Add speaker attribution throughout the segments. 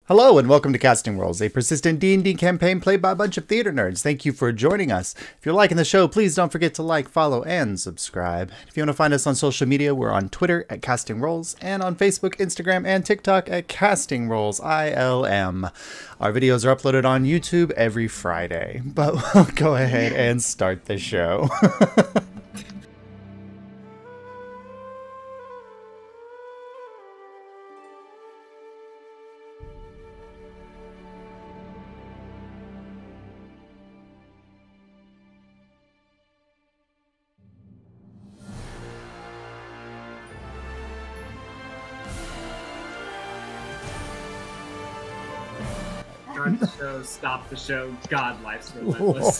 Speaker 1: Hello and welcome to Casting Worlds, a persistent D&D campaign played by a bunch of theater nerds. Thank you for joining us. If you're liking the show, please don't forget to like, follow, and subscribe. If you want to find us on social media, we're on Twitter at Casting Rolls and on Facebook, Instagram, and TikTok at Casting Rolls ILM. Our videos are uploaded on YouTube every Friday, but we'll go ahead and start the show.
Speaker 2: Start the show, stop the show, God, life's relentless.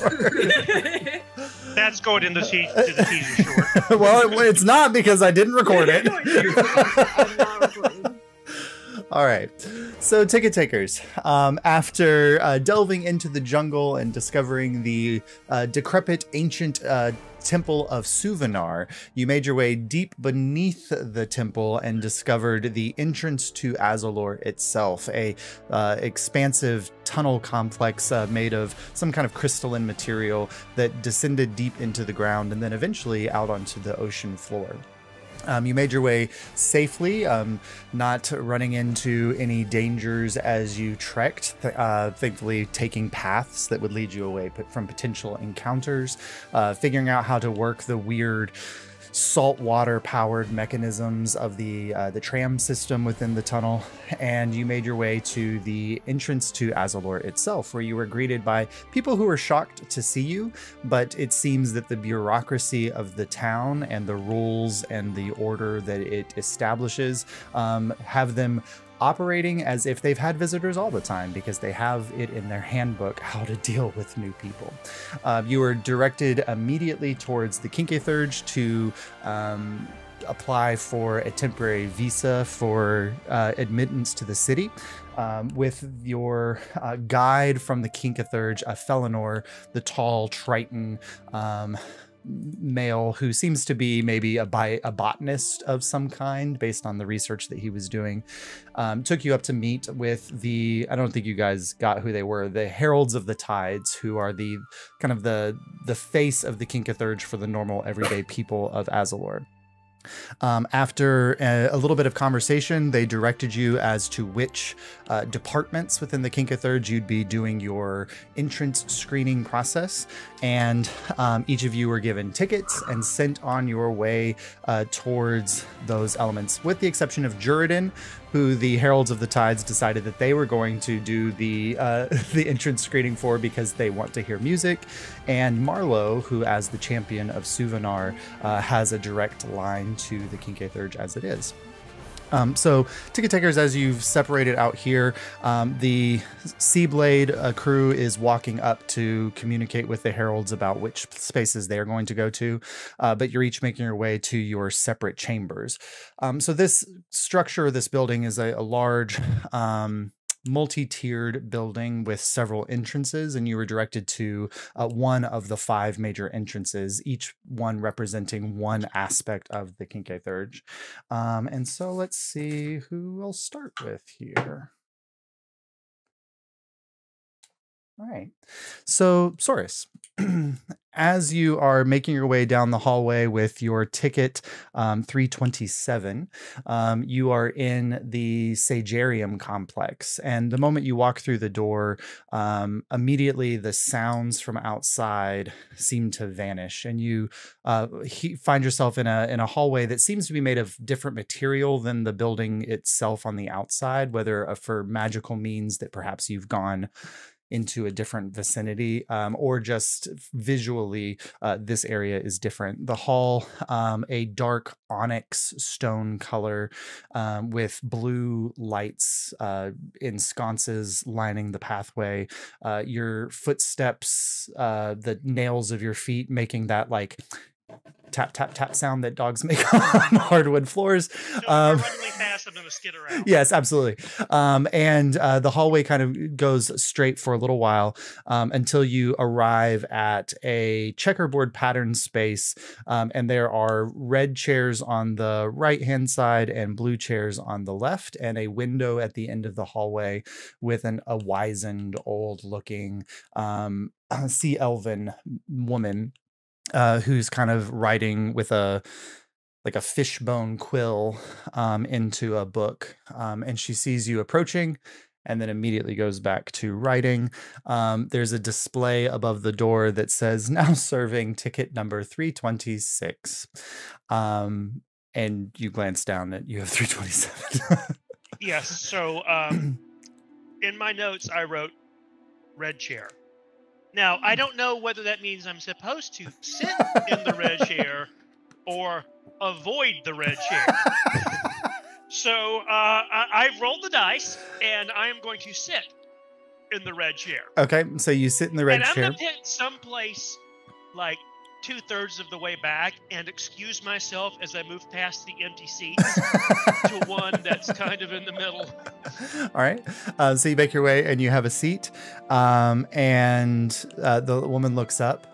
Speaker 3: That's going in the teaser short.
Speaker 1: Well, it's not because I didn't record it.
Speaker 2: I'm not recording.
Speaker 1: All right, so ticket takers, after delving into the jungle and discovering the decrepit ancient temple of Suvanar, you made your way deep beneath the temple and discovered the entrance to Azulore itself, a expansive tunnel complex made of some kind of crystalline material that descended deep into the ground and then eventually out onto the ocean floor. You made your way safely, not running into any dangers as you trekked, thankfully taking paths that would lead you away from potential encounters, figuring out how to work the weird saltwater powered mechanisms of the tram system within the tunnel, and you made your way to the entrance to Azulore itself, where you were greeted by people who were shocked to see you, but it seems that the bureaucracy of the town and the rules and the order that it establishes have them operating as if they've had visitors all the time, because they have it in their handbook how to deal with new people. You were directed immediately towards the Kinkethurge to apply for a temporary visa for admittance to the city. With your guide from the Kinkethurge, Felinor, the tall Triton male who seems to be maybe a botanist of some kind based on the research that he was doing, took you up to meet with the, I don't think you guys got who they were, the Heralds of the Tides, who are the kind of the face of the Kinkethurge for the normal everyday people of Azulore. After a little bit of conversation, they directed you as to which departments within the Kinkethurge you'd be doing your entrance screening process, and each of you were given tickets and sent on your way towards those elements, with the exception of Juridan, who the Heralds of the Tides decided that they were going to do the entrance screening for because they want to hear music, and Marlowe, who as the champion of Suvanar has a direct line to the Kinkethurge as it is. So ticket takers, as you've separated out here, the Seablade crew is walking up to communicate with the heralds about which spaces they are going to go to, but you're each making your way to your separate chambers. So this structure, this building, is a large multi-tiered building with several entrances, and you were directed to one of the 5 major entrances, each one representing one aspect of the Kinkethurge. And so let's see who we'll start with here. All right, so Saurus, as you are making your way down the hallway with your ticket 327, you are in the Sagarium complex, and the moment you walk through the door, immediately the sounds from outside seem to vanish, and you find yourself in a hallway that seems to be made of different material than the building itself on the outside, whether for magical means that perhaps you've gone into a different vicinity, or just visually, this area is different. The hall, a dark onyx stone color, with blue lights in sconces lining the pathway. Your footsteps, the nails of your feet making that like tap tap tap sound that dogs make on hardwood floors.
Speaker 3: So if I run really fast, I'm going to skid around.
Speaker 1: Yes, absolutely. And the hallway kind of goes straight for a little while until you arrive at a checkerboard pattern space. And there are red chairs on the right-hand side and blue chairs on the left, and a window at the end of the hallway with a wizened, old-looking sea elven woman who's kind of writing with a fishbone quill into a book, and she sees you approaching and then immediately goes back to writing. There's a display above the door that says, now serving ticket number 326. And you glance down at you have 327.
Speaker 3: Yes, so in my notes I wrote red chair. Now, I don't know whether that means I'm supposed to sit in the red chair or avoid the red chair. So I've rolled the dice, and I am going to sit in the red chair.
Speaker 1: Okay, so you sit in the red chair.
Speaker 3: And I'm going to pick someplace like 2/3 of the way back and excuse myself as I move past the empty seats to one that's kind of in the middle.
Speaker 1: All right. So you make your way and you have a seat. And the woman looks up.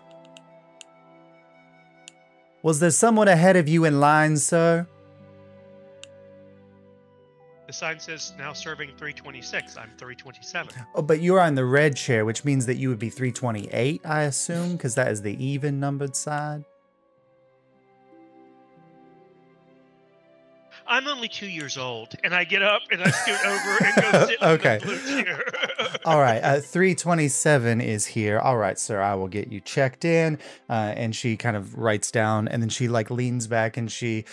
Speaker 1: Was there someone ahead of you in line, sir?
Speaker 3: The sign says now serving 326. I'm 327.
Speaker 1: Oh, but you're on the red chair, which means that you would be 328, I assume, because that is the even numbered side.
Speaker 3: I'm only 2 years old, and I get up and I scoot over and go sit in the blue chair.
Speaker 1: All right, 327 is here. All right, sir, I will get you checked in. And she kind of writes down, and then she like leans back and she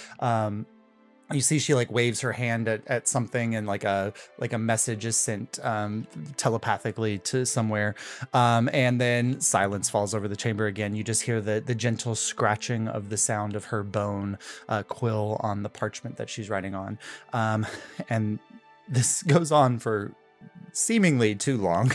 Speaker 1: you see she like waves her hand at something, and like a message is sent telepathically to somewhere, and then silence falls over the chamber again. You just hear the gentle scratching of the sound of her bone quill on the parchment that she's writing on, and this goes on for seemingly too long.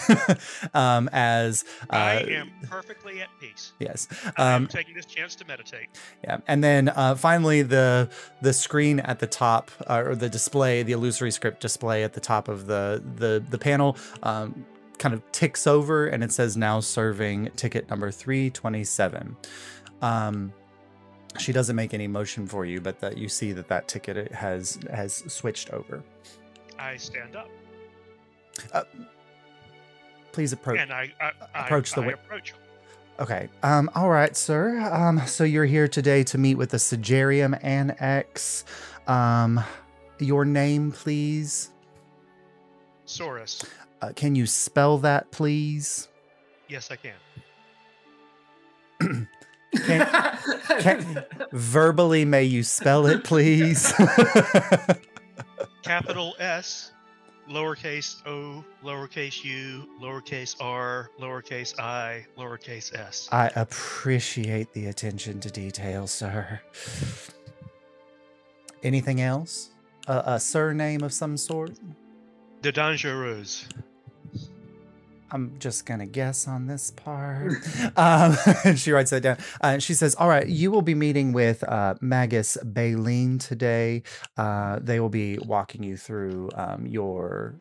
Speaker 1: As
Speaker 3: I am perfectly at peace.
Speaker 1: Yes.
Speaker 3: I'm taking this chance to meditate.
Speaker 1: Yeah, and then finally the screen at the top, or the display, the illusory script display at the top of the panel kind of ticks over, and it says now serving ticket number 327. She doesn't make any motion for you, but that you see that ticket has switched over.
Speaker 3: I stand up.
Speaker 1: Please approach.
Speaker 3: And I
Speaker 1: approach the window.
Speaker 3: Approach.
Speaker 1: Okay. All right, sir. So you're here today to meet with the Sagarium Annex. Your name, please.
Speaker 3: Saurus.
Speaker 1: Can you spell that, please?
Speaker 3: Yes, I
Speaker 1: can verbally, may you spell it, please?
Speaker 3: Capital S, lowercase o, lowercase u, lowercase r, lowercase I, lowercase s.
Speaker 1: I appreciate the attention to detail, sir. Anything else? A surname of some sort?
Speaker 3: De Dangereuse.
Speaker 1: I'm just going to guess on this part. And she writes that down. She says, all right, you will be meeting with Magus Baleen today. They will be walking you through your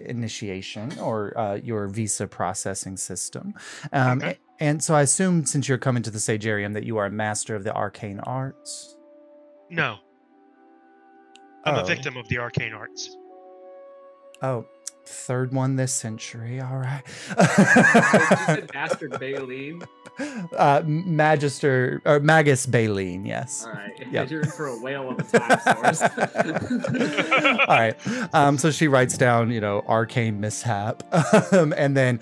Speaker 1: initiation or your visa processing system.
Speaker 3: Okay.
Speaker 1: And so I assume, since you're coming to the Sagarium, that you are a master of the arcane arts?
Speaker 3: No. I'm a victim of the arcane arts.
Speaker 1: Oh. Third one this century. All right.
Speaker 2: You said Bastard Baleen?
Speaker 1: Magister or Magus Baleen, yes.
Speaker 2: All right.
Speaker 1: Yep.
Speaker 2: You're in for a whale of a time, source.
Speaker 1: All right. So she writes down, arcane mishap, and then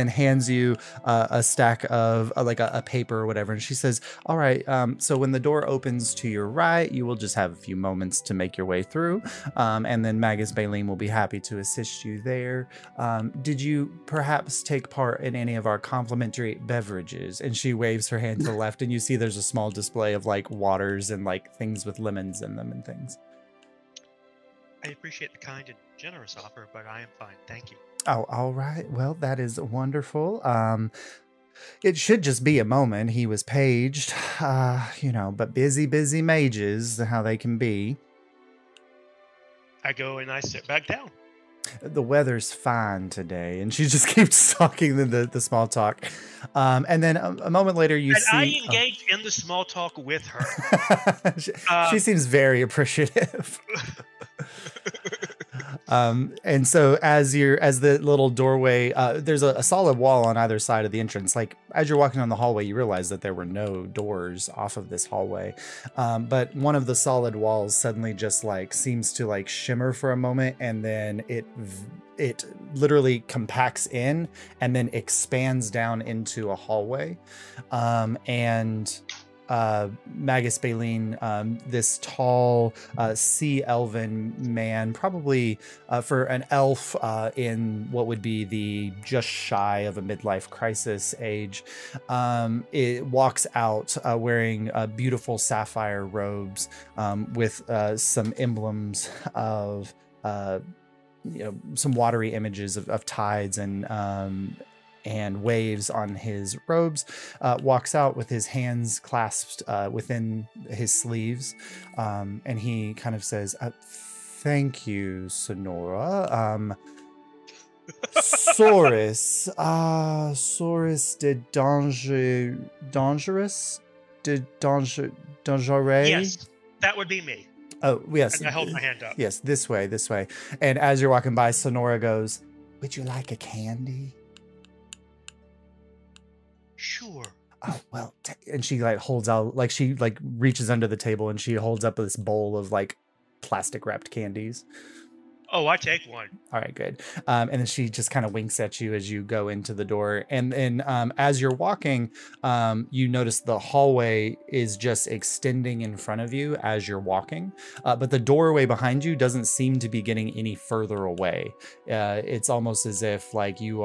Speaker 1: hands you a stack of like a paper or whatever. And she says, all right. So when the door opens to your right, you will just have a few moments to make your way through. And then Magus Baleen will be happy to assist you there. Did you perhaps take part in any of our complimentary beverages? And she waves her hand to the left, and you see there's a small display of like waters and like things with lemons in them and things.
Speaker 3: I appreciate the kind and generous offer, but I am fine. Thank you.
Speaker 1: Oh, all right. Well, that is wonderful. It should just be a moment. He was paged, but busy mages, how they can be.
Speaker 3: I go and I sit back down.
Speaker 1: The weather's fine today, and she just keeps talking the small talk. And then a moment later, you see.
Speaker 3: I engage in the small talk with her.
Speaker 1: She seems very appreciative. And so as the little doorway, there's a solid wall on either side of the entrance. Like as you're walking down the hallway, you realize that there were no doors off of this hallway. But one of the solid walls suddenly just like seems to like shimmer for a moment, and then it literally compacts in and then expands down into a hallway. Magus Baleen, this tall sea elven man, probably for an elf in what would be the just shy of a midlife crisis age, it walks out wearing beautiful sapphire robes with some emblems of some watery images of tides and waves on his robes, walks out with his hands clasped within his sleeves, and he kind of says, thank you, Sonora. Saurus de Dangerous?
Speaker 3: Yes, that would be me.
Speaker 1: Oh, yes.
Speaker 3: And I hold my hand up.
Speaker 1: Yes, this way. And as you're walking by, Sonora goes, would you like a candy?
Speaker 3: Sure.
Speaker 1: Oh, well, and she like holds out, like she like reaches under the table and she holds up this bowl of like plastic wrapped candies.
Speaker 3: Oh, I take one.
Speaker 1: All right, good. And then she just kind of winks at you as you go into the door. And then as you're walking, you notice the hallway is just extending in front of you as you're walking. But the doorway behind you doesn't seem to be getting any further away. It's almost as if like you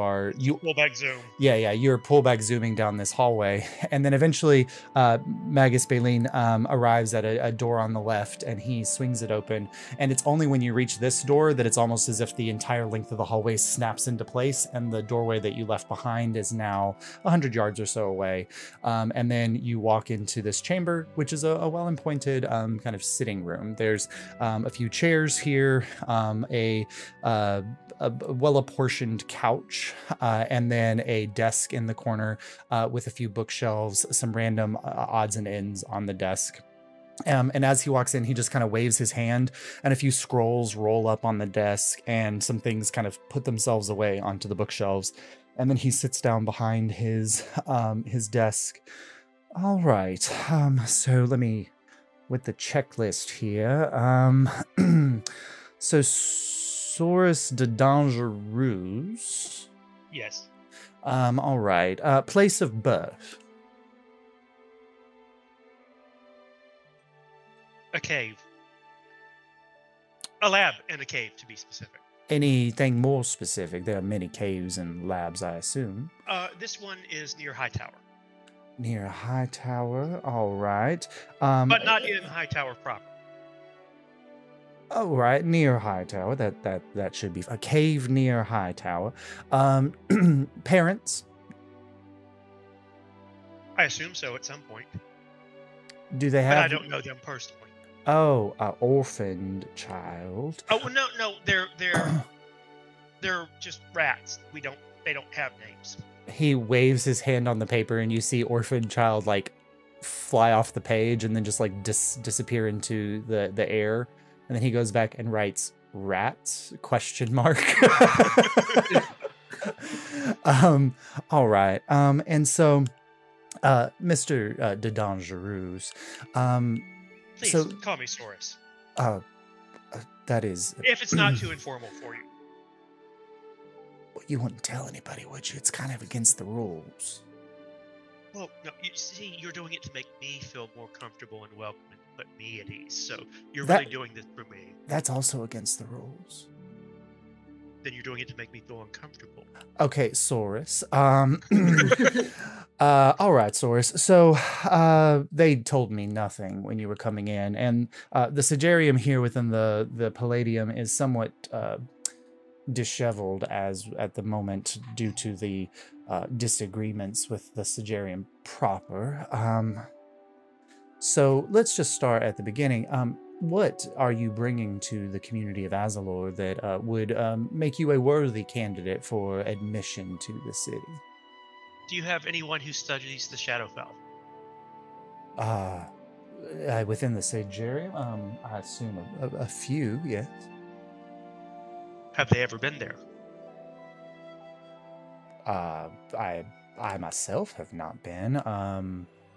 Speaker 3: pull back zoom.
Speaker 1: Yeah, you're pull back zooming down this hallway. And then eventually Magus Baleen arrives at a door on the left, and he swings it open. And it's only when you reach this door that it's almost as if the entire length of the hallway snaps into place, and the doorway that you left behind is now 100 yards or so away. And then you walk into this chamber, which is a well-appointed kind of sitting room. There's a few chairs here, a well-apportioned couch, and then a desk in the corner with a few bookshelves, some random odds and ends on the desk. And as he walks in, he just kind of waves his hand, and a few scrolls roll up on the desk, and some things kind of put themselves away onto the bookshelves. And then he sits down behind his desk. All right. So let me, with the checklist here. So Saurus de Dangerous.
Speaker 3: Yes.
Speaker 1: All right. Place of birth.
Speaker 3: A cave. A lab and a cave, to be specific.
Speaker 1: Anything more specific? There are many caves and labs, I assume.
Speaker 3: This one is near Hightower.
Speaker 1: Near Hightower, all right.
Speaker 3: But not in Hightower proper.
Speaker 1: All right, near Hightower. That should be a cave near Hightower. Parents?
Speaker 3: I assume so at some point.
Speaker 1: Do they have?
Speaker 3: But I don't know them personally.
Speaker 1: Oh, an orphaned child.
Speaker 3: Oh no, they're just rats. They don't have names.
Speaker 1: He waves his hand on the paper, and you see orphaned child like fly off the page and then just like disappear into the air. And then he goes back and writes rats ? All right. And so Mr. de Dangerous,
Speaker 3: Please,
Speaker 1: so
Speaker 3: call me Saurus.
Speaker 1: That is,
Speaker 3: if it's not too informal for you.
Speaker 1: You wouldn't tell anybody, would you? It's kind of against the rules.
Speaker 3: Well, no, you see, you're doing it to make me feel more comfortable and welcome and put me at ease. So you're really doing this for me. That's
Speaker 1: also against the rules.
Speaker 3: Then you're doing it to make me feel uncomfortable.
Speaker 1: Okay, Saurus. All right, Saurus. So they told me nothing when you were coming in, and the Sagarium here within the Palladium is somewhat disheveled as at the moment due to the disagreements with the Sagarian proper. So let's just start at the beginning. What are you bringing to the community of Azulore that would make you a worthy candidate for admission to the city?
Speaker 3: Do you have anyone who studies the Shadowfell?
Speaker 1: Within the Sagarium, I assume a few, yes.
Speaker 3: Have they ever been there?
Speaker 1: I myself have not been.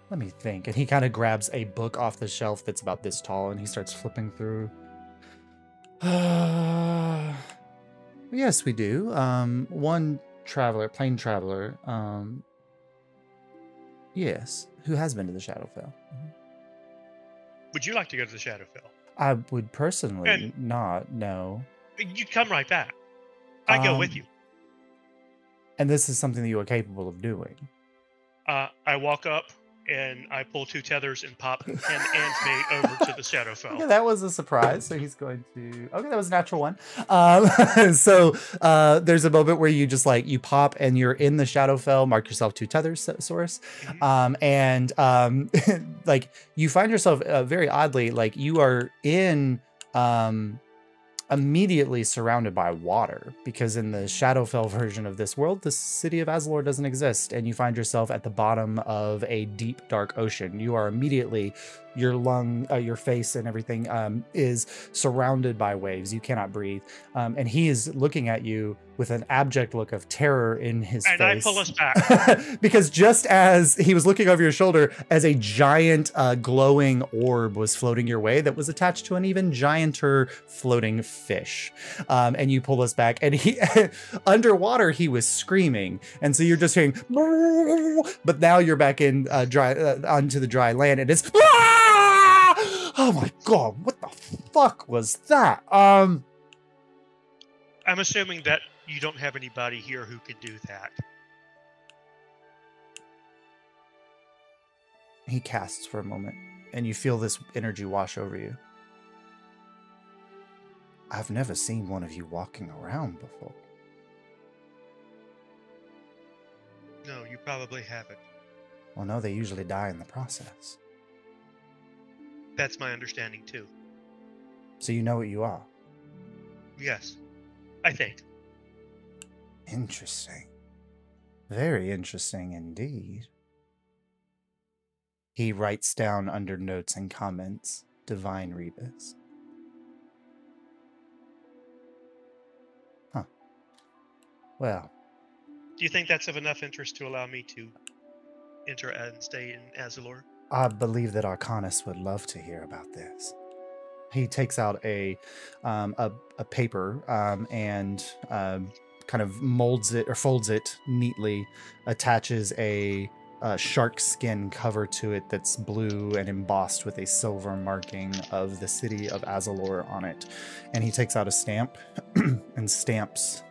Speaker 1: Let me think. And he kind of grabs a book off the shelf that's about this tall, and he starts flipping through. Yes, we do. One traveler, plain traveler. Yes, who has been to the Shadowfell.
Speaker 3: Would you like to go to the Shadowfell?
Speaker 1: I would personally not, no.
Speaker 3: You come right back. I go with you.
Speaker 1: And this is something that you are capable of doing.
Speaker 3: I walk up and I pull 2 tethers and pop him and me over to the Shadowfell.
Speaker 1: Yeah, that was a surprise. So he's going to. Okay, that was a natural one. So there's a moment where you just like you pop and you're in the Shadowfell. Mark yourself 2 tethers, source, and like you find yourself very oddly like you are in. Immediately surrounded by water, because in the Shadowfell version of this world, the city of Azulore doesn't exist, and you find yourself at the bottom of a deep, dark ocean. You are immediately, your face and everything is surrounded by waves. You cannot breathe. And he is looking at you with an abject look of terror in his face.
Speaker 3: And I pull us back.
Speaker 1: Because just as he was looking over your shoulder, as a giant glowing orb was floating your way that was attached to an even gianter floating fish. And you pull us back, and he underwater he was screaming, and so you're just hearing, but now you're back in onto the dry land, and it's oh my god, what the fuck was that? I'm
Speaker 3: assuming that you don't have anybody here who could do that.
Speaker 1: He casts for a moment, and you feel this energy wash over you. I've never seen one of you walking around before.
Speaker 3: No, you probably haven't.
Speaker 1: Well, no, they usually die in the process.
Speaker 3: That's my understanding, too.
Speaker 1: So you know what you are?
Speaker 3: Yes, I think.
Speaker 1: Interesting. Very interesting indeed. He writes down under notes and comments, Divine Rebus. Huh. Well.
Speaker 3: Do you think that's of enough interest to allow me to enter and stay in Azulore?
Speaker 1: I believe that Arcanus would love to hear about this. He takes out a paper and kind of molds it or folds it neatly, attaches a shark skin cover to it that's blue and embossed with a silver marking of the city of Azulore on it. And he takes out a stamp and stamps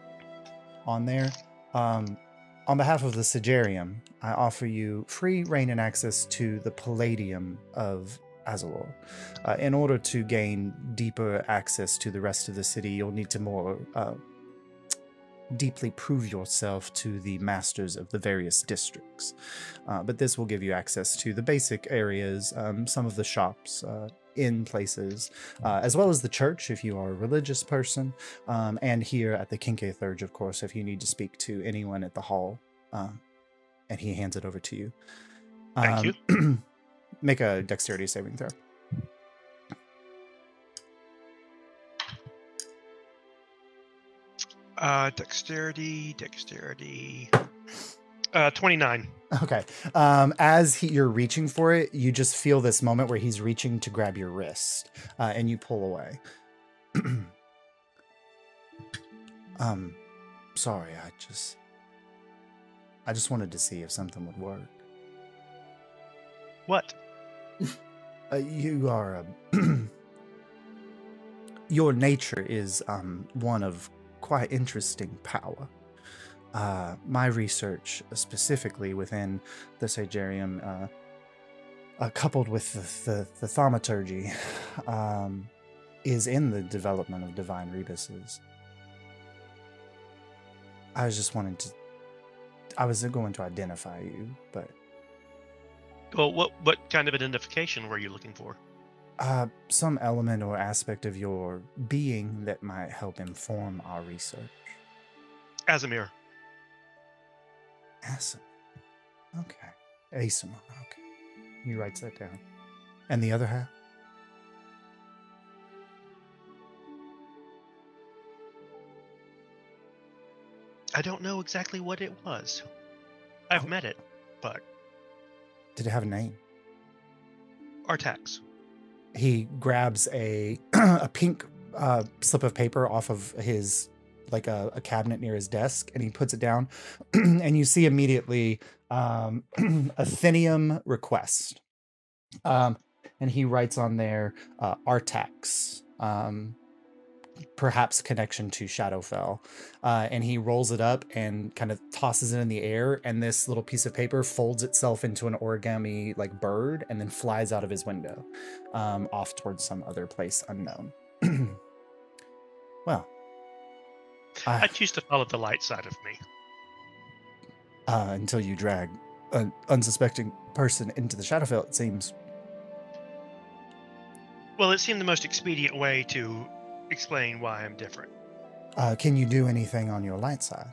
Speaker 1: on there. On behalf of the Sagarium, I offer you free reign and access to the Palladium of Azulore. In order to gain deeper access to the rest of the city, you'll need to more deeply prove yourself to the masters of the various districts. But this will give you access to the basic areas, some of the shops, in places, as well as the church if you are a religious person, and here at the Kinke Thurge, of course, if you need to speak to anyone at the hall. And he hands it over to you.
Speaker 3: Thank you.
Speaker 1: Make a dexterity saving throw.
Speaker 3: Dexterity. 29.
Speaker 1: Okay. You're reaching for it, you just feel this moment where he's reaching to grab your wrist, and you pull away. Sorry, I just wanted to see if something would work.
Speaker 3: What?
Speaker 1: You are your nature is one of quite interesting power. My research, specifically within the Sagarium, coupled with the thaumaturgy, is in the development of divine rebuses. I was just wanting to. I was going to identify you, but
Speaker 3: Well, what kind of identification were you looking for?
Speaker 1: some element or aspect of your being that might help inform our research.
Speaker 3: Azamir.
Speaker 1: Asim. Okay. Asim. Okay. He writes that down. And the other half?
Speaker 3: I don't know exactly what it was. I've met it, but
Speaker 1: Did it have a name?
Speaker 3: Artax.
Speaker 1: He grabs a a pink slip of paper off of his like a cabinet near his desk, and he puts it down, and you see immediately Athenium request, and he writes on there Artax, perhaps connection to Shadowfell, and he rolls it up and kind of tosses it in the air, and this little piece of paper folds itself into an origami like bird and then flies out of his window, off towards some other place unknown. Well,
Speaker 3: I choose to follow the light side of me.
Speaker 1: Until you drag an unsuspecting person into the Shadowfell, it seems.
Speaker 3: Well, it seemed the most expedient way to explain why I'm different.
Speaker 1: Can you do anything on your light side?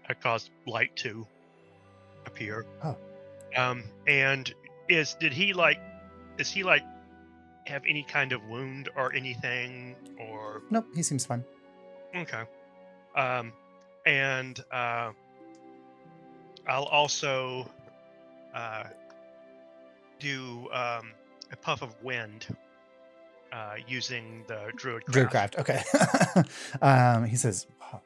Speaker 3: I caused light to appear.
Speaker 1: Oh.
Speaker 3: And does he have any kind of wound or anything, or?
Speaker 1: Nope, he seems fine.
Speaker 3: Okay. And I'll also do a puff of wind using the Druidcraft.
Speaker 1: Okay. He says, wow,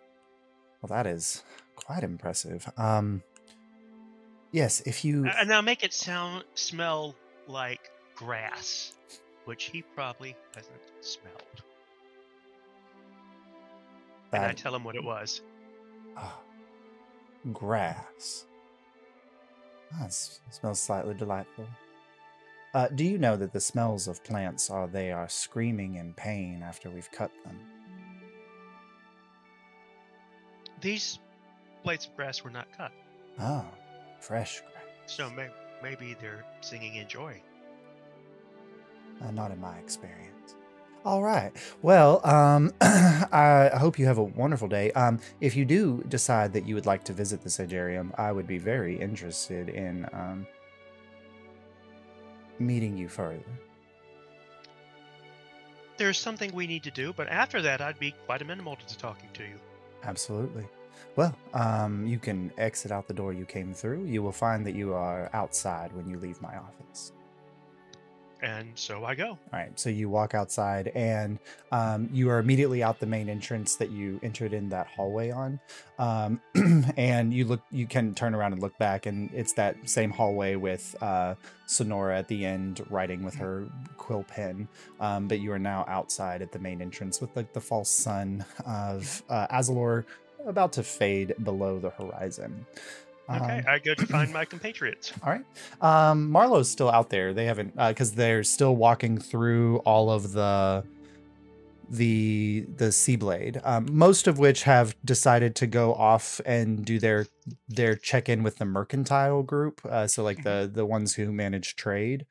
Speaker 1: well, that is quite impressive. Yes, if you...
Speaker 3: And now make it smell like grass, which he probably hasn't smelled. And I tell him what it was.
Speaker 1: Grass. It smells slightly delightful. Do you know that the smells of plants they are screaming in pain after we've cut them?
Speaker 3: These blades of grass were not cut.
Speaker 1: Oh, fresh grass.
Speaker 3: So maybe they're singing in joy.
Speaker 1: Not in my experience. All right. Well, I hope you have a wonderful day. If you do decide that you would like to visit the Sagarium, I would be very interested in meeting you further.
Speaker 3: There's something we need to do, but after that, I'd be quite amenable to talking to you.
Speaker 1: Absolutely. Well, you can exit out the door you came through. You will find that you are outside when you leave my office.
Speaker 3: And so I go.
Speaker 1: All right, so you walk outside, and you are immediately out the main entrance that you entered in that hallway on. And you can turn around and look back, and it's that same hallway with Sonora at the end writing with her quill pen. But you are now outside at the main entrance with like the false sun of Azulore about to fade below the horizon.
Speaker 3: Okay, I go to find my compatriots.
Speaker 1: All right. Marlowe's still out there. They haven't, because they're still walking through all of the Seablade, most of which have decided to go off and do their check-in with the mercantile group. So like the ones who manage trade.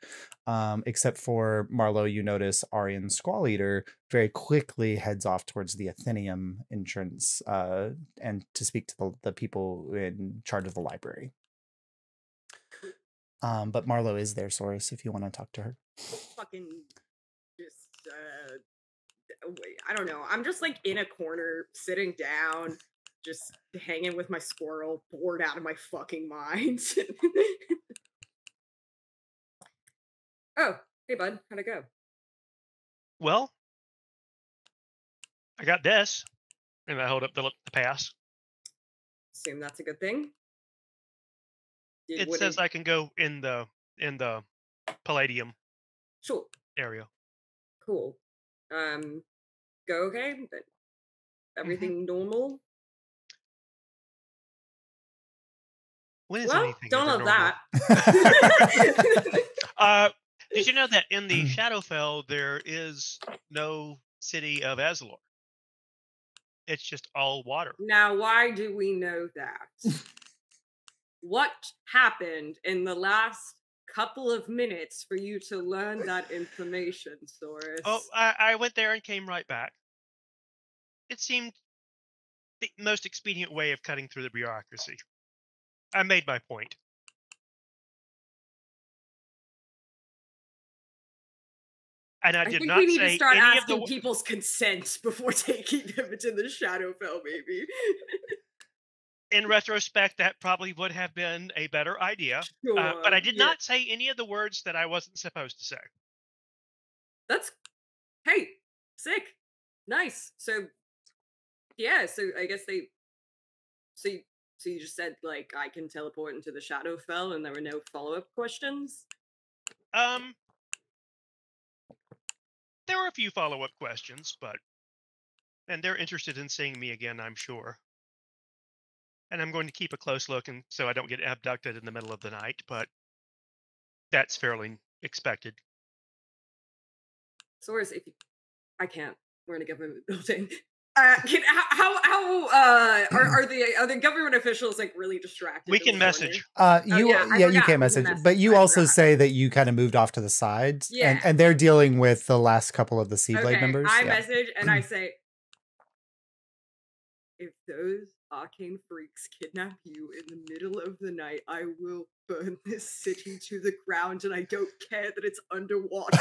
Speaker 1: Except for Marlowe, you notice Aryan Squall Eater very quickly heads off towards the Athenium entrance and to speak to the people in charge of the library. But Marlowe is there, Soros, if you want to talk to her.
Speaker 4: Fucking just, I don't know. I'm just like in a corner, sitting down, just hanging with my squirrel, bored out of my fucking mind. Oh, hey, bud. How'd it go?
Speaker 3: Well, I got this, and I hold up the pass.
Speaker 4: Assume that's a good thing.
Speaker 3: It says I can go in the Palladium
Speaker 4: Sure.
Speaker 3: area.
Speaker 4: Cool. Go okay? Everything normal?
Speaker 3: When is
Speaker 4: Well,
Speaker 3: anything
Speaker 4: don't
Speaker 3: ever
Speaker 4: love
Speaker 3: normal?
Speaker 4: that.
Speaker 3: Did you know that in the Shadowfell there is no city of Azulore? It's just all water.
Speaker 4: Now, why do we know that? What happened in the last couple of minutes for you to learn that information, Soros?
Speaker 3: Oh, I went there and came right back. It seemed the most expedient way of cutting through the bureaucracy. I made my point. And I did
Speaker 4: think
Speaker 3: not
Speaker 4: we need to
Speaker 3: say
Speaker 4: start
Speaker 3: any of
Speaker 4: asking
Speaker 3: the.
Speaker 4: people's consent before taking them into the Shadowfell, maybe.
Speaker 3: In retrospect, that probably would have been a better idea.
Speaker 4: Sure,
Speaker 3: But I did
Speaker 4: yeah.
Speaker 3: not say any of the words that I wasn't supposed to say.
Speaker 4: That's hey, sick, nice. So yeah, so I guess they. So you just said like I can teleport into the Shadowfell, and there were no follow-up questions.
Speaker 3: There were a few follow-up questions, and they're interested in seeing me again, I'm sure. And I'm going to keep a close look, and so I don't get abducted in the middle of the night. But that's fairly expected.
Speaker 4: Soros, if you, I can't. We're in a government building. Are the government officials like really distracted?
Speaker 3: We can message.
Speaker 1: You can't message, but you also say that you kind of moved off to the sides, and they're dealing with the last couple of the Seablade members.
Speaker 4: I message and I say, if those arcane freaks kidnap you in the middle of the night, I will burn this city to the ground, and I don't care that it's underwater.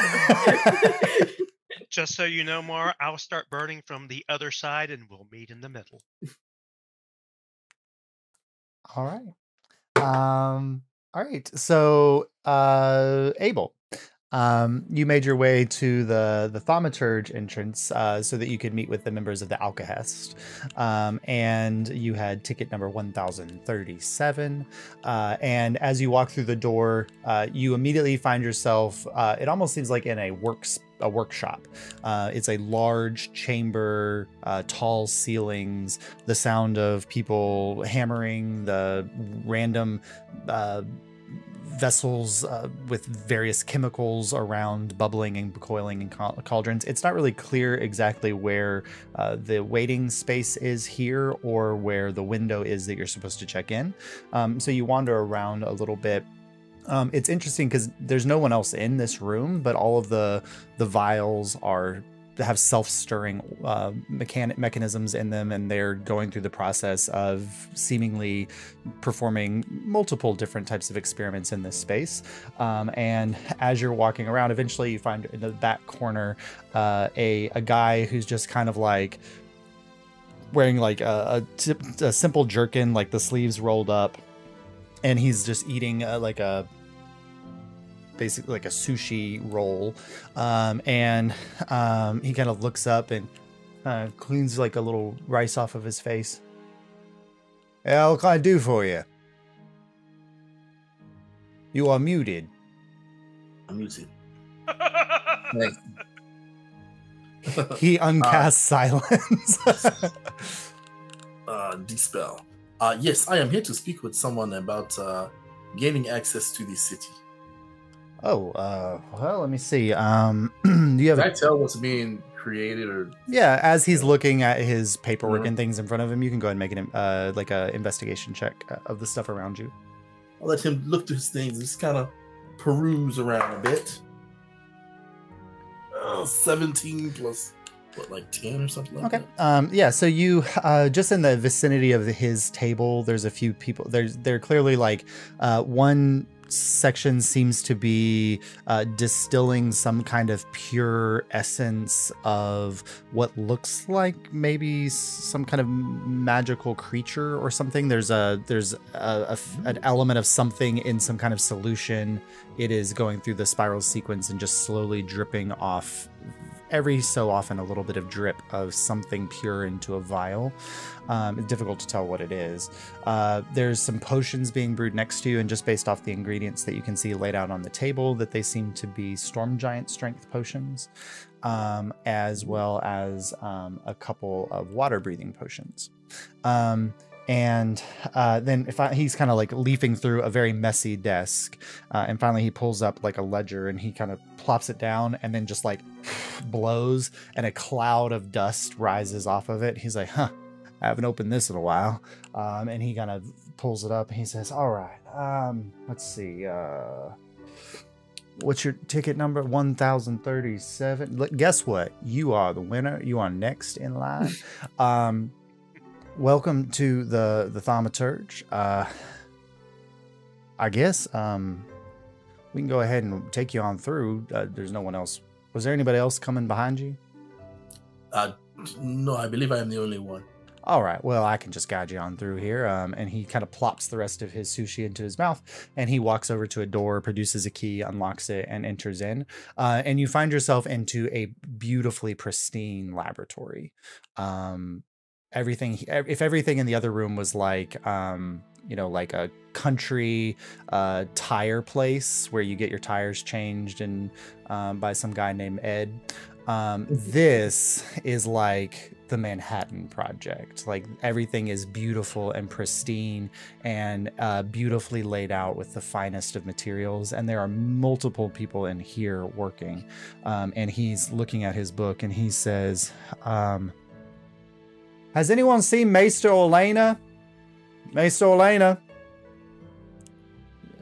Speaker 3: Just so you know, Mara, I'll start burning from the other side, and we'll meet in the middle.
Speaker 1: All right. All right. So, Abel, you made your way to the thaumaturge entrance so that you could meet with the members of the Alcahest. And you had ticket number 1037. And as you walk through the door, you immediately find yourself, it almost seems like in a workshop. It's a large chamber, tall ceilings, the sound of people hammering, the random vessels with various chemicals around bubbling and coiling in cauldrons. It's not really clear exactly where the waiting space is here or where the window is that you're supposed to check in. So you wander around a little bit. It's interesting because there's no one else in this room, but all of the vials have self-stirring mechanisms in them, and they're going through the process of seemingly performing multiple different types of experiments in this space. And as you're walking around, eventually you find in the back corner a guy who's just kind of like wearing like a simple jerkin, like the sleeves rolled up, and he's just eating basically like a sushi roll, and he kind of looks up and cleans like a little rice off of his face. Yeah, what can I do for you? You are muted.
Speaker 5: I'm muted.
Speaker 1: He uncasts silence.
Speaker 5: Dispel. Yes, I am here to speak with someone about gaining access to the city.
Speaker 1: Oh, well, let me see. Do you have?
Speaker 5: Can I tell what's being created, or?
Speaker 1: Yeah, as he's looking at his paperwork and things in front of him, you can go ahead and make an like a investigation check of the stuff around you.
Speaker 5: I'll let him look through his things and just kind of peruse around a bit. 17 plus what, like 10 or something like that?
Speaker 1: Yeah, so you just in the vicinity of his table, there's a few people. They're clearly like one section seems to be distilling some kind of pure essence of what looks like maybe some kind of magical creature or something. There's an element of something in some kind of solution. It is going through the spiral sequence and just slowly dripping off. Every so often, a little bit of drip of something pure into a vial. It's difficult to tell what it is. There's some potions being brewed next to you, and just based off the ingredients that you can see laid out on the table, that they seem to be storm giant strength potions, as well as a couple of water breathing potions. And then he's kind of like leafing through a very messy desk. And finally he pulls up like a ledger and he kind of plops it down and then just like blows and a cloud of dust rises off of it. He's like, huh, I haven't opened this in a while. And he kind of pulls it up and he says, all right, let's see. What's your ticket number? 1037. Guess what? You are the winner. You are next in line. Welcome to the Thaumaturge. I guess we can go ahead and take you on through. There's no one else. Was there anybody else coming behind you?
Speaker 5: No, I believe I am the only one.
Speaker 1: All right, well, I can just guide you on through here. And he kind of plops the rest of his sushi into his mouth, and he walks over to a door, produces a key, unlocks it, and enters in. And you find yourself into a beautifully pristine laboratory. If everything in the other room was like, like a country tire place where you get your tires changed and by some guy named Ed, this is like the Manhattan Project. Like everything is beautiful and pristine and beautifully laid out with the finest of materials. And there are multiple people in here working. And he's looking at his book and he says, has anyone seen Maester Elena? Maester Elena?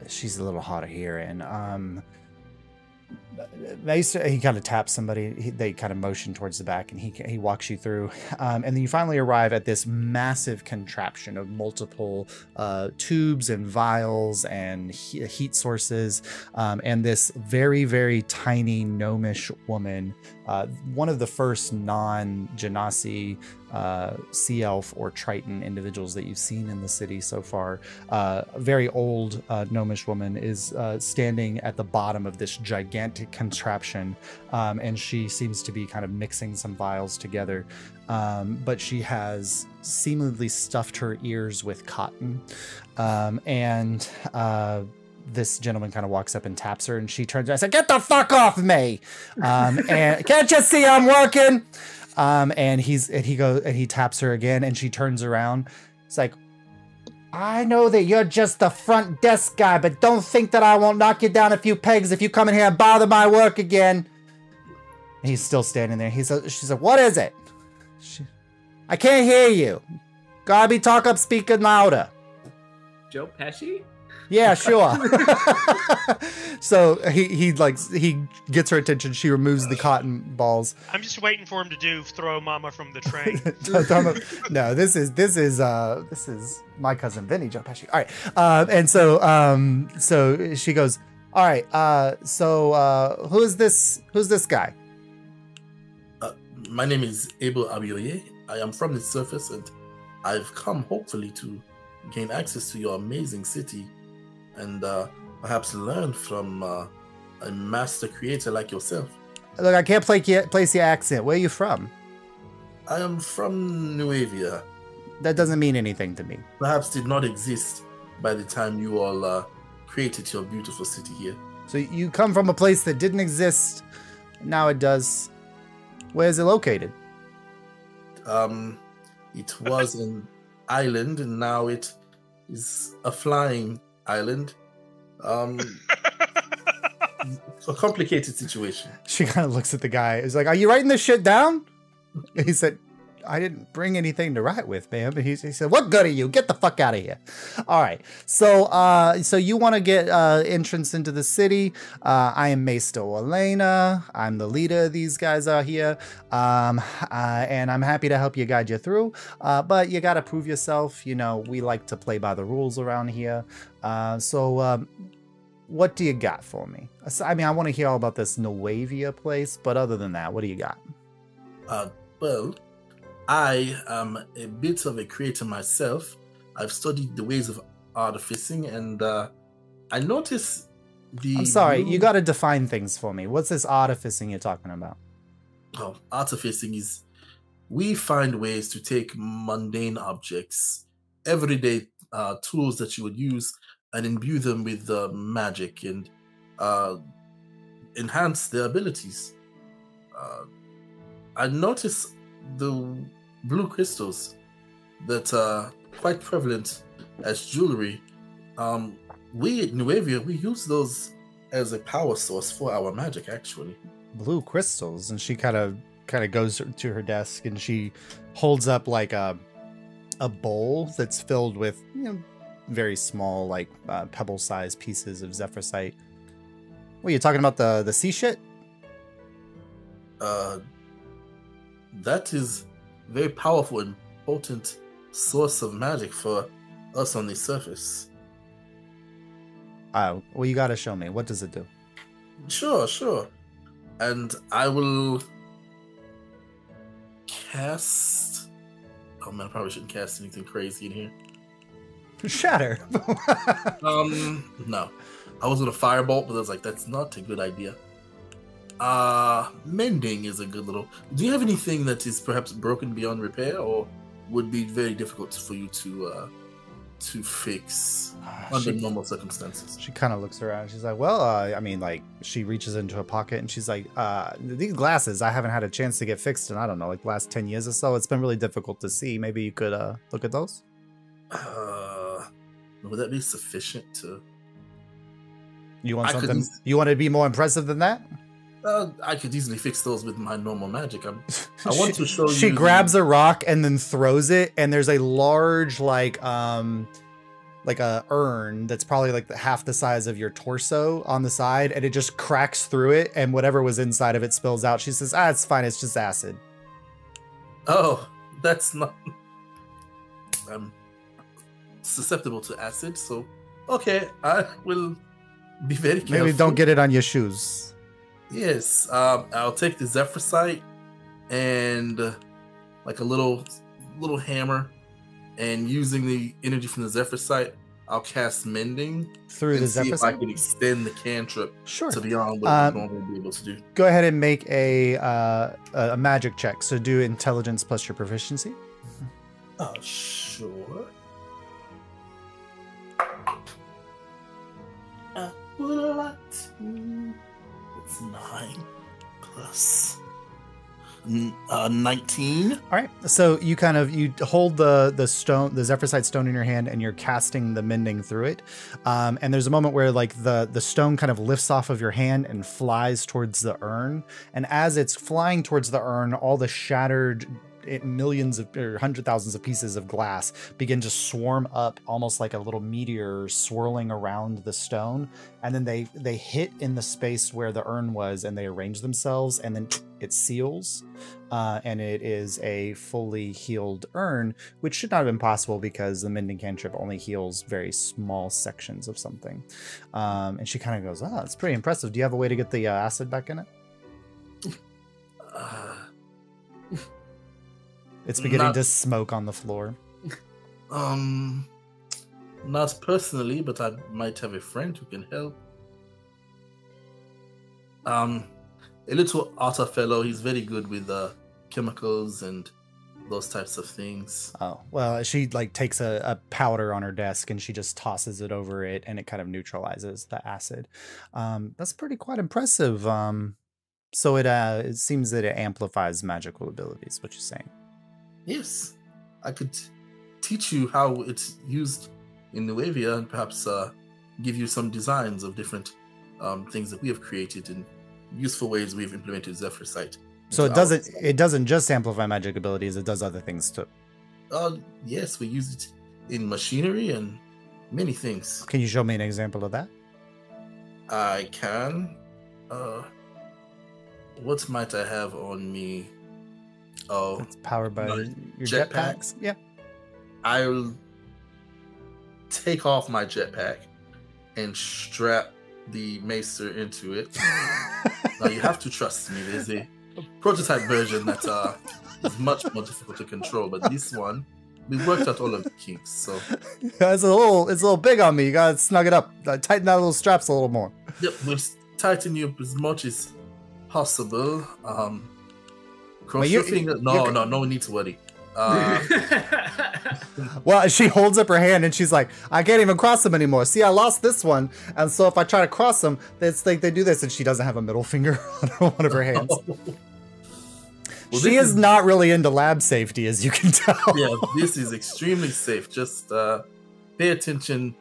Speaker 1: She's a little hard of hearing. Maester, he kind of taps somebody. They kind of motion towards the back, and he walks you through. And then you finally arrive at this massive contraption of multiple tubes and vials and heat sources, and this very, very tiny gnomish woman, one of the first non-Genasi sea elf or Triton individuals that you've seen in the city so far. A very old gnomish woman is standing at the bottom of this gigantic contraption, and she seems to be kind of mixing some vials together, but she has seemingly stuffed her ears with cotton, and this gentleman kind of walks up and taps her, and she turns around and says, "Get the fuck off me!" And can't you see I'm working? And he taps her again, and she turns around. It's like, I know that you're just the front desk guy, but don't think that I won't knock you down a few pegs if you come in here and bother my work again. And he's still standing there. She's like, what is it? I can't hear you. Gotta be talk up speaking louder.
Speaker 2: Joe Pesci?
Speaker 1: Yeah, sure. So he gets her attention. She removes the cotton balls.
Speaker 3: I'm just waiting for him to do throw mama from the train.
Speaker 1: No, this is my cousin Vinny, Joe Pesci. All right. And so she goes, all right. So who's this guy?
Speaker 5: My name is Abel Alyria. I am from the surface, and I've come hopefully to gain access to your amazing city and perhaps learn from a master creator like yourself.
Speaker 1: Look, I can't place your accent. Where are you from?
Speaker 5: I am from Nuevia.
Speaker 1: That doesn't mean anything to me.
Speaker 5: Perhaps did not exist by the time you all created your beautiful city here.
Speaker 1: So you come from a place that didn't exist. Now it does. Where is it located?
Speaker 5: It was an island, and now it is a flying island. A complicated situation.
Speaker 1: She kind of looks at the guy. He's like, are you writing this shit down? He said, I didn't bring anything to write with, ma'am. He said, what good are you? Get the fuck out of here. All right. So you want to get entrance into the city. I am Maester Elena. I'm the leader of these guys out here. And I'm happy to help you guide you through. But you got to prove yourself. You know, we like to play by the rules around here. What do you got for me? I mean, I want to hear all about this Nuevia place, but other than that, what do you got?
Speaker 5: Well, I am a bit of a creator myself. I've studied the ways of artificing, and I noticed the...
Speaker 1: I'm sorry, you got to define things for me. What's this artificing you're talking about?
Speaker 5: Oh, artificing is... We find ways to take mundane objects, everyday tools that you would use, and imbue them with magic and enhance their abilities. I noticed the blue crystals that quite prevalent as jewelry. We at Nuevia, we use those as a power source for our magic, actually.
Speaker 1: Blue crystals, and she kind of goes to her desk and she holds up like a bowl that's filled with, you know, very small, like pebble-sized pieces of zephyrsite. What are you talking about? The sea shit?
Speaker 5: That is very powerful and potent source of magic for us on the surface.
Speaker 1: Oh, well, you gotta show me. What does it do?
Speaker 5: Sure. And I will cast... Oh man, I probably shouldn't cast anything crazy in here.
Speaker 1: Shatter.
Speaker 5: No. I was gonna firebolt, but I was like, that's not a good idea. Mending is a good little... Do you have anything that is perhaps broken beyond repair, or would be very difficult for you to fix under normal circumstances?
Speaker 1: She kind of looks around. She's like, well, I mean, like, she reaches into a pocket and she's like, these glasses, I haven't had a chance to get fixed in, I don't know, like the last 10 years or so. It's been really difficult to see. Maybe you could look at those?
Speaker 5: Would that be sufficient to...
Speaker 1: You want something? You want to be more impressive than that?
Speaker 5: I could easily fix those with my normal magic. I want to show you...
Speaker 1: She grabs a rock and then throws it, and there's a large, like a urn that's probably like half the size of your torso on the side, and it just cracks through it, and whatever was inside of it spills out. She says, it's fine, it's just acid.
Speaker 5: Oh, that's not... I'm susceptible to acid, so... Okay, I will be very careful.
Speaker 1: Maybe don't get it on your shoes.
Speaker 5: Yes, I'll take the zephyrsite and like a little hammer, and using the energy from the zephyrsite, I'll cast mending
Speaker 1: through the zephyrsite.
Speaker 5: See if I can extend the cantrip to beyond what I would normally be able to do.
Speaker 1: Go ahead and make a magic check. So do intelligence plus your proficiency.
Speaker 5: Oh, sure. It's 9 plus 19.
Speaker 1: All right. So you hold the zephyrsite stone in your hand, and you're casting the mending through it. And there's a moment where like the stone kind of lifts off of your hand and flies towards the urn. And as it's flying towards the urn, all the shattered millions of or hundred thousands of pieces of glass begin to swarm up, almost like a little meteor swirling around the stone, and then they hit in the space where the urn was, and they arrange themselves, and then it seals, and it is a fully healed urn, which should not have been possible because the mending cantrip only heals very small sections of something. And she kind of goes, oh, it's pretty impressive. Do you have a way to get the acid back in it? It's beginning to smoke on the floor.
Speaker 5: Not personally, but I might have a friend who can help. A little otter fellow, he's very good with chemicals and those types of things. Oh,
Speaker 1: well, she like takes a powder on her desk and she just tosses it over it, and it kind of neutralizes the acid. That's quite impressive. So it seems that it amplifies magical abilities, what you're saying.
Speaker 5: Yes, I could teach you how it's used in Nuevia, and perhaps give you some designs of different things that we have created and useful ways we've implemented zephyrsite.
Speaker 1: So it doesn't just amplify magic abilities; it does other things too.
Speaker 5: Yes, we use it in machinery and many things.
Speaker 1: Can you show me an example of that?
Speaker 5: I can. What might I have on me? Oh,
Speaker 1: it's powered by your jetpacks. Yeah.
Speaker 5: I'll take off my jetpack and strap the maester into it. Now you have to trust me. There's a prototype version that is much more difficult to control, but this one we worked out all of the kinks. So
Speaker 1: it's a little big on me. You gotta snug it up. Tighten that little straps a little more.
Speaker 5: Yep, we'll tighten you up as much as possible. Cross your finger. No need to worry.
Speaker 1: Well, she holds up her hand and she's like, I can't even cross them anymore. See, I lost this one, and so if I try to cross them, it's like they do this, and she doesn't have a middle finger on one of her hands.
Speaker 5: Well,
Speaker 1: she is not really into lab safety, as you can tell.
Speaker 5: Yeah, this is extremely safe. Just pay attention.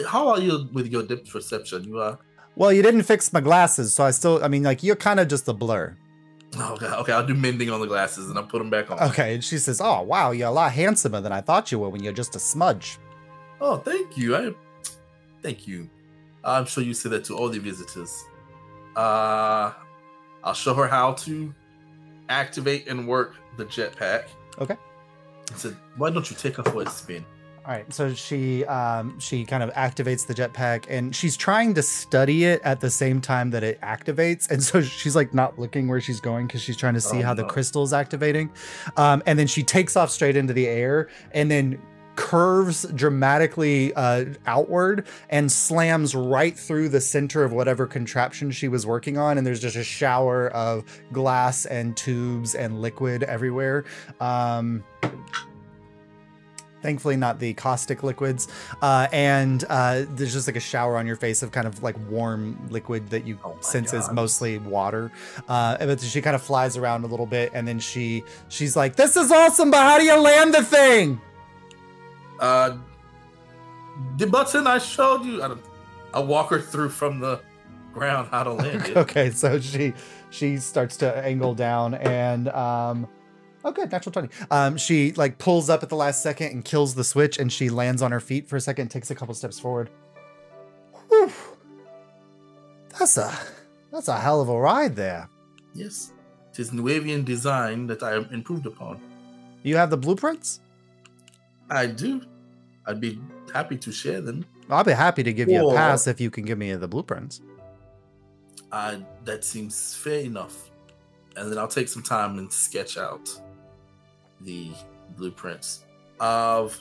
Speaker 5: How are you with your depth perception? You are.
Speaker 1: Well, you didn't fix my glasses, so I mean, like, you're kind of just a blur.
Speaker 5: Okay, I'll do mending on the glasses and I'll put them back on.
Speaker 1: Okay, and she says, oh, wow, you're a lot handsomer than I thought you were when you're just a smudge.
Speaker 5: Oh, thank you. Thank you. I'm sure you say that to all the visitors. I'll show her how to activate and work the jetpack.
Speaker 1: Okay.
Speaker 5: I said, why don't you take her for a spin?
Speaker 1: All right, so she kind of activates the jetpack, and she's trying to study it at the same time that it activates, and so she's like not looking where she's going because she's trying to see how the crystal is activating, and then she takes off straight into the air, and then curves dramatically outward and slams right through the center of whatever contraption she was working on, and there's just a shower of glass and tubes and liquid everywhere. Thankfully not the caustic liquids, and there's just like a shower on your face of kind of like warm liquid that you sense is mostly water, but she kind of flies around a little bit, and then she's like, this is awesome, but how do you land the thing?
Speaker 5: The button I showed you. I'll walk her through from the ground how to land it.
Speaker 1: Okay, so she starts to angle down, and oh, good, natural 20. She like pulls up at the last second and kills the switch, and she lands on her feet for a second, takes a couple steps forward. Whew. That's a hell of a ride there.
Speaker 5: Yes, it is Nuavian design that I improved upon.
Speaker 1: You have the blueprints?
Speaker 5: I do. I'd be happy to share them.
Speaker 1: I'll be happy to give you a pass if you can give me the blueprints.
Speaker 5: That seems fair enough. And then I'll take some time and sketch out the blueprints of.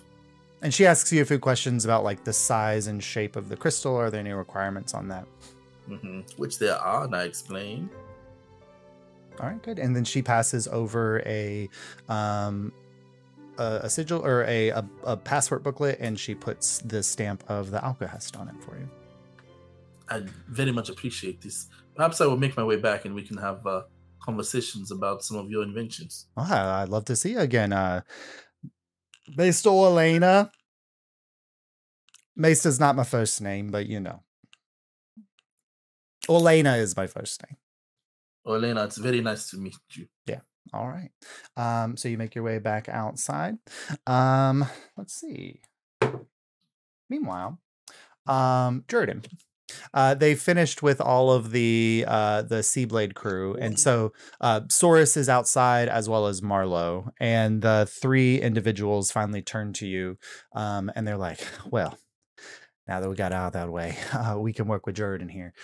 Speaker 1: And she asks you a few questions about like the size and shape of the crystal. Are there any requirements on that?
Speaker 5: Which there are, and I explain.
Speaker 1: All right, good. And then she passes over a sigil or a password booklet, and she puts the stamp of the Alkahest on it for you.
Speaker 5: I very much appreciate this. Perhaps I will make my way back and we can have conversations about some of your inventions.
Speaker 1: Oh, I'd love to see you again. Mr. Elena. Maesta's not my first name, but you know. Elena is my first name.
Speaker 5: Elena, it's very nice to meet you.
Speaker 1: Yeah. All right. So you make your way back outside. Let's see. Meanwhile, Jordan. They finished with all of the Seablade crew, and so Saurus is outside as well as Marlowe, and the three individuals finally turn to you, and they're like, well, now that we got out of that way, we can work with Jordan here.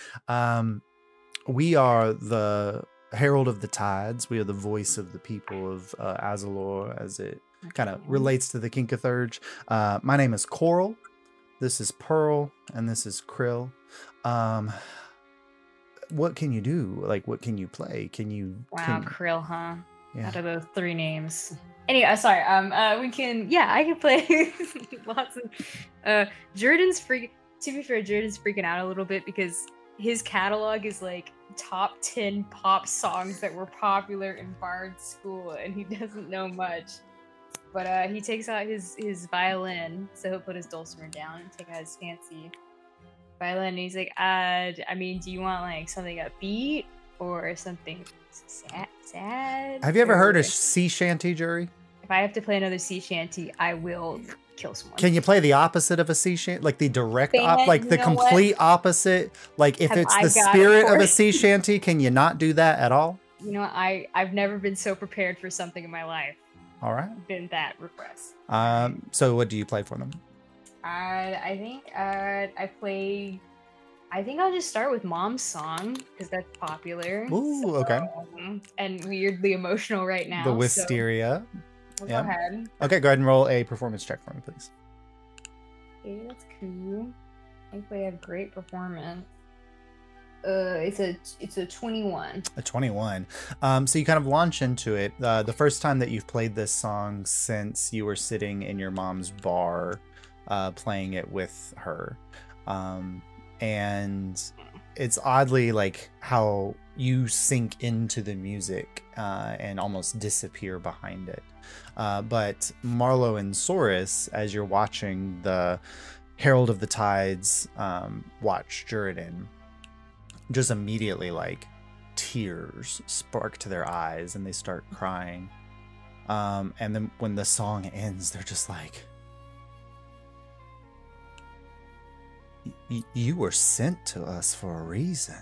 Speaker 1: We are the Herald of the Tides. We are the voice of the people of Azulore as it kind of relates to the Kinkathurge. My name is Coral. This is Pearl, and this is Krill. What can you do? Like, what can you play? Can you?
Speaker 6: Wow, Krill, huh?
Speaker 1: Yeah.
Speaker 6: Out of those three names. Anyway, sorry. We can. Yeah, I can play lots of. Jordan's freak. To be fair, Jordan's freaking out a little bit because his catalog is like top 10 pop songs that were popular in Bard school, and he doesn't know much. But he takes out his violin, so he'll put his dulcimer down and take out his fancy violin. And he's like, I mean, do you want like something upbeat or something sad?
Speaker 1: Have you ever heard a sea shanty, Jury?
Speaker 6: If I have to play another sea shanty, I will kill someone.
Speaker 1: Can you play the opposite of a sea shanty? Like the direct, like the complete opposite? Like if it's the spirit of a sea shanty, can you not do that at all?
Speaker 6: You know, I've never been so prepared for something in my life.
Speaker 1: All right.
Speaker 6: Been that request.
Speaker 1: So what do you play for them?
Speaker 6: I think I think I'll just start with Mom's Song because that's popular.
Speaker 1: Ooh, okay.
Speaker 6: And weirdly emotional right now.
Speaker 1: The Wisteria.
Speaker 6: So go ahead.
Speaker 1: Okay, go ahead and roll a performance check for me, please.
Speaker 6: Okay, that's cool. I think they have great performance. It's a 21.
Speaker 1: A 21. So you kind of launch into it. The first time that you've played this song since you were sitting in your mom's bar, playing it with her, and it's oddly like how you sink into the music and almost disappear behind it. But Marlowe and Saurus, as you're watching the Herald of the Tides watch Juridan, just immediately like tears spark to their eyes and they start crying. And then when the song ends, they're just like, you were sent to us for a reason.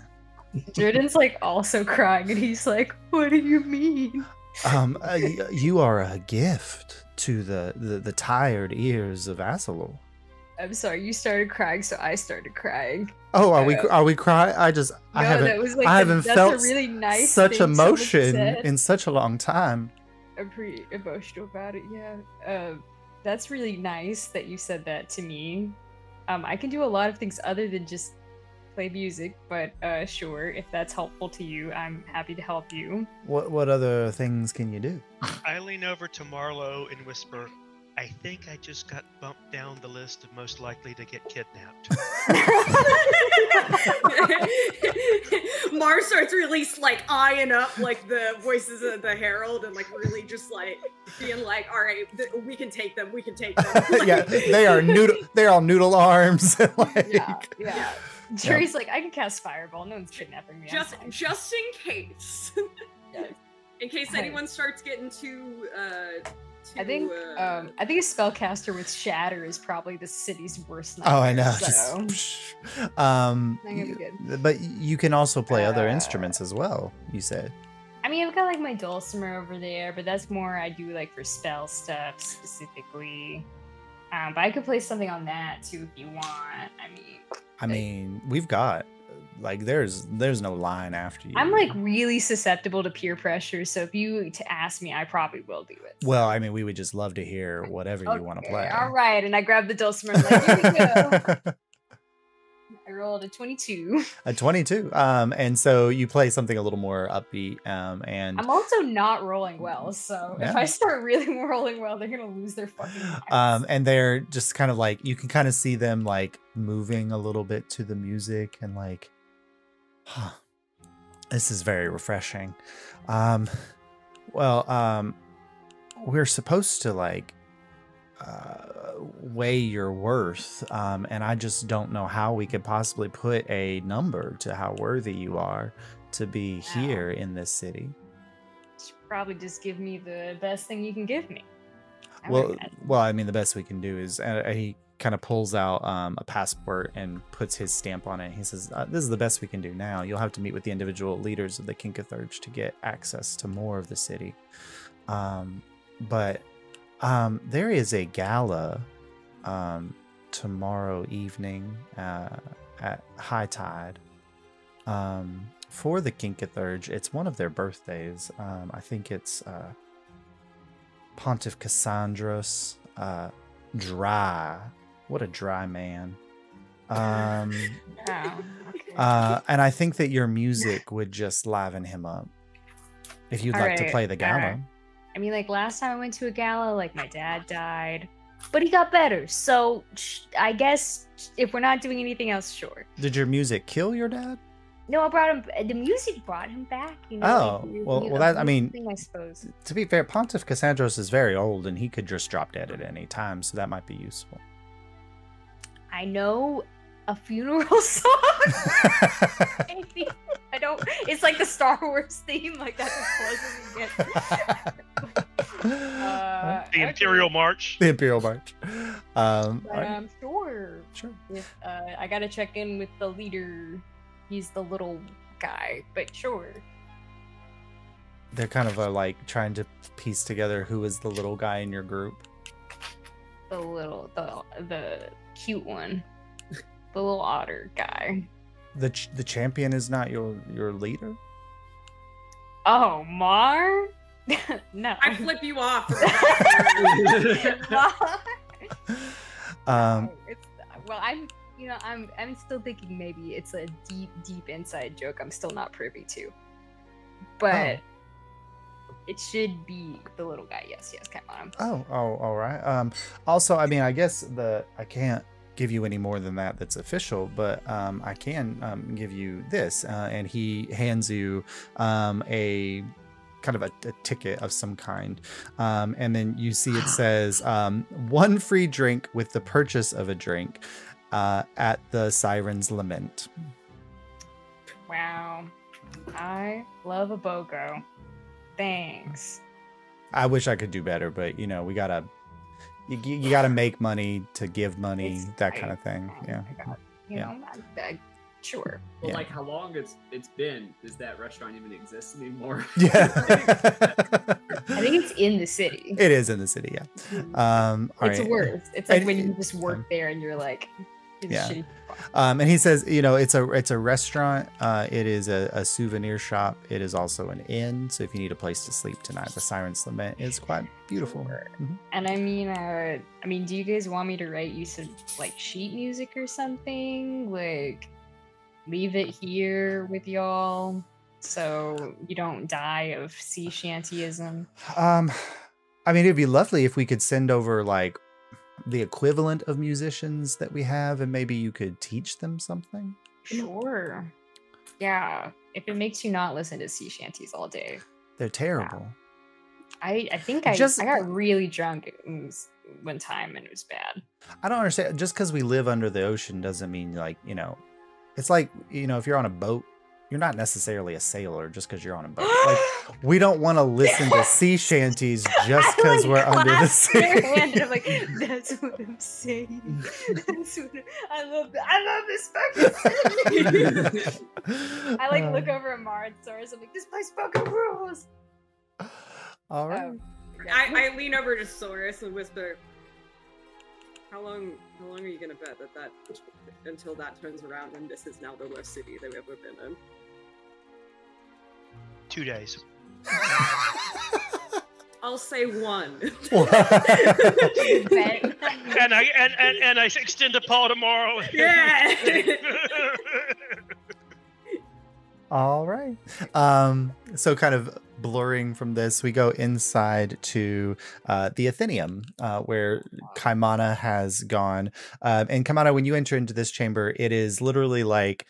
Speaker 6: Jordan's like also crying, and he's like, "What do you mean?"
Speaker 1: You are a gift to the tired ears of Azulore.
Speaker 6: I'm sorry, you started crying, so I started crying.
Speaker 1: Oh, are we crying? I haven't felt
Speaker 6: a really nice
Speaker 1: such
Speaker 6: thing
Speaker 1: emotion
Speaker 6: said.
Speaker 1: in such a long time.
Speaker 6: I'm pretty emotional about it. Yeah, that's really nice that you said that to me. I can do a lot of things other than just play music, but sure, if that's helpful to you, I'm happy to help you.
Speaker 1: What other things can you do?
Speaker 3: I lean over to Marlowe and whisper, I think I just got bumped down the list of most likely to get kidnapped.
Speaker 4: Mars starts really like eyeing up like the voices of the Herald and like really just like being like, all right, we can take them. Like,
Speaker 1: Yeah, they are noodle arms. Like,
Speaker 6: yeah. Jerry's like, I can cast Fireball. No one's kidnapping me.
Speaker 4: Just in case. In case anyone starts getting too
Speaker 6: I think a spellcaster with Shatter is probably the city's worst
Speaker 1: Oh, I
Speaker 6: nightmare,
Speaker 1: know.
Speaker 6: So.
Speaker 1: But you can also play other instruments as well, you said.
Speaker 6: I mean, I've got like my dulcimer over there, but that's more I do like for spell stuff specifically. But I could play something on that too if you want. I mean,
Speaker 1: we've got like there's no line after you.
Speaker 6: I'm like really susceptible to peer pressure, so if you to ask me, I probably will do it.
Speaker 1: Well, I mean, we would just love to hear whatever you want to play.
Speaker 6: All right, and I grabbed the dulcimer. And like, here we go. I rolled a 22.
Speaker 1: A 22. And so you play something a little more upbeat. And
Speaker 6: I'm also not rolling well, so if I start really rolling well, they're gonna lose their fucking minds.
Speaker 1: And they're just kind of like, you can kind of see them like moving a little bit to the music and like, huh, this is very refreshing. We're supposed to like weigh your worth, and I just don't know how we could possibly put a number to how worthy you are to be here in this city.
Speaker 6: You should probably just give me the best thing you can give me.
Speaker 1: Well, I mean, the best we can do is he kind of pulls out a passport and puts his stamp on it. He says, this is the best we can do now. You'll have to meet with the individual leaders of the Kinkithurge to get access to more of the city. But there is a gala tomorrow evening at high tide for the Kinkithurge. It's one of their birthdays. I think it's Pontiff Cassandros. Dry. What a dry man. And I think that your music would just liven him up if you'd like to play the gala.
Speaker 6: Right. I mean, like last time I went to a gala, like my dad died, but he got better. So I guess if we're not doing anything else, sure.
Speaker 1: Did your music kill your dad?
Speaker 6: No, I brought him. The music brought him back. You know,
Speaker 1: I mean,
Speaker 6: I suppose.
Speaker 1: To be fair, Pontiff Cassandros is very old, and he could just drop dead at any time, so that might be useful.
Speaker 6: I know a funeral song. Maybe. I don't. It's like the Star Wars theme, like that just closes again.
Speaker 3: The Imperial March.
Speaker 1: The Imperial March.
Speaker 6: Sure. If, I gotta check in with the leader. He's the little guy, but sure.
Speaker 1: They're kind of like trying to piece together who is the little guy in your group.
Speaker 6: The cute one, the little otter guy.
Speaker 1: The champion is not your leader?
Speaker 6: Oh, Mar? No.
Speaker 4: I flip you off.
Speaker 6: I'm still thinking maybe it's a deep inside joke I'm still not privy to. But it should be the little guy. Yes, come on.
Speaker 1: Oh, all right. Also, I mean, I guess I can't give you any more than that that's official, but I can give you this. And he hands you a kind of a ticket of some kind. And then you see it says 1 free drink with the purchase of a drink at the Siren's Lament.
Speaker 6: Wow. I love a BOGO. Thanks.
Speaker 1: I wish I could do better, but you know, we gotta you gotta make money to give money, that kind of thing. Yeah.
Speaker 6: You know, sure.
Speaker 2: Well, like how long it's been? Does that restaurant even exist anymore?
Speaker 1: Yeah.
Speaker 6: I think it's in the city.
Speaker 1: It is in the city, yeah.
Speaker 6: It's worse. It's like when you just work there and you're like,
Speaker 1: yeah. And he says, you know, it's a restaurant. It is a souvenir shop. It is also an inn. So if you need a place to sleep tonight, the Siren's Lament is quite beautiful. Mm-hmm.
Speaker 6: And I mean, do you guys want me to write you some like sheet music or something? Like, leave it here with y'all so you don't die of sea shantyism?
Speaker 1: I mean, it'd be lovely if we could send over like the equivalent of musicians that we have, and maybe you could teach them something.
Speaker 6: Sure. Yeah. If it makes you not listen to sea shanties all day.
Speaker 1: They're terrible.
Speaker 6: I think I got really drunk one time and it was bad.
Speaker 1: I don't understand. Just because we live under the ocean doesn't mean, like, you know, it's like, you know, if you're on a boat, you're not necessarily a sailor just because you're on a boat. Like, we don't want to listen to sea shanties just because we're under the sea.
Speaker 6: And I'm like, that's what I'm saying. I love this fucking city. I like look over at Mara and Soros. I'm like, this place fucking rules.
Speaker 1: All right.
Speaker 4: I lean over to Soros and whisper, How long are you gonna bet that until that turns around and this is now the worst city they've ever been in?
Speaker 3: 2 days.
Speaker 4: I'll say 1.
Speaker 3: and I extend a paw tomorrow.
Speaker 4: Yeah.
Speaker 1: All right. So kind of blurring from this, we go inside to the Athenaeum, where Kaimana has gone. And Kaimana, when you enter into this chamber, it is literally like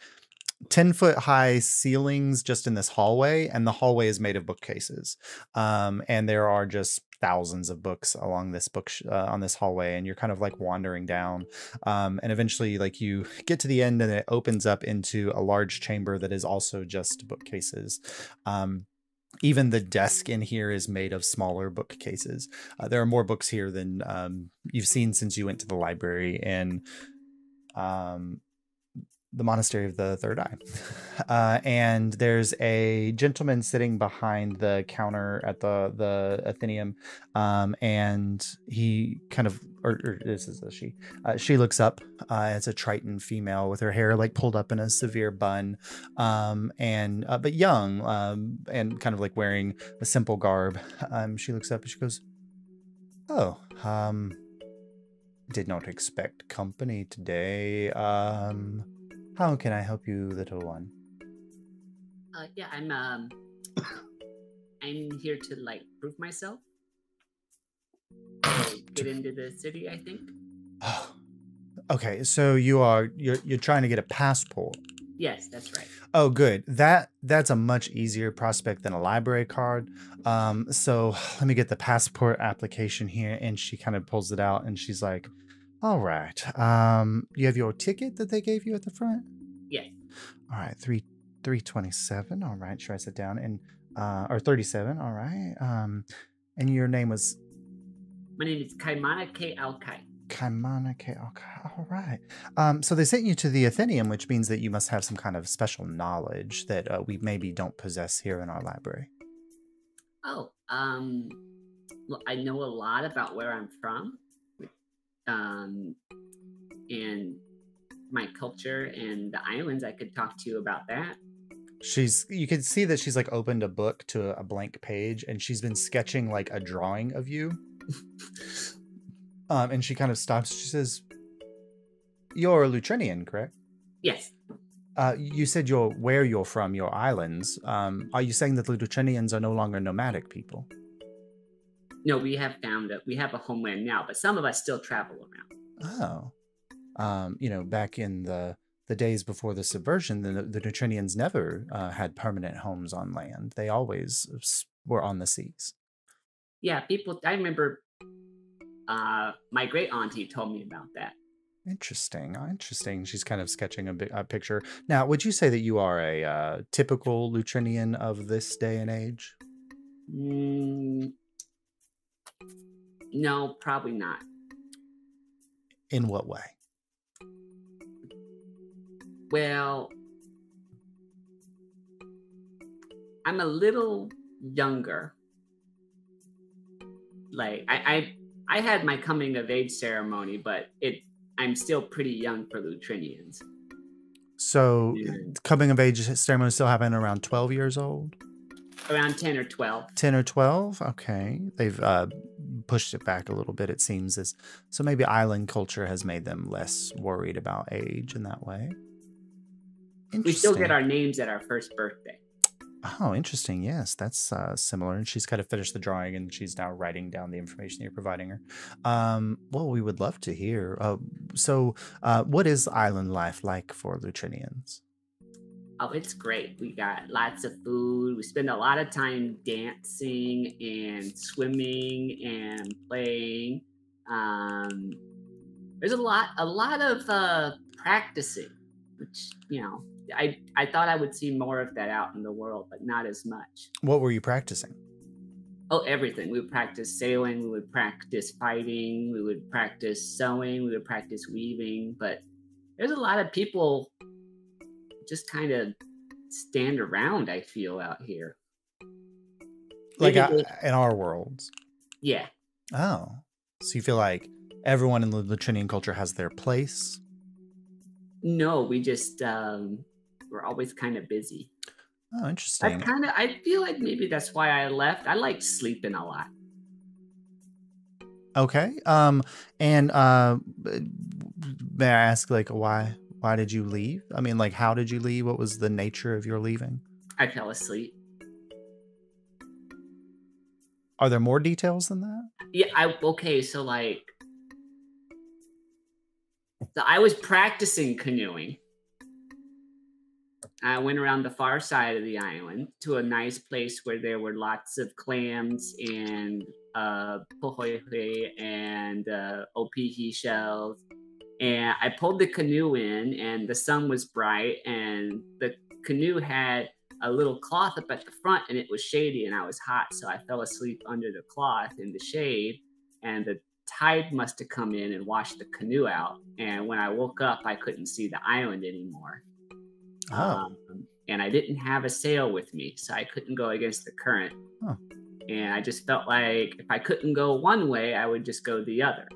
Speaker 1: 10-foot high ceilings just in this hallway, and the hallway is made of bookcases. And there are just thousands of books along this on this hallway, and you're kind of like wandering down. And eventually, like, you get to the end, and it opens up into a large chamber that is also just bookcases. Even the desk in here is made of smaller bookcases. There are more books here than you've seen since you went to the library in the Monastery of the Third Eye. And there's a gentleman sitting behind the counter at the Athenaeum, and he kind of, or this is a she. She looks up. It's a Triton female with her hair like pulled up in a severe bun, and but young, and kind of like wearing a simple garb. She looks up and she goes, "Oh, did not expect company today. How can I help you, little one?"
Speaker 7: Yeah, I'm here to like prove myself. Get into the city, I think.
Speaker 1: Oh, okay. So you're trying to get a passport.
Speaker 7: Yes, that's right.
Speaker 1: Oh, good. That's a much easier prospect than a library card. So let me get the passport application here, and she kind of pulls it out, and she's like, "All right. You have your ticket that they gave you at the front?"
Speaker 7: Yes.
Speaker 1: All right. 327. All right. Should I sit down? And or 37. All right. And your name was?
Speaker 7: My name is Kaimana K. Alkai.
Speaker 1: Kaimana K. Alkai. All right. So they sent you to the Athenaeum, which means that you must have some kind of special knowledge that we maybe don't possess here in our library.
Speaker 7: Oh, well, I know a lot about where I'm from, and my culture and the islands. I could talk to you about that.
Speaker 1: You can see that she's like opened a book to a blank page, and she's been sketching like a drawing of you. And she kind of stops. She says, "You're a Lutrinian, correct?"
Speaker 7: Yes.
Speaker 1: You said where you're from, your islands. Are you saying that the Lutrinians are no longer nomadic people?
Speaker 7: No, we have a homeland now, but some of us still travel around.
Speaker 1: Oh. back in the days before the subversion, the Neutrinians never had permanent homes on land. They always were on the seas.
Speaker 7: Yeah, I remember my great auntie told me about that.
Speaker 1: Interesting. Interesting. She's kind of sketching a picture. Now, would you say that you are a typical Lutrinian of this day and age?
Speaker 7: No, probably not.
Speaker 1: In what way?
Speaker 7: Well, I'm a little younger. Like I had my coming of age ceremony, but I'm still pretty young for Lutrinians.
Speaker 1: So, coming of age ceremony still happened around 12 years old?
Speaker 7: Around 10 or 12.
Speaker 1: 10 or 12? Okay. They've pushed it back a little bit, it seems. So maybe island culture has made them less worried about age in that way.
Speaker 7: We still get our names at our first birthday.
Speaker 1: Oh, interesting. Yes, that's similar. And she's kind of finished the drawing and she's now writing down the information you're providing her. Well, we would love to hear. So what is island life like for Lutrinians?
Speaker 7: Oh, it's great. We got lots of food. We spend a lot of time dancing and swimming and playing. There's a lot of practicing, which, I thought I would see more of that out in the world, but not as much.
Speaker 1: What were you practicing?
Speaker 7: Oh, everything. We would practice sailing. We would practice fighting. We would practice sewing. We would practice weaving. But there's a lot of people just kind of stand around, I feel, out here.
Speaker 1: Like in our worlds?
Speaker 7: Yeah.
Speaker 1: Oh. So you feel like everyone in the Lutrinian culture has their place?
Speaker 7: No, we just... we're always kind of busy.
Speaker 1: Oh, interesting.
Speaker 7: I feel like maybe that's why I left. I like sleeping a lot.
Speaker 1: Okay. And may I ask, like, why did you leave? I mean, like, how did you leave? What was the nature of your leaving?
Speaker 7: I fell asleep.
Speaker 1: Are there more details than that?
Speaker 7: Yeah, okay, so like I was practicing canoeing. I went around the far side of the island to a nice place where there were lots of clams and pohoihe and opihi shells. And I pulled the canoe in, and the sun was bright, and the canoe had a little cloth up at the front, and it was shady, and I was hot, so I fell asleep under the cloth in the shade, and the tide must have come in and washed the canoe out. And when I woke up, I couldn't see the island anymore.
Speaker 1: Oh.
Speaker 7: And I didn't have a sail with me, so I couldn't go against the current.
Speaker 1: Huh.
Speaker 7: And I just felt like if I couldn't go one way, I would just go the other.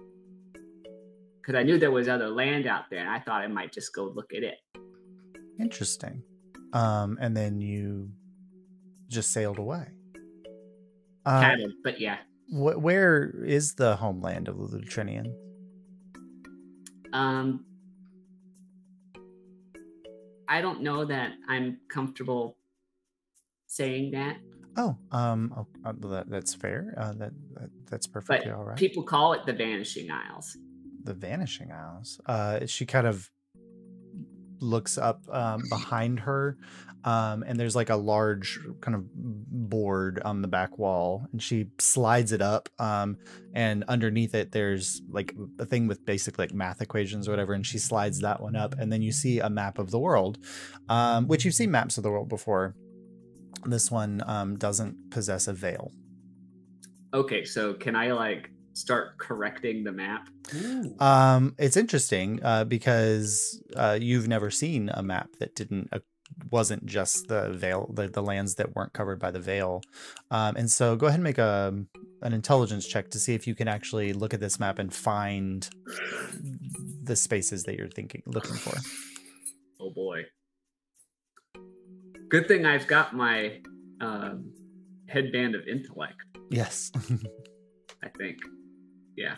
Speaker 7: Because I knew there was other land out there, and I thought I might just go look at it.
Speaker 1: Interesting. And then you just sailed away.
Speaker 7: Kind of, but yeah.
Speaker 1: Where is the homeland of the Lutrinian?
Speaker 7: I don't know that I'm comfortable saying that.
Speaker 1: That's fair. That's perfectly all right.
Speaker 7: People call it the Vanishing Isles.
Speaker 1: The Vanishing Isles. She kind of looks up behind her, and there's like a large kind of board on the back wall, and she slides it up, and underneath it there's like a thing with basically like math equations or whatever, and she slides that one up, and then you see a map of the world, which you've seen maps of the world before. This one doesn't possess a veil. Okay,
Speaker 7: so can I start correcting the map?
Speaker 1: It's interesting because you've never seen a map that wasn't just the veil, the lands that weren't covered by the veil. And so go ahead and make an intelligence check to see if you can actually look at this map and find the spaces that you're looking for.
Speaker 7: Oh boy. Good thing I've got my headband of intellect.
Speaker 1: Yes.
Speaker 7: I think. Yeah.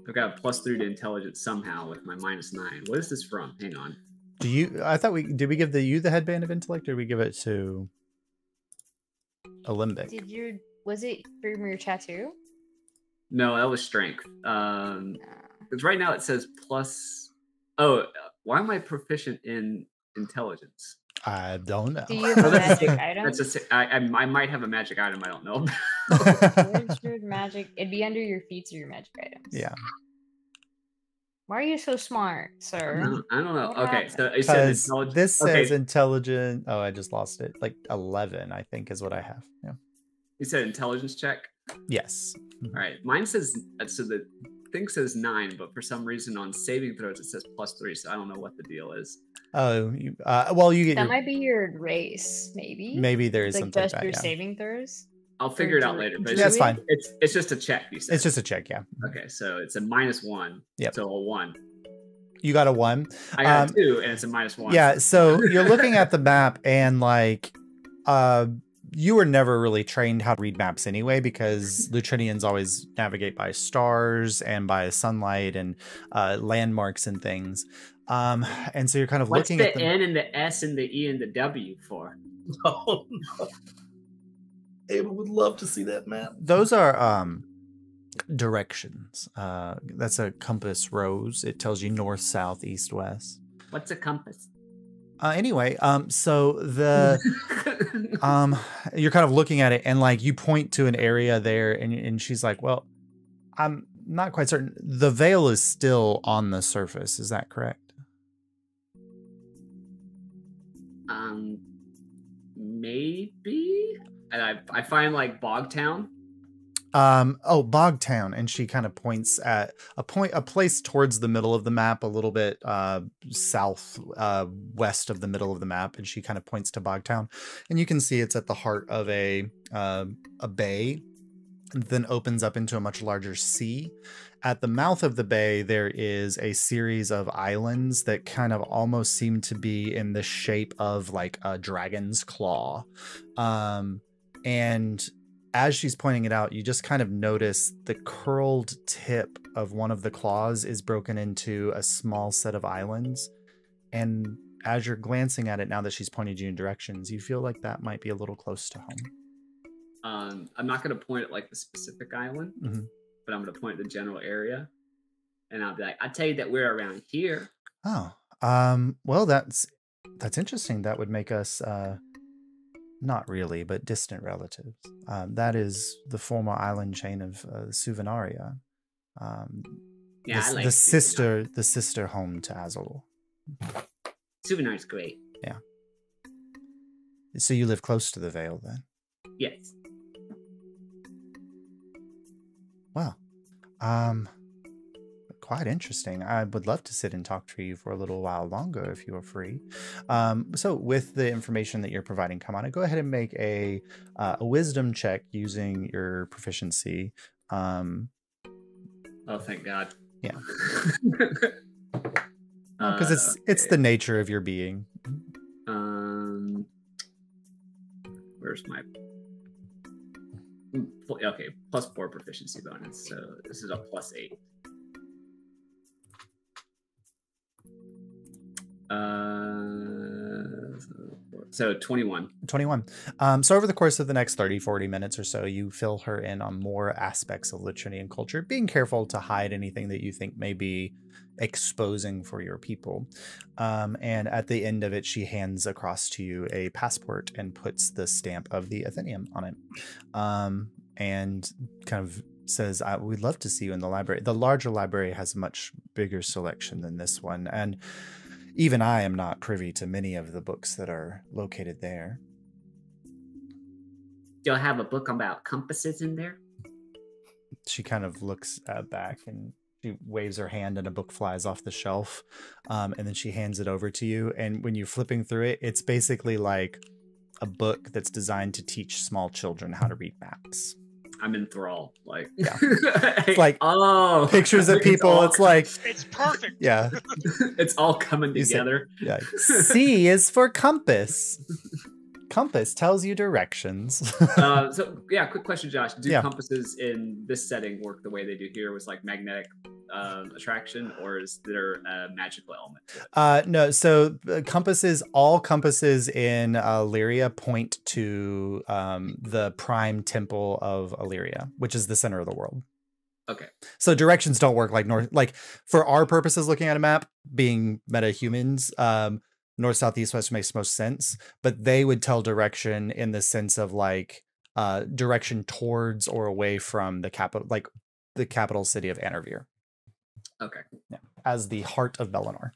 Speaker 7: I've got a +3 to intelligence somehow with my -9. What is this from? Hang on.
Speaker 1: I thought did we give you the headband of intellect, or did we give it to Alimbic?
Speaker 6: Was it from your tattoo?
Speaker 7: No, that was strength. Because right now it says plus. Oh, why am I proficient in intelligence?
Speaker 1: I don't know.
Speaker 6: Do you have a magic item?
Speaker 7: I might have a magic item I don't know.
Speaker 6: Registered magic. It'd be under your feats or your magic items.
Speaker 1: Yeah.
Speaker 6: Why are you so smart, sir?
Speaker 7: I don't know.
Speaker 6: What
Speaker 7: Okay,
Speaker 6: happened?
Speaker 7: so it said
Speaker 1: Because
Speaker 7: intelligence.
Speaker 1: this says
Speaker 7: Okay,
Speaker 1: intelligent. Oh, I just lost it. Like 11, I think, is what I have. Yeah.
Speaker 7: you said intelligence check.
Speaker 1: Yes.
Speaker 7: All right, mine says so. The thing says 9, but for some reason on saving throws it says +3. So I don't know what the deal is.
Speaker 1: Oh, well, you get
Speaker 6: That
Speaker 1: your.
Speaker 6: might be your race, maybe.
Speaker 1: Maybe there is
Speaker 6: Like
Speaker 1: something like
Speaker 6: just
Speaker 1: that.
Speaker 6: your
Speaker 1: Yeah.
Speaker 6: saving throws.
Speaker 7: I'll figure it out later. But
Speaker 1: That's fine.
Speaker 7: It's just a check. You said
Speaker 1: It's just a check. Yeah.
Speaker 7: okay. So it's a -1.
Speaker 1: Yep.
Speaker 7: So a 1.
Speaker 1: You got a 1.
Speaker 7: I got a 2, and it's a -1.
Speaker 1: Yeah. So you're looking at the map, and like, you were never really trained how to read maps anyway, because Lutrinians always navigate by stars and by sunlight and landmarks and things. And so you're kind of
Speaker 7: What's
Speaker 1: looking
Speaker 7: the
Speaker 1: at the
Speaker 7: N and the S and the E and the W for?
Speaker 5: Oh, no. Ava would love to see that map.
Speaker 1: those are directions. That's a compass rose. It tells you north, south, east, west.
Speaker 7: What's a compass?
Speaker 1: Anyway, so the you're kind of looking at it, and like you point to an area there, and she's like, well, I'm not quite certain. The veil is still on the surface. Is that correct?
Speaker 7: Maybe. And I find like Bogtown.
Speaker 1: Oh, Bogtown, and she kind of points at a place towards the middle of the map, a little bit south west of the middle of the map, and she kind of points to Bogtown, and you can see it's at the heart of a bay, and then opens up into a much larger sea. At the mouth of the bay, there is a series of islands that kind of almost seem to be in the shape of like a dragon's claw, and as she's pointing it out, you just kind of notice the curled tip of one of the claws is broken into a small set of islands. And as you're glancing at it, now that she's pointed you in directions, you feel like that might be a little close to home.
Speaker 7: I'm not going to point at like the specific island, but I'm going to point at the general area. And I'll be like, I tell you that we're around here.
Speaker 1: Oh, well, that's interesting. That would make us, not really, but distant relatives. That is the former island chain of Suvinaria.
Speaker 7: Yeah, I like
Speaker 1: the
Speaker 7: Suvinar.
Speaker 1: sister home to Azulore.
Speaker 7: Suvinar's great.
Speaker 1: Yeah. So you live close to the Vale, then?
Speaker 7: Yes.
Speaker 1: Well, quite interesting. I would love to sit and talk to you for a little while longer if you are free. So with the information that you're providing, Kamana, go ahead and make a wisdom check using your proficiency.
Speaker 7: Oh, thank God.
Speaker 1: Yeah. Because it's the nature of your being.
Speaker 7: Where's my... Okay, +4 proficiency bonus. So this is a +8. So 21.
Speaker 1: 21. So over the course of the next 30-40 minutes or so, you fill her in on more aspects of Litrinian culture, being careful to hide anything that you think may be exposing for your people. And at the end of it, she hands across to you a passport and puts the stamp of the Athenium on it. And kind of says, we'd love to see you in the library. The larger library has a much bigger selection than this one, and even I am not privy to many of the books that are located there.
Speaker 7: Do you have a book about compasses in there?
Speaker 1: She kind of looks back and she waves her hand and a book flies off the shelf. And then she hands it over to you. And when you're flipping through it, it's basically like a book that's designed to teach small children how to read maps.
Speaker 7: I'm enthralled. Like,
Speaker 1: yeah. It's like,
Speaker 7: oh,
Speaker 1: pictures of people. It's like,
Speaker 3: it's perfect.
Speaker 1: Yeah.
Speaker 7: It's all coming together.
Speaker 1: Yeah. C is for compass. Compass tells you directions.
Speaker 7: So yeah, quick question, Josh. Do compasses in this setting work the way they do here with like magnetic attraction, or is there a magical element to it?
Speaker 1: No, so all compasses in Alyria point to the prime temple of Alyria, which is the center of the world.
Speaker 7: Okay.
Speaker 1: So directions don't work like north. Like for our purposes, looking at a map, being meta humans, north, south, east, west makes most sense. But they would tell direction in the sense of like direction towards or away from the capital, like the capital city of Anarvir.
Speaker 7: Okay.
Speaker 1: Yeah, as the heart of Bellinor.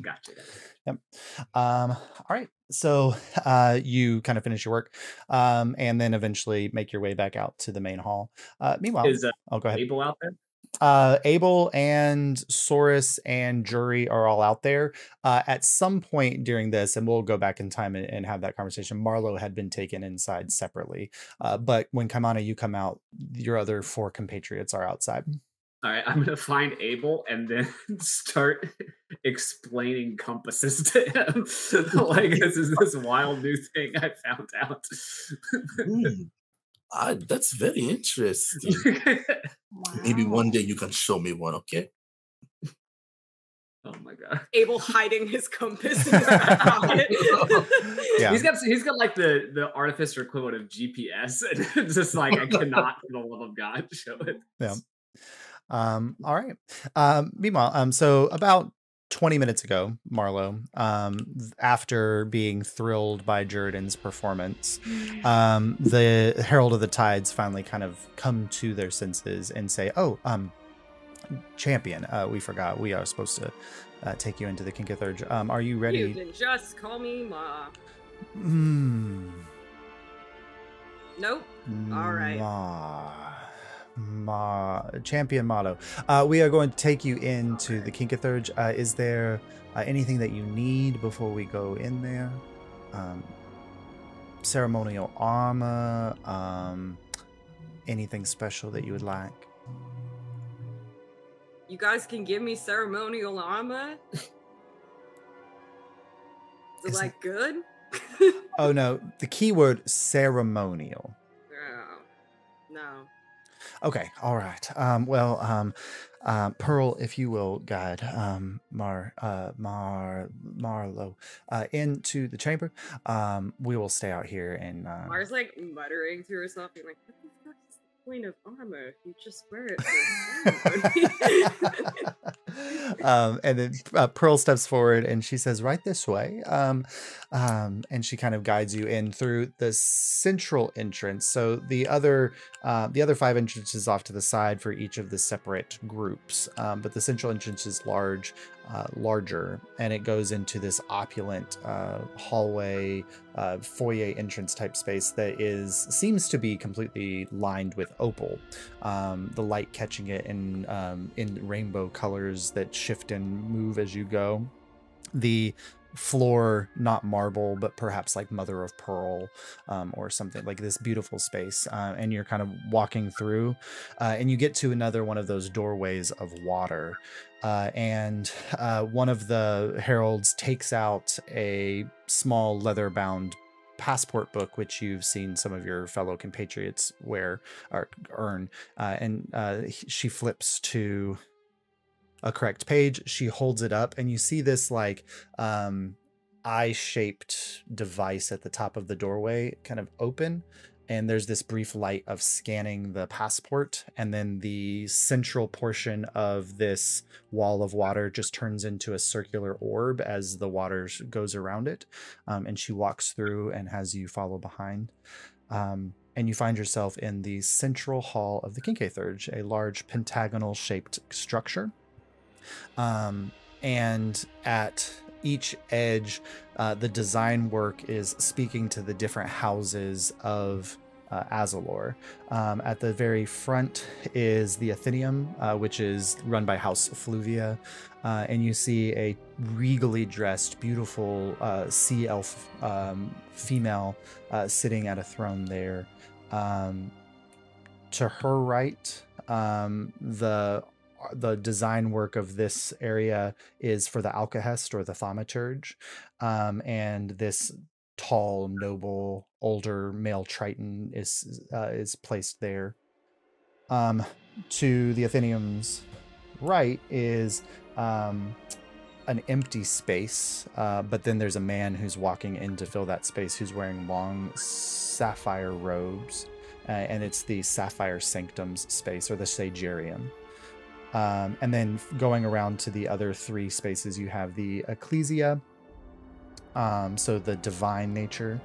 Speaker 7: Gotcha.
Speaker 1: Yep. All right. So you kind of finish your work, and then eventually make your way back out to the main hall. Meanwhile,
Speaker 7: Is
Speaker 1: oh, go ahead.
Speaker 7: Abel out there?
Speaker 1: Abel and Saurus and Jury are all out there. At some point during this, and we'll go back in time and have that conversation, Marlowe had been taken inside separately. But when Kamana, you come out, your other 4 compatriots are outside.
Speaker 7: All right, I'm gonna find Abel and then start explaining compasses to him. Like this is this wild new thing I found out.
Speaker 5: That's very interesting. Maybe one day you can show me one, okay?
Speaker 7: Oh my god!
Speaker 4: Abel hiding his compass in his back pocket.
Speaker 1: Yeah.
Speaker 7: He's got like the artificer equivalent of GPS, and it's just like I cannot, for the love of God, show it.
Speaker 1: Yeah. All right. Meanwhile, so about 20 minutes ago, Marlowe, after being thrilled by Jordan's performance, the Herald of the Tides finally kind of come to their senses and say, "Oh, champion, we forgot. We are supposed to take you into the Kinkithurge. Are you ready?"
Speaker 4: You can just call me Ma. Nope. All right.
Speaker 1: Champion motto. We are going to take you into the Kinkithurge. Is there anything that you need before we go in there? Ceremonial armor? Anything special that you would like?
Speaker 4: You guys can give me ceremonial armor? Is it like good?
Speaker 1: Oh no, the keyword ceremonial.
Speaker 4: Oh, no.
Speaker 1: Okay, all right. Pearl, if you will guide Marlowe into the chamber, we will stay out here and
Speaker 4: Mars like muttering to herself, being like, "What the fuck is the point of armor if you just wear it for ceremony?"
Speaker 1: And then Pearl steps forward and she says, "Right this way." And she kind of guides you in through the central entrance. So the other 5 entrances off to the side for each of the separate groups, but the central entrance is larger, and it goes into this opulent hallway, foyer entrance type space that seems to be completely lined with opal, the light catching it in rainbow colors that shift and move as you go. The floor, not marble, but perhaps like mother of pearl, or something like this beautiful space. And you're kind of walking through, and you get to another one of those doorways of water. And one of the heralds takes out a small leather-bound passport book, which you've seen some of your fellow compatriots wear or earn. And she flips to a correct page. She holds it up, and you see this like eye-shaped device at the top of the doorway kind of open, and there's this brief light of scanning the passport, and then the central portion of this wall of water just turns into a circular orb as the water goes around it, and she walks through and has you follow behind. And you find yourself in the central hall of the Kinkithurge, a large pentagonal shaped structure. And at each edge, the design work is speaking to the different houses of Azulore. At the very front is the Athenaeum, which is run by House Fluvia, and you see a regally dressed, beautiful sea elf female sitting at a throne there. To her right, the design work of this area is for the Alcahest or the Thaumaturge, and this tall, noble, older male Triton is placed there. To the Athenaeum's right is an empty space, but then there's a man who's walking in to fill that space, who's wearing long sapphire robes, and it's the Sapphire Sanctum's space, or the Sagarium. And then going around to the other 3 spaces, you have the Ecclesia, so the divine nature,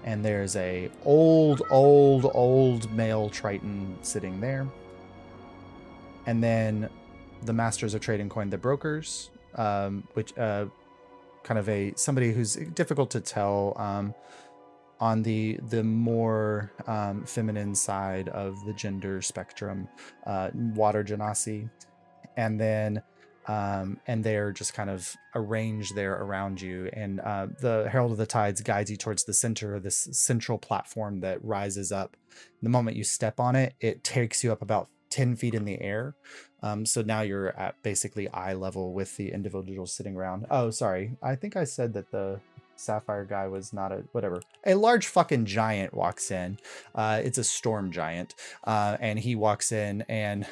Speaker 1: and there's a old male Triton sitting there. And then the Masters of Trade and Coin, the Brokers, which kind of somebody who's difficult to tell on the more feminine side of the gender spectrum, Water Genasi, and then and they're just kind of arranged there around you. And the Herald of the Tides guides you towards the center of this central platform that rises up. The moment you step on it, it takes you up about 10 feet in the air. So now you're at basically eye level with the individuals sitting around. Oh, sorry. I think I said that the Sapphire guy was not a whatever. A large fucking giant walks in. It's a storm giant. And he walks in, and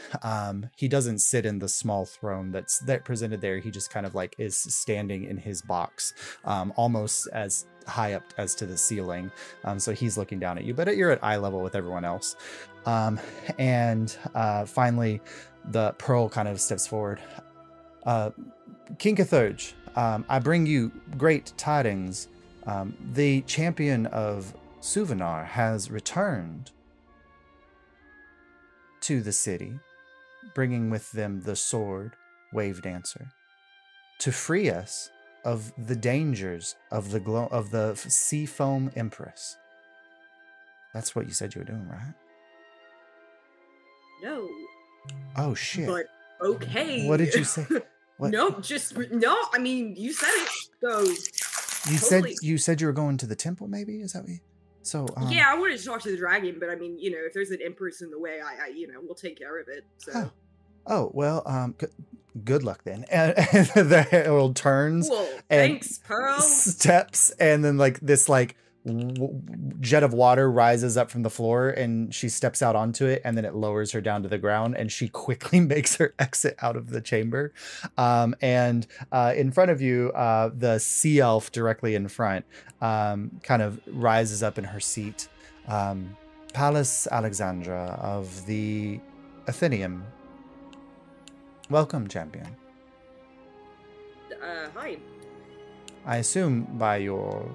Speaker 1: he doesn't sit in the small throne that's presented there. He just kind of like is standing in his box, almost as high up as to the ceiling. So he's looking down at you, but you're at eye level with everyone else. And finally, the Pearl kind of steps forward. King Cathurge, I bring you great tidings. The champion of Suvenar has returned to the city, bringing with them the sword Wave Dancer, to free us of the dangers of the Sea Foam Empress. That's what you said you were doing, right?
Speaker 4: No.
Speaker 1: Oh shit.
Speaker 4: But okay.
Speaker 1: What did you say? What?
Speaker 4: No, no. I mean, you said it. So
Speaker 1: you said you were going to the temple. Maybe is that what you? So
Speaker 4: yeah, I wanted to talk to the dragon, but I mean, you know, if there's an empress in the way, I you know, we'll take care of it. So.
Speaker 1: Oh well. Good luck then. And the herald turns.
Speaker 4: Cool.
Speaker 1: And
Speaker 4: thanks, Pearl.
Speaker 1: Steps, and then like this jet of water rises up from the floor, and she steps out onto it, and then it lowers her down to the ground, and she quickly makes her exit out of the chamber. And in front of you, the sea elf directly in front kind of rises up in her seat. Pallas Alexandra of the Athenaeum. Welcome, champion.
Speaker 4: Hi.
Speaker 1: I assume by your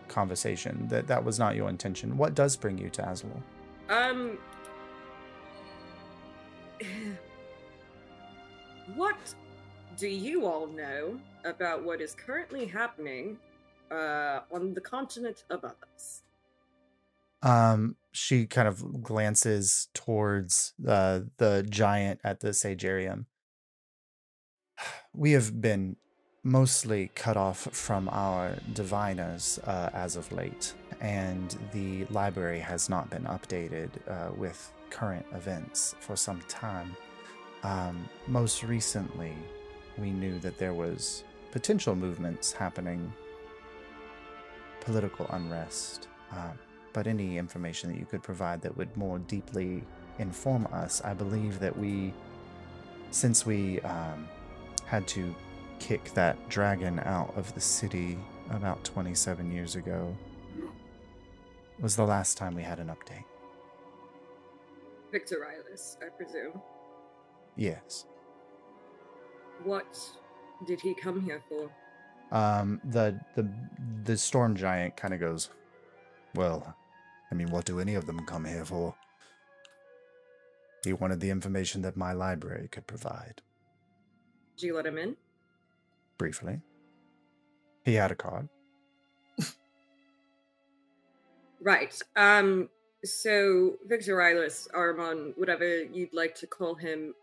Speaker 1: conversation that was not your intention. What does bring you to Azulore?
Speaker 4: What do you all know about what is currently happening on the continent above us?
Speaker 1: She kind of glances towards the giant at the Sagarium. We have been mostly cut off from our diviners as of late, and the library has not been updated with current events for some time. Most recently, we knew that there was potential movements happening, political unrest, but any information that you could provide that would more deeply inform us. I believe that since we had to kick that dragon out of the city about 27 years ago, was the last time we had an update.
Speaker 4: Victorilis, I presume.
Speaker 1: Yes.
Speaker 4: What did he come here for?
Speaker 1: The storm giant kind of goes, well, I mean, what do any of them come here for? He wanted the information that my library could provide.
Speaker 4: Did you let him in?
Speaker 1: Briefly. He had a card.
Speaker 4: Right. So Victorilis, Armon, whatever you'd like to call him,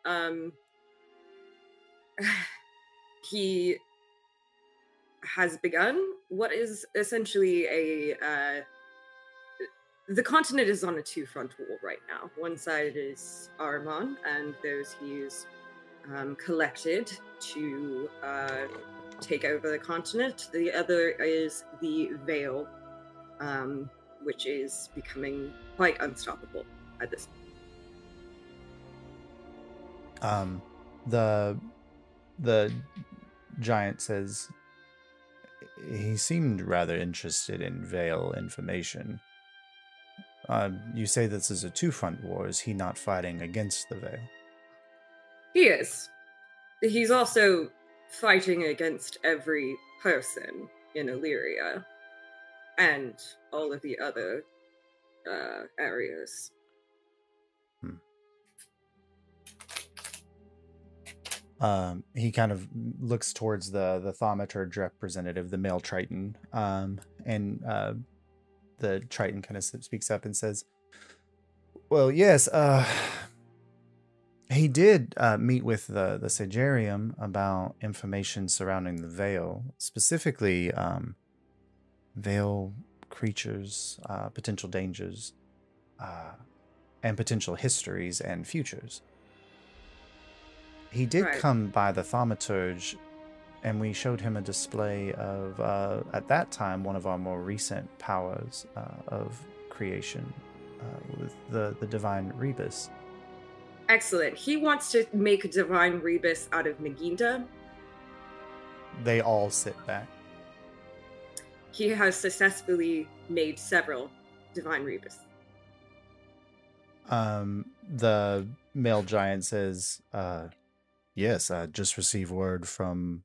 Speaker 4: he has begun what is essentially the continent is on a two-front war right now. One side is Armon and those he's collected to take over the continent. The other is the Veil, which is becoming quite unstoppable at this point.
Speaker 1: The giant says he seemed rather interested in Veil information. You say this is a two-front war. Is he not fighting against the Veil?
Speaker 4: He is. He's also fighting against every person in Alyria and all of the other areas.
Speaker 1: He kind of looks towards the thaumaturge representative, the male Triton, and the Triton kind of speaks up and says, well, yes, he did meet with the Sagarium about information surrounding the Veil, specifically Veil creatures, potential dangers, and potential histories and futures. He did come by the thaumaturge, and we showed him a display of, at that time, one of our more recent powers of creation with the Divine Rebus.
Speaker 4: Excellent. He wants to make a Divine Rebus out of Naginda.
Speaker 1: They all sit back.
Speaker 4: He has successfully made several Divine Rebus.
Speaker 1: The male giant says, yes, I just received word from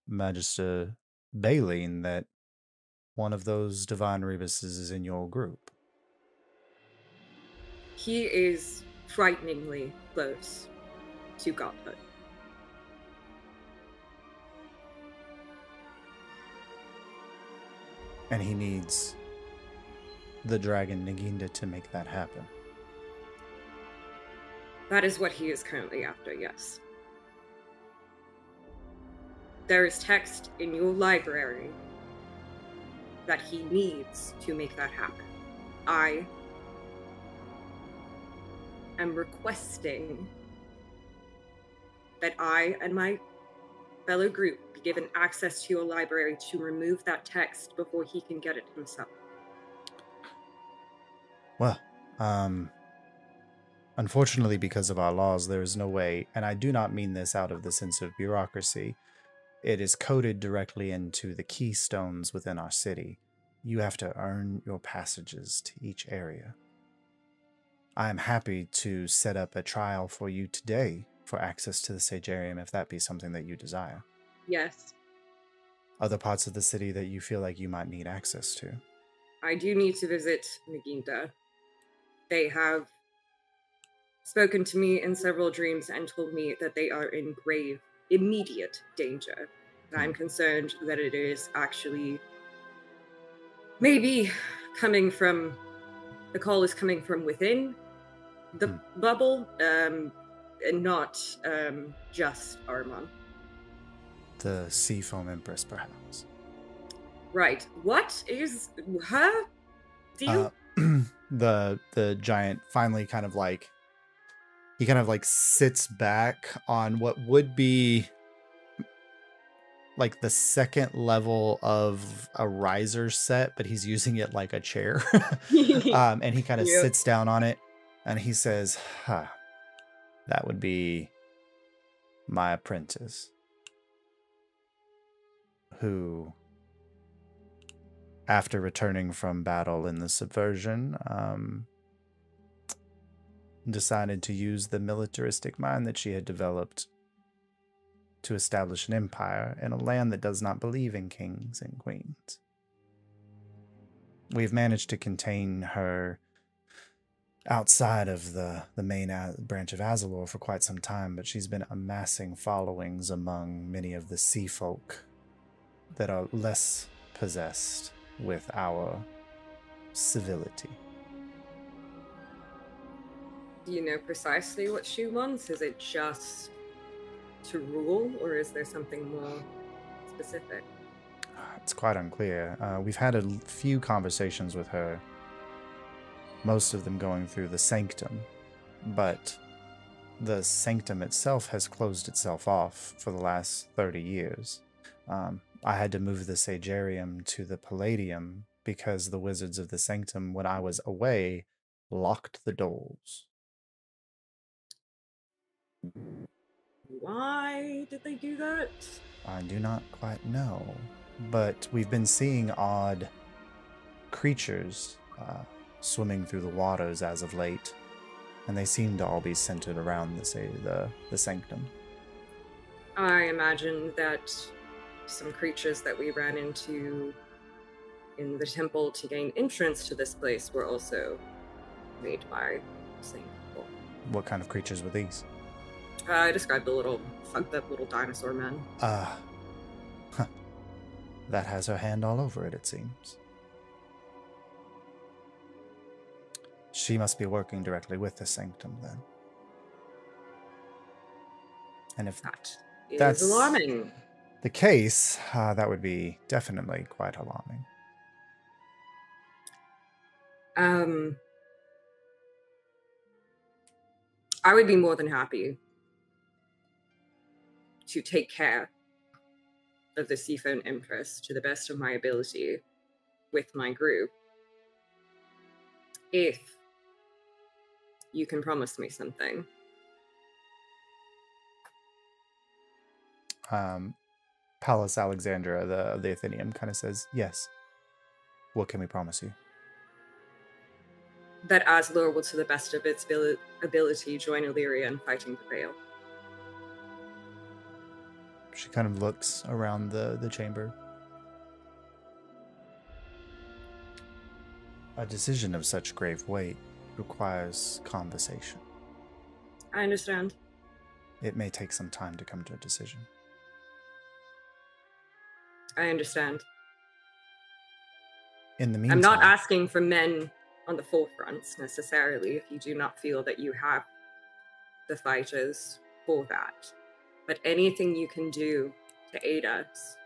Speaker 1: Magister Baleen that one of those Divine Rebuses is in your group.
Speaker 4: He is frighteningly close to godhood.
Speaker 1: And he needs the dragon Naginda to make that happen.
Speaker 4: That is what he is currently after, yes. There is text in your library that he needs to make that happen. I am requesting that I and my fellow group be given access to your library to remove that text before he can get it himself.
Speaker 1: Well, unfortunately, because of our laws, there is no way, and I do not mean this out of the sense of bureaucracy. It is coded directly into the keystones within our city. You have to earn your passages to each area. I am happy to set up a trial for you today for access to the Sagarium, if that be something that you desire.
Speaker 4: Yes.
Speaker 1: Other parts of the city that you feel like you might need access to.
Speaker 4: I do need to visit Naginda. They have spoken to me in several dreams and told me that they are in grave, immediate danger. And I'm concerned that it is actually maybe coming from, the call is coming from within the bubble, and not just Armon.
Speaker 1: The Seafoam Empress, perhaps.
Speaker 4: Right. What is her deal?
Speaker 1: The giant finally kind of like, he kind of like sits back on what would be like the second level of a riser set, but he's using it like a chair. And he kind of sits down on it and he says, that would be my apprentice, who, after returning from battle in the subversion, decided to use the militaristic mind that she had developed to establish an empire in a land that does not believe in kings and queens. We've managed to contain her outside of the main branch of Azulore for quite some time, but she's been amassing followings among many of the sea folk that are less possessed with our civility.
Speaker 4: Do you know precisely what she wants? Is it just to rule, or is there something more specific?
Speaker 1: It's quite unclear. We've had a few conversations with her, most of them going through the sanctum, but the sanctum itself has closed itself off for the last 30 years. I had to move the Sagarium to the Palladium because the wizards of the sanctum, when I was away, locked the doors.
Speaker 4: Why did they do that?
Speaker 1: I do not quite know, but we've been seeing odd creatures swimming through the waters as of late, and they seem to all be centered around the sanctum.
Speaker 4: I imagine that some creatures that we ran into in the temple to gain entrance to this place were also made by the same people.
Speaker 1: What kind of creatures were these?
Speaker 4: I described the little fucked up little dinosaur men.
Speaker 1: That has her hand all over it seems. She must be working directly with the sanctum then. And if
Speaker 4: That's alarming.
Speaker 1: The case, that would be definitely quite alarming.
Speaker 4: I would be more than happy to take care of the Seaphone Empress to the best of my ability with my group, if you can promise me something.
Speaker 1: Pallas Alexandra, the Athenium, kind of says, yes. What can we promise you?
Speaker 4: That Azulore will, to the best of its ability, join Alyria in fighting the Veil.
Speaker 1: She kind of looks around the chamber. A decision of such grave weight requires conversation.
Speaker 4: I understand.
Speaker 1: It may take some time to come to a decision.
Speaker 4: I understand.
Speaker 1: In the meantime,
Speaker 4: I'm not asking for men on the forefronts necessarily, if you do not feel that you have the fighters for that. But anything you can do to aid us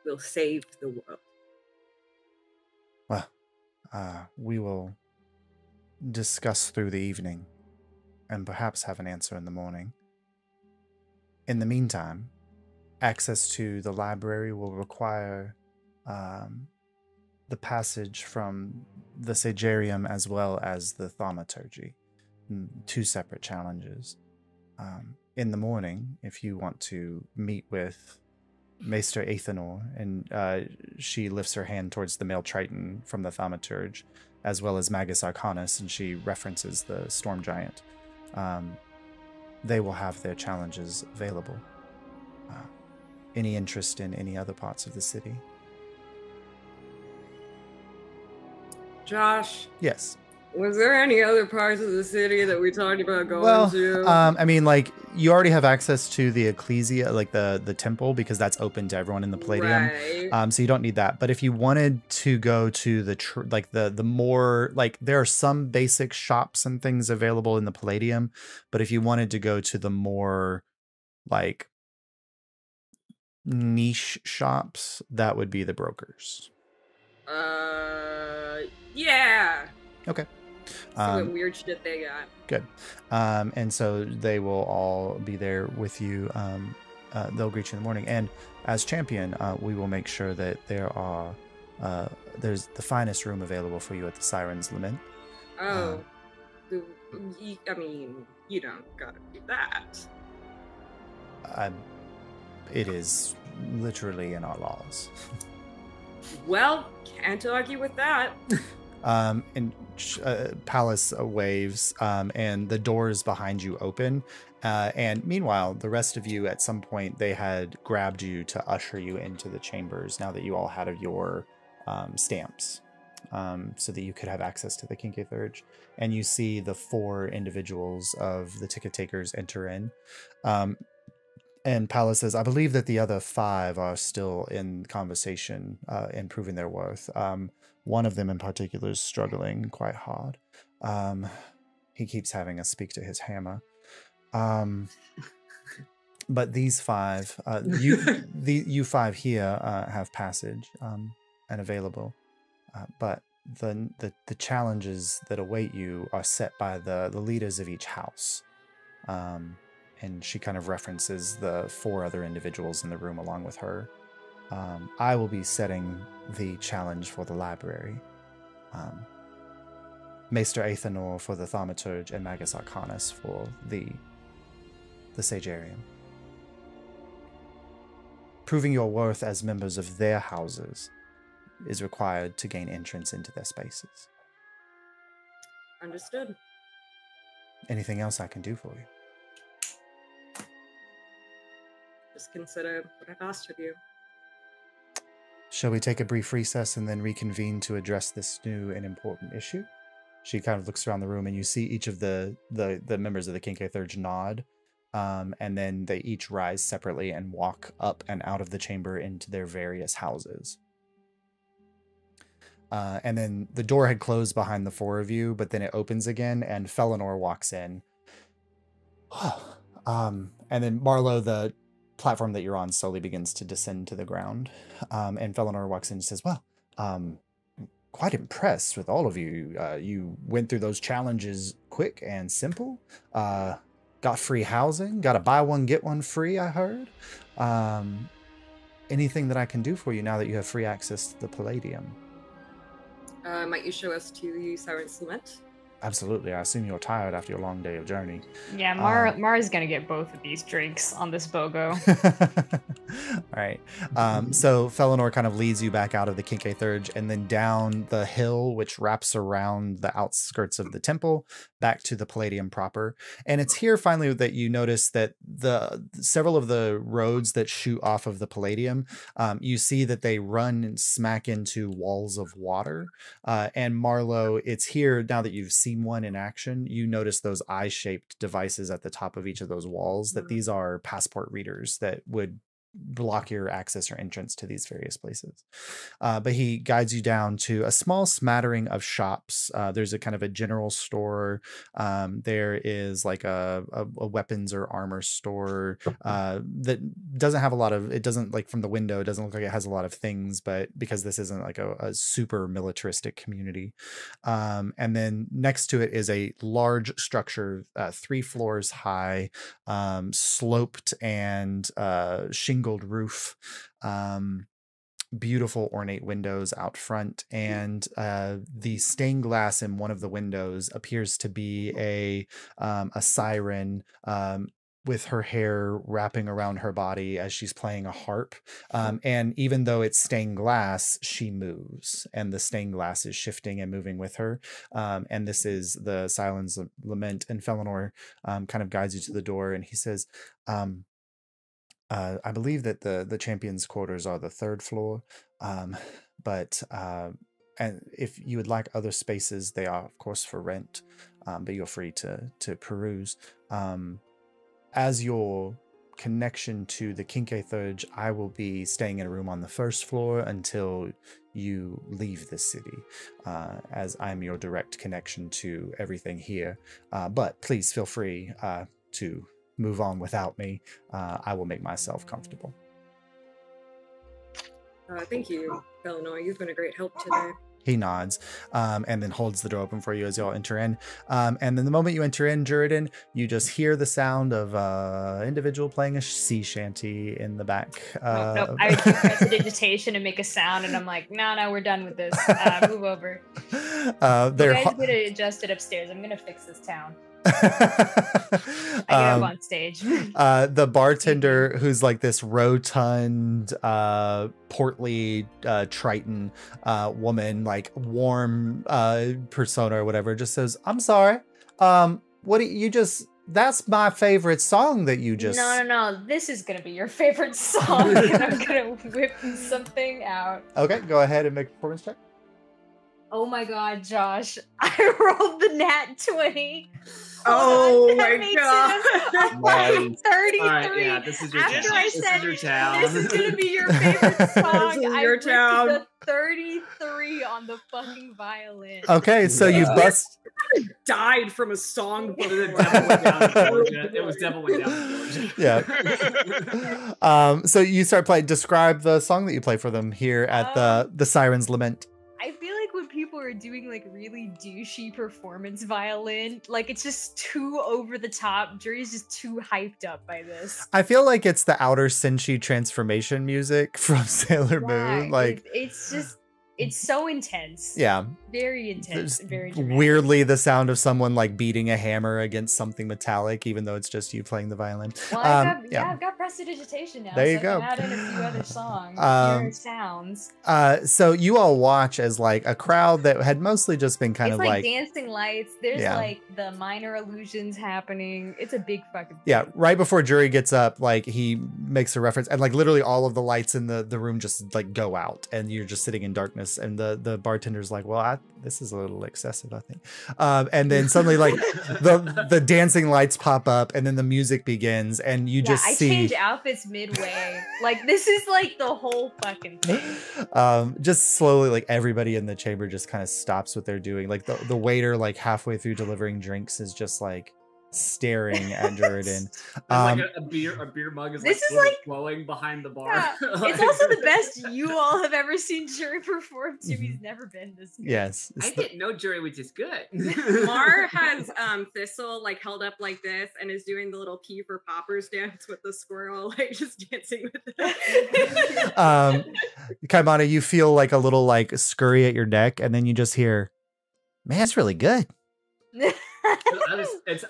Speaker 4: will save the world.
Speaker 1: Well, we will discuss through the evening and perhaps have an answer in the morning. In the meantime, access to the library will require the passage from the Sagarium as well as the Thaumaturgy. 2 separate challenges. In the morning, if you want to meet with Maester Athenor, and she lifts her hand towards the male Triton from the Thaumaturge, as well as Magus Arcanus, and she references the Storm Giant. They will have their challenges available. Any interest in any other parts of the city?
Speaker 4: Josh?
Speaker 1: Yes.
Speaker 4: Was there any other parts of the city that we talked about going to?
Speaker 1: I mean, like, you already have access to the Ecclesia, like the temple, because that's open to everyone in the Palladium.
Speaker 4: Right.
Speaker 1: So you don't need that. But if you wanted to go to the more, like, there are some basic shops and things available in the Palladium, but if you wanted to go to the more, like, niche shops, that would be the brokers.
Speaker 4: Yeah.
Speaker 1: Okay.
Speaker 4: See what weird shit they got.
Speaker 1: Good. And so they will all be there with you. They'll greet you in the morning. And as champion, we will make sure that there's the finest room available for you at the Siren's Lament.
Speaker 4: Oh. I mean, you don't gotta do that.
Speaker 1: It is literally in our laws.
Speaker 4: Well, can't argue with that.
Speaker 1: And Pallas waves, and the doors behind you open. And meanwhile, the rest of you, at some point, they had grabbed you to usher you into the chambers now that you all had your stamps, so that you could have access to the Kincaid Urge. And you see the 4 individuals of the ticket takers enter in. And Pallas says, I believe that the other 5 are still in conversation and proving their worth. One of them in particular is struggling quite hard. He keeps having us speak to his hammer. But these 5, you 5 here have passage and available. But the challenges that await you are set by the leaders of each house. And she kind of references the 4 other individuals in the room along with her. I will be setting the challenge for the library. Maester Athenor for the Thaumaturge and Magus Arcanus for the Sagarium. Proving your worth as members of their houses is required to gain entrance into their spaces.
Speaker 4: Understood.
Speaker 1: Anything else I can do for you?
Speaker 4: Just consider what I've asked of you.
Speaker 1: Shall we take a brief recess and then reconvene to address this new and important issue? She kind of looks around the room, and you see each of the members of the Kincaid Thurge nod, and then they each rise separately and walk up and out of the chamber into their various houses. And then the door had closed behind the four of you, but then it opens again, and Felinor walks in. And then Marlowe, the platform that you're on, slowly begins to descend to the ground. And Felinor walks in and says, well, quite impressed with all of you. You went through those challenges quick and simple. Got free housing. Got a buy one, get one free, I heard. Anything that I can do for you now that you have free access to the Palladium?
Speaker 4: Might you show us to the Siren's Lament?
Speaker 1: Absolutely. I assume you're tired after your long day of journey.
Speaker 6: Yeah, Mara's gonna get both of these drinks on this BOGO.
Speaker 1: All right. So Felinor kind of leads you back out of the Kincaid Thurge and then down the hill, which wraps around the outskirts of the temple, back to the Palladium proper. And it's here finally that you notice that several of the roads that shoot off of the Palladium, you see that they run smack into walls of water. And Marlowe, it's here now that you've seen one in action, you notice those eye-shaped devices at the top of each of those walls, that these are passport readers that would block your access or entrance to these various places. But he guides you down to a small smattering of shops. There's a kind of a general store. There is like a weapons or armor store that doesn't have a lot of, it doesn't, like from the window, it doesn't look like it has a lot of things, but because this isn't like a super militaristic community. And then next to it is a large structure, 3 floors high, sloped and shingled roof, beautiful ornate windows out front, and the stained glass in one of the windows appears to be a siren with her hair wrapping around her body as she's playing a harp. And even though it's stained glass, she moves, and the stained glass is shifting and moving with her. And this is the Siren's Lament. And Felinor kind of guides you to the door, and he says, I believe that the champion's quarters are the 3rd floor, but and if you would like other spaces, they are of course for rent, but you're free to peruse. As your connection to the Kincaid Thurge, I will be staying in a room on the 1st floor until you leave the city, as I'm your direct connection to everything here. But please feel free to move on without me. I will make myself comfortable.
Speaker 4: Thank you, Felinor. You've been a great help today.
Speaker 1: He nods, and then holds the door open for you as y'all enter in. And then the moment you enter in, Juridan, you just hear the sound of individual playing a sea shanty in the back.
Speaker 6: Nope. I would press digitation and make a sound, and I'm like, no, we're done with this. Move over. You guys get it adjusted upstairs. I'm gonna fix this town. I get up on stage.
Speaker 1: The bartender, who's like this rotund, portly Triton woman, like warm persona or whatever, just says, "I'm sorry. What do you just? That's my favorite song that you just."
Speaker 6: No. This is gonna be your favorite song, and I'm gonna whip something out.
Speaker 1: Okay, go ahead and make a performance check.
Speaker 6: Oh my god, Josh. I rolled the nat 20.
Speaker 4: Oh my god.
Speaker 6: 33.
Speaker 7: Right, yeah, this is your
Speaker 6: After
Speaker 7: town.
Speaker 6: I
Speaker 7: This
Speaker 6: said
Speaker 7: is your town.
Speaker 6: this is gonna be your favorite song,
Speaker 4: This is
Speaker 6: I
Speaker 4: your
Speaker 6: ripped
Speaker 4: town.
Speaker 6: the 33 on the fucking violin.
Speaker 1: Okay, so you bust.
Speaker 4: Died from a song
Speaker 7: The
Speaker 4: before.
Speaker 7: devil went down to Georgia. It was devil went down to Georgia.
Speaker 1: Yeah. So you start playing. Describe the song that you play for them here at the Siren's Lament.
Speaker 6: I feel like when people are doing like really douchey performance violin, like it's just too over the top. Jury's just too hyped up by this.
Speaker 1: I feel like it's the Outer Senshi transformation music from Sailor Moon. Like
Speaker 6: it's just It's so intense.
Speaker 1: Yeah.
Speaker 6: Very intense.
Speaker 1: There's
Speaker 6: Very dramatic.
Speaker 1: weirdly the sound of someone like beating a hammer against something metallic, even though it's just you playing the violin.
Speaker 6: Well, I've got prestidigitation now.
Speaker 1: There you
Speaker 6: so
Speaker 1: go.
Speaker 6: I can add in a few other songs, your sounds.
Speaker 1: So you all watch as like a crowd that had mostly just been kind
Speaker 6: It's
Speaker 1: of
Speaker 6: like dancing lights. There's
Speaker 1: Yeah.
Speaker 6: like the minor illusions happening. It's a big fucking thing.
Speaker 1: yeah, right before Jury gets up, like he makes a reference and like literally all of the lights in the room just like go out and you're just sitting in darkness and the bartender's like, well, this is a little excessive, I think. And then suddenly like the dancing lights pop up and then the music begins and you just
Speaker 6: I
Speaker 1: see
Speaker 6: change outfits midway. Like this is like the whole fucking thing.
Speaker 1: just slowly like everybody in the chamber just kind of stops what they're doing. Like the waiter like halfway through delivering drinks is just like staring at Jordan.
Speaker 2: Like a beer mug is
Speaker 6: This is
Speaker 2: like
Speaker 6: like-
Speaker 2: flowing behind the bar.
Speaker 6: Yeah, it's also the best you all have ever seen Jury perform to. He's never been this good.
Speaker 1: Yes.
Speaker 7: I didn't know Jury was this good.
Speaker 4: Mar has Thistle like held up like this and is doing the little pee for poppers dance with the squirrel, like just dancing with it.
Speaker 1: Kaimana, you feel like a little like scurry at your neck and then you just hear, man, it's really good.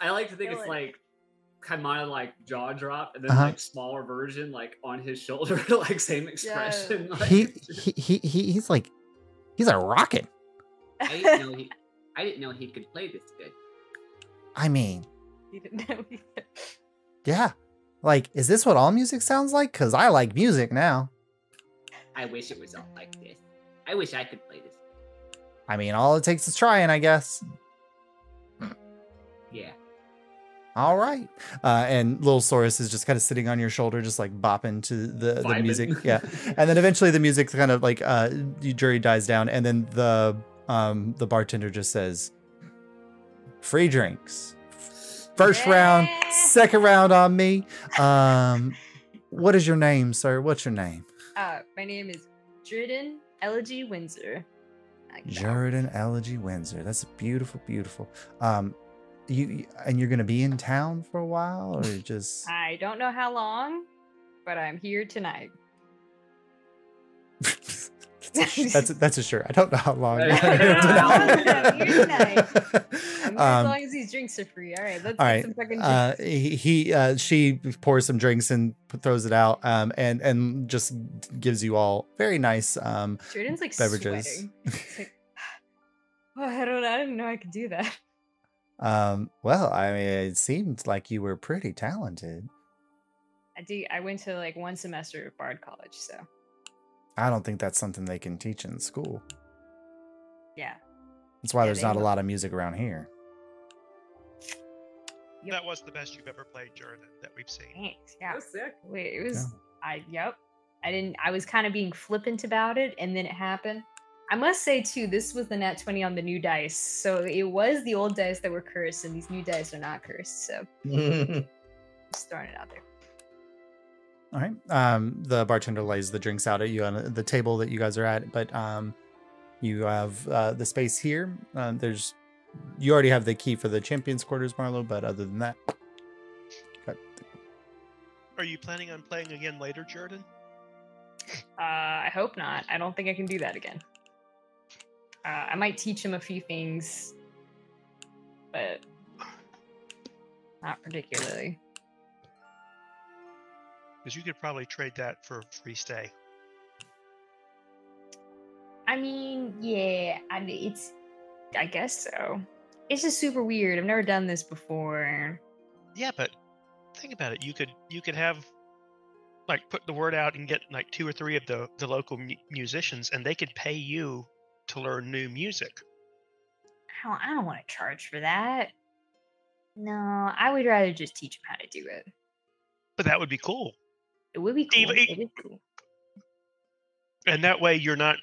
Speaker 2: I like to think
Speaker 6: Feel
Speaker 2: it's
Speaker 6: it.
Speaker 2: like Kaimana like jaw drop and then
Speaker 1: Uh-huh.
Speaker 2: like smaller version like on his shoulder, like same expression. Like,
Speaker 1: He's like, he's a rocket.
Speaker 7: I didn't know he could play this good.
Speaker 1: I mean,
Speaker 6: You didn't know either.
Speaker 1: yeah. Like, is this what all music sounds like? Because I like music now.
Speaker 7: I wish it was all like this. I wish I could play this.
Speaker 1: I mean, all it takes is trying, I guess.
Speaker 7: Yeah.
Speaker 1: All right. And little Saurus is just kind of sitting on your shoulder, just like bopping to the
Speaker 2: Vibing.
Speaker 1: music. Yeah. And then eventually the music kind of like Jury dies down. And then the bartender just says, free drinks. First round, second round on me. What is your name, sir? What's your name?
Speaker 6: My name is Jordan Elegy Windsor.
Speaker 1: Jordan Elegy Windsor. That's beautiful, beautiful. You're gonna be in town for a while, or just?
Speaker 6: I don't know how long, but I'm here tonight.
Speaker 1: that's a sure. I don't know how long.
Speaker 2: I
Speaker 6: don't know. I'm here tonight. I'm here as
Speaker 1: Um,
Speaker 6: long as these drinks are free. All right, let's
Speaker 1: All
Speaker 6: get
Speaker 1: right.
Speaker 6: some fucking drinks.
Speaker 1: She pours some drinks and throws it out. And just gives you all very nice
Speaker 6: Jordan's like
Speaker 1: beverages.
Speaker 6: sweating. It's like, oh, I didn't know I could do that.
Speaker 1: Well, I mean, it seemed like you were pretty talented.
Speaker 6: I went to like one semester at Bard College, so
Speaker 1: I don't think that's something they can teach in school.
Speaker 6: yeah.
Speaker 1: That's why
Speaker 6: Yeah,
Speaker 1: there's
Speaker 6: they
Speaker 1: not a
Speaker 6: will.
Speaker 1: lot of music around here.
Speaker 6: Yep.
Speaker 3: That was the best you've ever played, Jordan, that we've seen.
Speaker 6: Thanks.
Speaker 4: That
Speaker 6: Yeah.
Speaker 4: was sick.
Speaker 6: Wait, it was I was kind of being flippant about it, and then it happened. I must say too, this was the nat 20 on the new dice. So it was the old dice that were cursed, and these new dice are not cursed. So just throwing it out there.
Speaker 1: All right. The bartender lays the drinks out at you on the table that you guys are at, but you have the space here. You already have the key for the champion's quarters, Marlo, but other than that,
Speaker 3: Are you planning on playing again later, Jordan?
Speaker 6: I hope not. I don't think I can do that again. I might teach him a few things, but not particularly.
Speaker 3: Because you could probably trade that for free stay.
Speaker 6: I mean, yeah, I guess so. It's just super weird. I've never done this before.
Speaker 3: Yeah, but think about it. You could have like put the word out and get like 2 or 3 of the local musicians, and they could pay you to learn new music.
Speaker 6: I don't want to charge for that. No, I would rather just teach him how to do it.
Speaker 3: But that would be cool.
Speaker 6: It would be cool.
Speaker 3: Even-
Speaker 6: It is cool.
Speaker 3: And that way you're not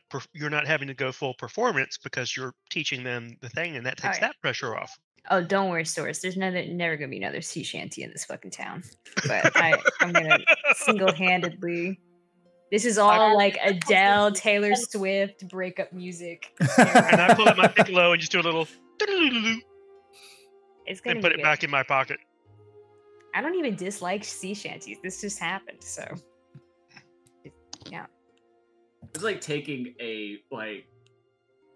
Speaker 3: having to go full performance because you're teaching them the thing, and that takes
Speaker 6: Alright.
Speaker 3: that pressure off.
Speaker 6: Oh, don't worry, Source. There's never gonna be another sea shanty in this fucking town. But I'm gonna single-handedly. This is all like Adele, Taylor Swift breakup music.
Speaker 3: And I pull out my piccolo and just do a little
Speaker 6: It's gonna
Speaker 3: and put
Speaker 6: be
Speaker 3: it back in my pocket.
Speaker 6: I don't even dislike sea shanties. This just happened, so yeah.
Speaker 7: It's like taking a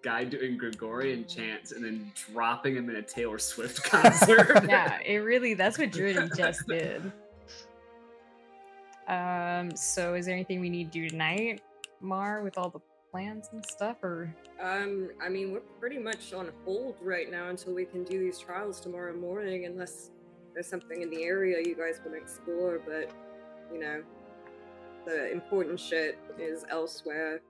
Speaker 7: guy doing Gregorian chants and then dropping him in a Taylor Swift concert.
Speaker 6: Yeah, that's what Jordan just did. So is there anything we need to do tonight, Mar, with all the plans and stuff, or?
Speaker 4: I mean, we're pretty much on hold right now until we can do these trials tomorrow morning, unless there's something in the area you guys want to explore, but, you know, the important shit is elsewhere.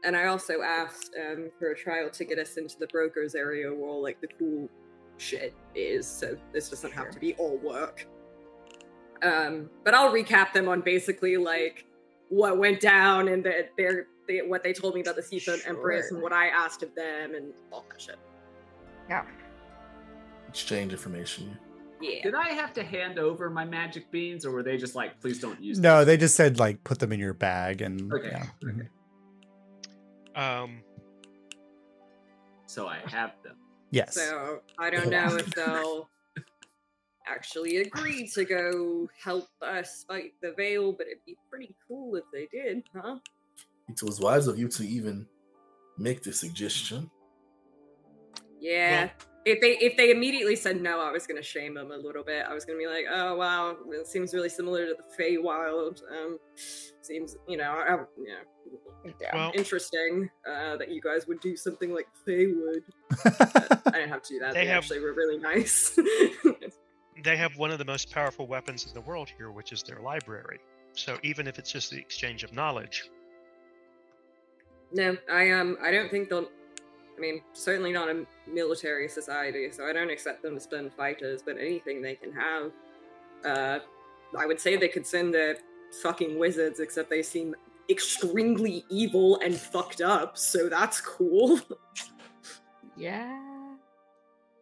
Speaker 4: And I also asked for a trial to get us into the brokers area where all, like, the cool shit is, so this doesn't have to be all work. But I'll recap them on basically, like, what went down and what they told me about the Seafoam Empress and what I asked of them and all that shit.
Speaker 6: Yeah.
Speaker 5: Exchange information.
Speaker 4: Yeah.
Speaker 7: Did I have to hand over my magic beans, or were they just like, please don't use them?
Speaker 1: No, they just said, like, put them in your bag and...
Speaker 7: Okay.
Speaker 1: Yeah.
Speaker 7: Okay. So I have them.
Speaker 1: Yes.
Speaker 4: So I don't know if they'll actually agree to go help us fight the Veil, but it'd be pretty cool if they did, huh?
Speaker 5: It was wise of you to even make the suggestion.
Speaker 4: Yeah.
Speaker 3: Well,
Speaker 4: if they immediately said no, I was gonna shame them a little bit. I was gonna be like, oh wow, it seems really similar to the Feywild. Seems, you know,
Speaker 3: Well,
Speaker 4: interesting that you guys would do something like Fey would. But I didn't have to do that. They actually were really nice.
Speaker 3: they have one of the most powerful weapons in the world here, which is their library. So even if it's just the exchange of knowledge.
Speaker 4: No, I don't think they'll. I mean, certainly not a military society, so I don't expect them to spend fighters, but anything they can have. I would say they could send their fucking wizards, except they seem extremely evil and fucked up, so that's cool.
Speaker 6: Yeah.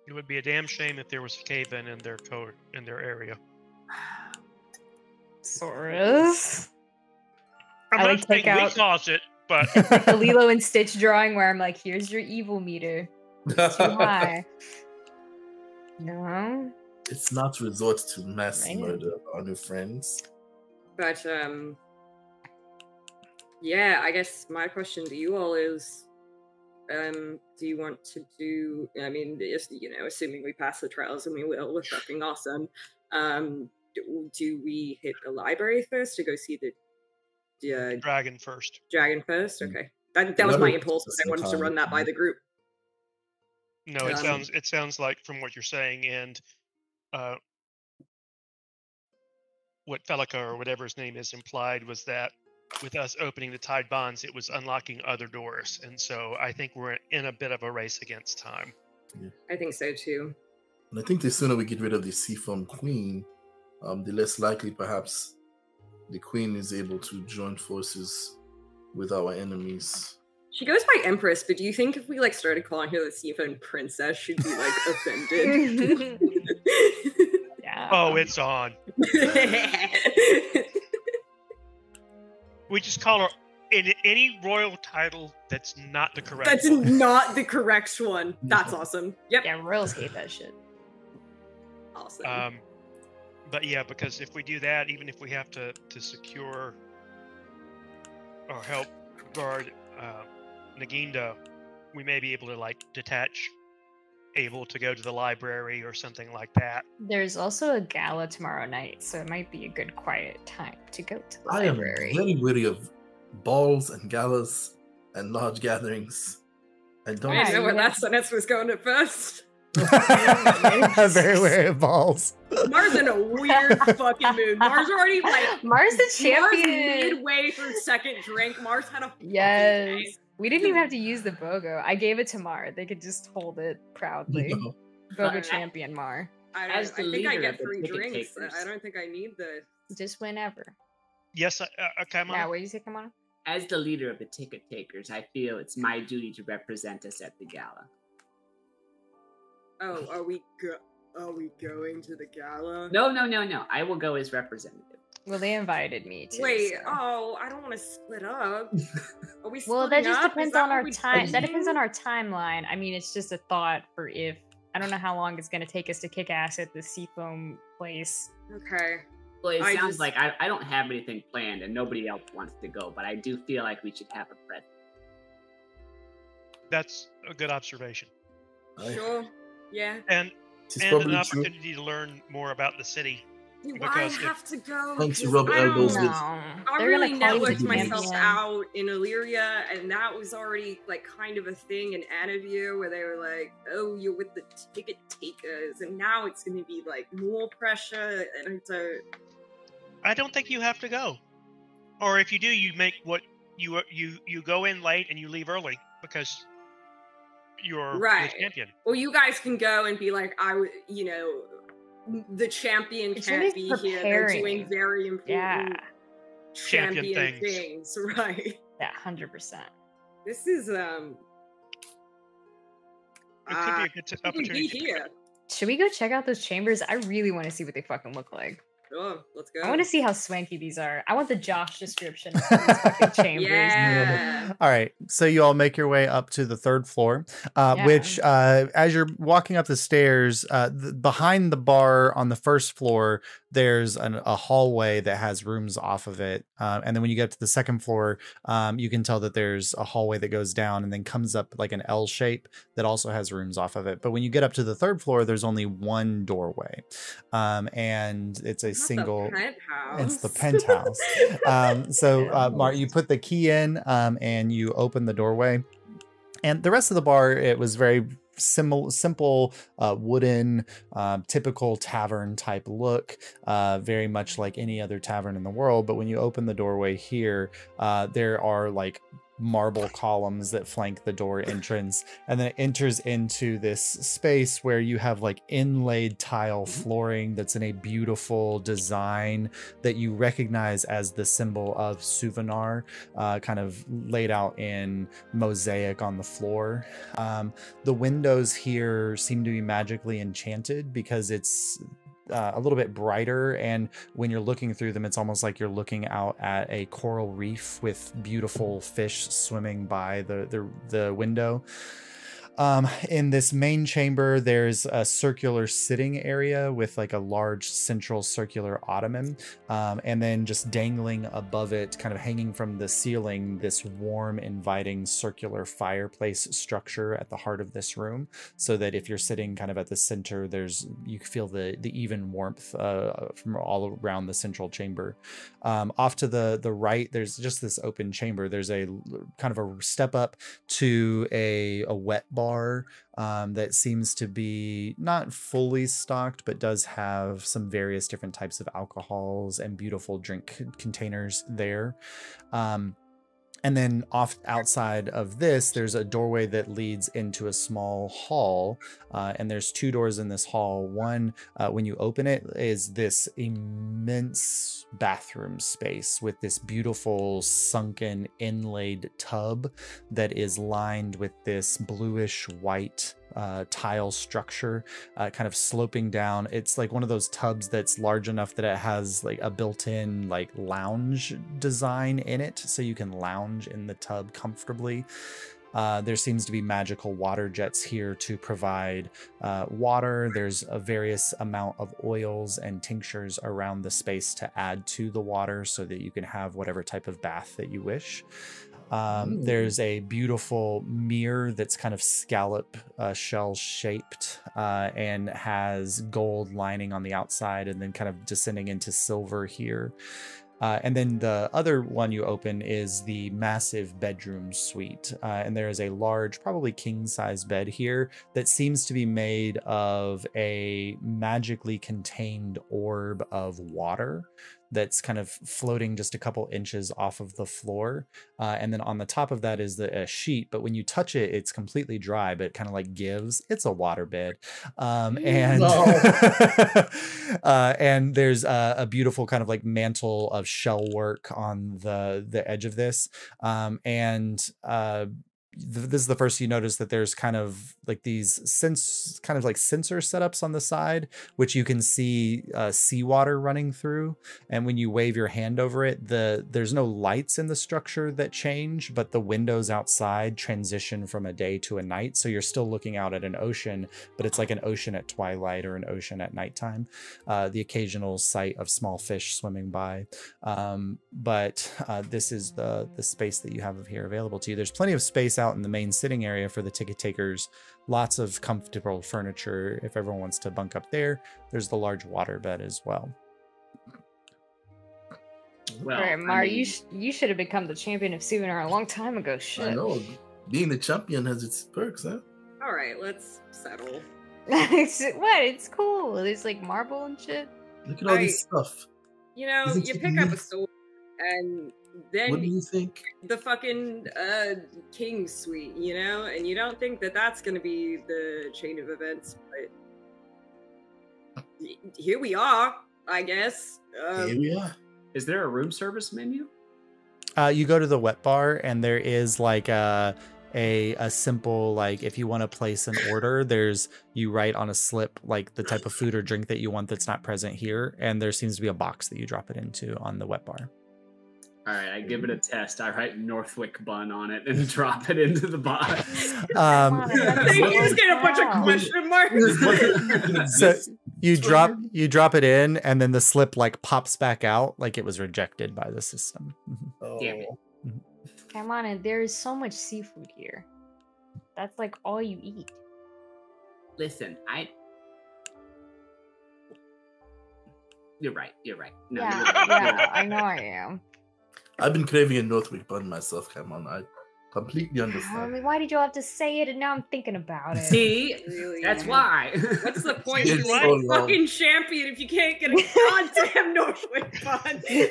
Speaker 3: It would be a damn shame if there was a cave-in in their area.
Speaker 6: Soros.
Speaker 3: I'm
Speaker 6: I
Speaker 3: not
Speaker 6: like
Speaker 3: saying
Speaker 6: take
Speaker 3: we
Speaker 6: out-
Speaker 3: caused it, but
Speaker 6: The Lilo and Stitch drawing where I'm like, here's your evil meter. Too high. No.
Speaker 5: It's not resort to mass
Speaker 6: Right.
Speaker 5: murder of our new friends.
Speaker 4: But, yeah, I guess my question to you all is, do you want to do, I mean, you know, assuming we pass the trials, and we will, we're fucking awesome, do we hit the library first to go see the
Speaker 3: dragon first.
Speaker 4: dragon first? Okay. That was my impulse, because I wanted to run that by the group.
Speaker 3: No, it sounds like from what you're saying and what Felica or whatever his name is implied was that with us opening the Tide Bonds, it was unlocking other doors. And so I think we're in a bit of a race against time.
Speaker 5: Yeah.
Speaker 4: I think so too.
Speaker 5: And I think the sooner we get rid of the Seafoam Queen, the less likely perhaps the Queen is able to join forces with our enemies.
Speaker 4: She goes by Empress, but do you think if we like started calling her the Seafoam Princess, she'd be like offended?
Speaker 6: Yeah.
Speaker 3: Oh, it's on. We just call her any royal title that's not the correct
Speaker 4: That's
Speaker 3: one.
Speaker 4: not the correct one. That's awesome. Yep.
Speaker 6: Yeah, royals hate that shit.
Speaker 4: Awesome.
Speaker 3: But yeah, because if we do that, even if we have to secure or help guard Naginda, we may be able to like able to go to the library or something like that.
Speaker 6: There's also a gala tomorrow night, so it might be a good quiet time to go to the
Speaker 5: I am
Speaker 6: library.
Speaker 5: very wary of balls and galas and large gatherings. I don't
Speaker 4: I didn't know
Speaker 6: Yeah,
Speaker 4: where
Speaker 6: yeah.
Speaker 4: that sentence was going at first.
Speaker 1: Very wary of balls.
Speaker 4: Mars in a weird fucking mood. Mars already like
Speaker 6: Mars the
Speaker 4: Mars
Speaker 6: champion.
Speaker 4: midway through second drink. Mars had a fucking
Speaker 6: Yes.
Speaker 4: day.
Speaker 6: We didn't even have to use the BOGO. I gave it to Mar. They could just hold it proudly.
Speaker 5: know.
Speaker 6: BOGO
Speaker 4: Uh,
Speaker 6: champion Mar.
Speaker 7: As the
Speaker 4: I think I
Speaker 7: leader
Speaker 4: get
Speaker 7: of the
Speaker 4: free
Speaker 7: ticket
Speaker 4: drinks.
Speaker 7: takers.
Speaker 4: I don't think I need the.
Speaker 6: Just whenever.
Speaker 3: Yes, come on.
Speaker 6: Yeah, what do you say, come on?
Speaker 7: As the leader of the ticket takers, I feel it's my duty to represent us at the gala.
Speaker 4: Oh, are we going to the gala?
Speaker 7: No. I will go as representative.
Speaker 6: Well, they invited me to.
Speaker 4: Wait,
Speaker 6: so.
Speaker 4: oh, I don't want to split up. Are we
Speaker 6: Well, that
Speaker 4: splitting
Speaker 6: just
Speaker 4: up? Is
Speaker 6: depends
Speaker 4: that
Speaker 6: on
Speaker 4: what
Speaker 6: our
Speaker 4: we
Speaker 6: time. That
Speaker 4: do?
Speaker 6: depends on our timeline. I mean, it's just a thought for if. I don't know how long it's going to take us to kick ass at the Seafoam place.
Speaker 4: Okay.
Speaker 7: Well, it
Speaker 4: I
Speaker 7: sounds
Speaker 4: just-
Speaker 7: like I don't have anything planned and nobody else wants to go, but I do feel like we should have a present.
Speaker 3: That's a good observation,
Speaker 4: Sure. Yeah.
Speaker 3: and
Speaker 5: It's
Speaker 3: an
Speaker 5: probably true.
Speaker 3: opportunity to learn more about the city.
Speaker 4: I
Speaker 3: Because if-
Speaker 4: have to go.
Speaker 5: Thanks to
Speaker 4: because
Speaker 5: rub
Speaker 4: I don't-
Speaker 5: elbows with-
Speaker 4: I
Speaker 6: They're
Speaker 4: really
Speaker 6: gonna call you the
Speaker 4: networked myself
Speaker 6: champion.
Speaker 4: out in Alyria, and that was already like kind of a thing in Anaview where they were like, "Oh, you're with the ticket takers," and now it's going to be like more pressure, and it's a
Speaker 3: I don't think you have to go, or if you do, you make what you go in late and you leave early because you're
Speaker 4: Right.
Speaker 3: the champion.
Speaker 4: well, you guys can go and be like, the champion
Speaker 6: It's
Speaker 4: can't
Speaker 6: always
Speaker 4: be here. They're doing
Speaker 6: preparing.
Speaker 4: very important
Speaker 6: Yeah,
Speaker 3: Champion
Speaker 4: champion
Speaker 3: things.
Speaker 4: things, right?
Speaker 6: that 100%.
Speaker 4: This is
Speaker 3: It could be a good
Speaker 4: shouldn't be
Speaker 3: opportunity.
Speaker 4: here.
Speaker 6: Should we go check out those chambers? I really want to see what they fucking look like.
Speaker 4: Oh, let's go.
Speaker 6: I want to see how swanky these are. I want the Josh description of these fucking chambers.
Speaker 4: Yeah.
Speaker 1: All right, so you all make your way up to the third floor, which, as you're walking up the stairs, behind the bar on the first floor, there's a hallway that has rooms off of it. And then when you get to the second floor, you can tell that there's a hallway that goes down and then comes up like an L shape that also has rooms off of it. But when you get up to the third floor, there's only one doorway. And it's a
Speaker 4: Not
Speaker 1: single...
Speaker 4: the penthouse.
Speaker 1: It's the penthouse. Mark, you put the key in and you open the doorway. And the rest of the bar, it was very simple wooden, typical tavern type look, very much like any other tavern in the world. But when you open the doorway here, there are like marble columns that flank the door entrance, and then it enters into this space where you have like inlaid tile flooring that's in a beautiful design that you recognize as the symbol of Suvanar, kind of laid out in mosaic on the floor. The windows here seem to be magically enchanted because it's a little bit brighter, and when you're looking through them, it's almost like you're looking out at a coral reef with beautiful fish swimming by the window. In this main chamber, there's a circular sitting area with like a large central circular ottoman, and then just dangling above it, kind of hanging from the ceiling, this warm, inviting circular fireplace structure at the heart of this room, so that if you're sitting kind of at the center, you feel the even warmth from all around the central chamber. Off to the right, there's just this open chamber. There's a kind of a step up to a wet bar that seems to be not fully stocked, but does have some various different types of alcohols and beautiful drink containers there. And then outside of this, there's a doorway that leads into a small hall, and there's two doors in this hall. One, when you open it, is this immense bathroom space with this beautiful sunken inlaid tub that is lined with this bluish white tile structure, kind of sloping down. It's like one of those tubs that's large enough that it has like a built-in like lounge design in it, so you can lounge in the tub comfortably. There seems to be magical water jets here to provide water. There's a various amount of oils and tinctures around the space to add to the water so that you can have whatever type of bath that you wish. There's a beautiful mirror that's kind of scallop shell shaped and has gold lining on the outside and then kind of descending into silver here. And then the other one you open is the massive bedroom suite. And there is a large, probably king-size bed here that seems to be made of a magically contained orb of water that's kind of floating just a couple inches off of the floor. And then on the top of that is a sheet, but when you touch it, it's completely dry, but it kind of like gives. It's a water bed. And and there's a beautiful kind of like mantle of shell work on the edge of this. And this is the first you notice that there's kind of like these sensor setups on the side, which you can see seawater running through. And when you wave your hand over it, there's no lights in the structure that change, but the windows outside transition from a day to a night. So you're still looking out at an ocean, but it's like an ocean at twilight or an ocean at nighttime. The occasional sight of small fish swimming by. But this is the space that you have here available to you. There's plenty of space out in the main sitting area for the ticket takers. Lots of comfortable furniture if everyone wants to bunk up there. There's the large water bed as well.
Speaker 7: Well,
Speaker 6: All right, Mar,
Speaker 7: I mean,
Speaker 6: you should have become the champion of Souvenir a long time ago. Shit.
Speaker 5: I know. Being the champion has its perks, huh?
Speaker 4: All right, let's settle.
Speaker 6: What? It's cool. There's like marble and shit.
Speaker 5: Look at all this stuff.
Speaker 4: You know,
Speaker 5: Isn't
Speaker 4: you
Speaker 5: it
Speaker 4: pick up a
Speaker 5: neat?
Speaker 4: sword, and
Speaker 5: What do
Speaker 4: then
Speaker 5: you think?
Speaker 4: the fucking king's suite, you know, and you don't think that that's gonna be the chain of events, but here we are, I guess.
Speaker 5: Here we are.
Speaker 7: is there a room service menu?
Speaker 1: You go to the wet bar and there is like a simple, like if you want to place an order, you write on a slip like the type of food or drink that you want that's not present here, and there seems to be a box that you drop it into on the wet bar.
Speaker 7: All right, I give it a test. I write Northwick bun on it and drop it into the box.
Speaker 4: You just get a bunch of question marks.
Speaker 1: So you drop it in, and then the slip like pops back out like it was rejected by the system.
Speaker 7: Damn it.
Speaker 6: Come on, and there is so much seafood here. That's like all you eat.
Speaker 7: Listen, You're right. No,
Speaker 6: Yeah,
Speaker 7: you're right.
Speaker 6: yeah, I know I am.
Speaker 5: I've been craving a Northwick bun myself, come on. I completely
Speaker 6: I
Speaker 5: understand.
Speaker 6: mean, why did you have to say it? And now I'm thinking about it.
Speaker 7: See,
Speaker 4: Really?
Speaker 7: that's why.
Speaker 4: What's the point
Speaker 5: It's
Speaker 4: of
Speaker 5: so
Speaker 4: being
Speaker 5: long.
Speaker 4: fucking champion if you can't get a goddamn Northwick bun?
Speaker 7: See,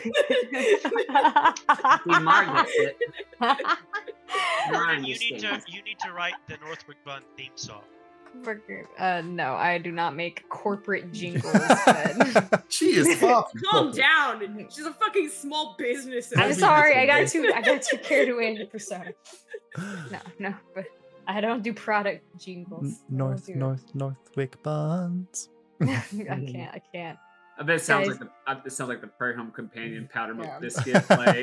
Speaker 7: Margaret,
Speaker 3: Jordan, you need to write the Northwick Bun theme song.
Speaker 6: No, I do not make corporate jingles. But...
Speaker 5: She is far from
Speaker 4: Calm
Speaker 5: corporate.
Speaker 4: down. She's a fucking small business.
Speaker 6: I'm sorry, I got too carried away in the persona. No, but I don't do product jingles.
Speaker 1: Northwick buns.
Speaker 6: I can't.
Speaker 7: I bet it sounds
Speaker 6: Guys.
Speaker 7: like the Prairie Home Companion Powder Milk
Speaker 6: Yeah.
Speaker 7: Biscuit play.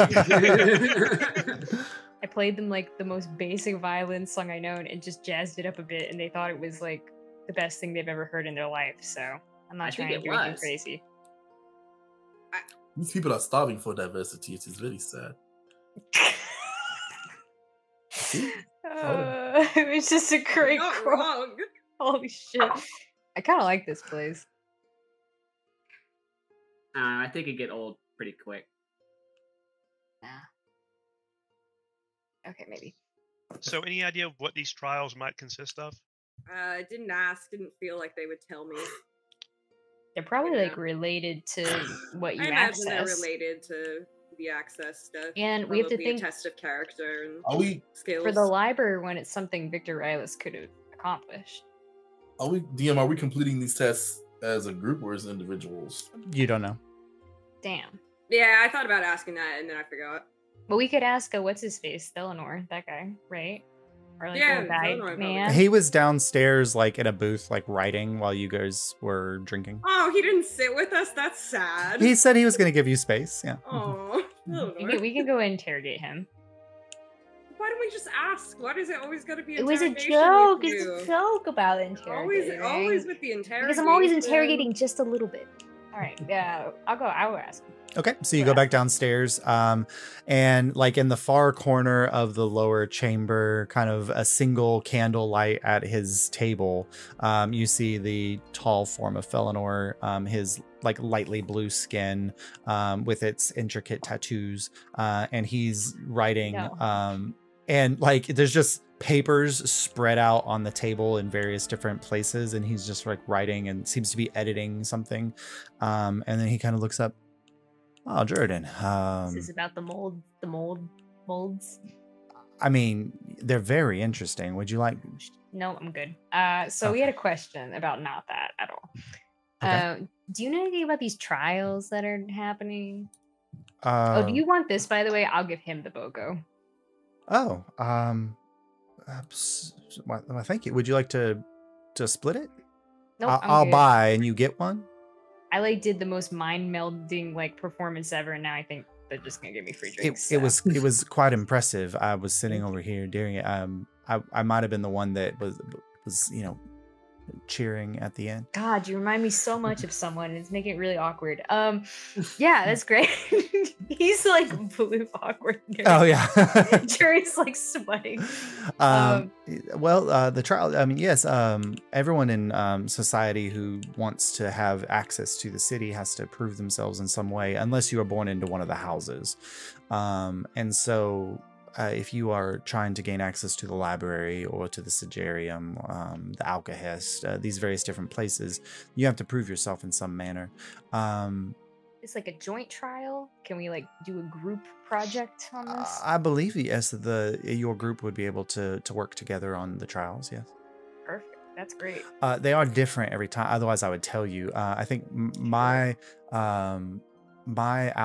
Speaker 6: I played them like the most basic violin song I know and just jazzed it up a bit, and they thought it was like the best thing they've ever heard in their life. So I'm
Speaker 7: I
Speaker 6: not
Speaker 7: think
Speaker 6: trying to
Speaker 7: it
Speaker 6: do anything
Speaker 7: was.
Speaker 6: crazy.
Speaker 5: These people are starving for diversity. It is really sad.
Speaker 6: It was just a great
Speaker 4: Not
Speaker 6: quote.
Speaker 4: wrong.
Speaker 6: Holy shit! I kind of like this place.
Speaker 7: I think it get old pretty quick.
Speaker 6: Nah. Okay, maybe.
Speaker 3: So, any idea of what these trials might consist of?
Speaker 4: Didn't ask, didn't feel like they would tell me.
Speaker 6: They're probably
Speaker 4: Yeah.
Speaker 6: like related to what you
Speaker 4: I imagine they're
Speaker 6: access.
Speaker 4: related to the access stuff.
Speaker 6: And we have to
Speaker 4: Probably
Speaker 6: think
Speaker 4: a test of character and
Speaker 5: Are we
Speaker 4: skills.
Speaker 6: for the library when it's something Victor Rylas could have accomplished.
Speaker 5: DM, are we completing these tests as a group or as individuals?
Speaker 1: You don't know.
Speaker 6: Damn.
Speaker 4: Yeah, I thought about asking that and then I forgot.
Speaker 6: But we could ask what's his face, Thelanor, that guy, right? Or like
Speaker 4: Yeah,
Speaker 6: a guide
Speaker 4: Thelanor probably.
Speaker 6: man.
Speaker 1: He was downstairs, like in a booth, like writing while you guys were drinking.
Speaker 4: Oh, he didn't sit with us? That's sad.
Speaker 1: He said he was going to give you space. Yeah.
Speaker 4: Oh,
Speaker 6: We can go interrogate him.
Speaker 4: Why don't we just ask? Why does it always gotta be
Speaker 6: It was a
Speaker 4: interrogation
Speaker 6: joke.
Speaker 4: with
Speaker 6: It's
Speaker 4: you?
Speaker 6: a joke about interrogating.
Speaker 4: Always with the interrogation.
Speaker 6: Because I'm always interrogating just a little bit. All right, yeah, I will ask him.
Speaker 1: Okay, so you go back downstairs, and like in the far corner of the lower chamber, kind of a single candle light at his table, you see the tall form of Felinor, his like lightly blue skin, with its intricate tattoos, and he's writing,
Speaker 6: No.
Speaker 1: and like there's just papers spread out on the table in various different places, and he's just like writing and seems to be editing something, and then he kind of looks up. Oh, Jordan.
Speaker 6: This is about the molds.
Speaker 1: I mean, they're very interesting. Would you like?
Speaker 6: No, I'm good. So we had a question about not that at all.
Speaker 1: Okay.
Speaker 6: Do you know anything about these trials that are happening?
Speaker 1: Uh,
Speaker 6: Do you want this, by the way? I'll give him the BOGO.
Speaker 1: Well, thank you. Would you like to split it?
Speaker 6: Nope,
Speaker 1: I'll
Speaker 6: good.
Speaker 1: buy and you get one.
Speaker 6: I like did the most mind melding like performance ever, and now I think they're just gonna give me free drinks.
Speaker 1: It was quite impressive. I was sitting over here during it. I might have been the one that was cheering at the end.
Speaker 6: God, you remind me so much of someone. It's making it really awkward. Yeah, that's great. He's like blue awkward.
Speaker 1: Oh yeah.
Speaker 6: Jerry's like sweating.
Speaker 1: Well, the trial. I mean, yes. Everyone in society who wants to have access to the city has to prove themselves in some way, unless you are born into one of the houses. And so. If you are trying to gain access to the library or to the Sagarium, the Alkahest, these various different places, you have to prove yourself in some manner.
Speaker 6: It's like a joint trial. Can we like do a group project on this?
Speaker 1: I believe yes, your group would be able to work together on the trials. Yes.
Speaker 6: Perfect. That's great.
Speaker 1: They are different every time. Otherwise, I would tell you. I think my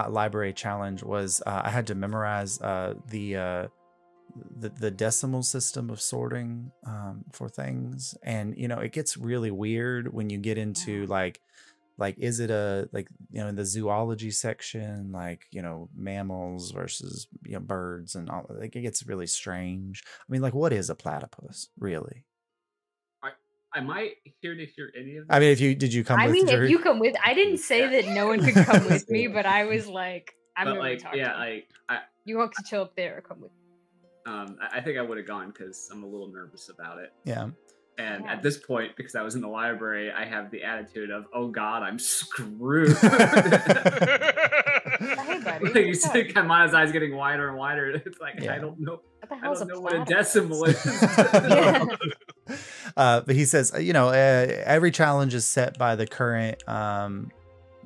Speaker 1: library challenge was I had to memorize the decimal system of sorting for things, and it gets really weird when you get into like is it in the zoology section, mammals versus birds and all. Like it gets really strange. I mean, like, what is a platypus really?
Speaker 7: Am I here to hear any of this?
Speaker 1: I mean, did you come with
Speaker 6: if you come with, I didn't say that no one could come with me, but I was like, I'm going to talk to you. You want to chill up there or come with me?
Speaker 7: I think I would have gone because I'm a little nervous about it.
Speaker 1: Yeah.
Speaker 7: And at this point, because I was in the library, I have the attitude of, oh God, I'm screwed.
Speaker 6: Hey, buddy.
Speaker 7: Like you see Kamana's eyes getting wider and wider. It's like, I don't know. What a decimal is.
Speaker 6: Yeah.
Speaker 1: But he says, every challenge is set by the current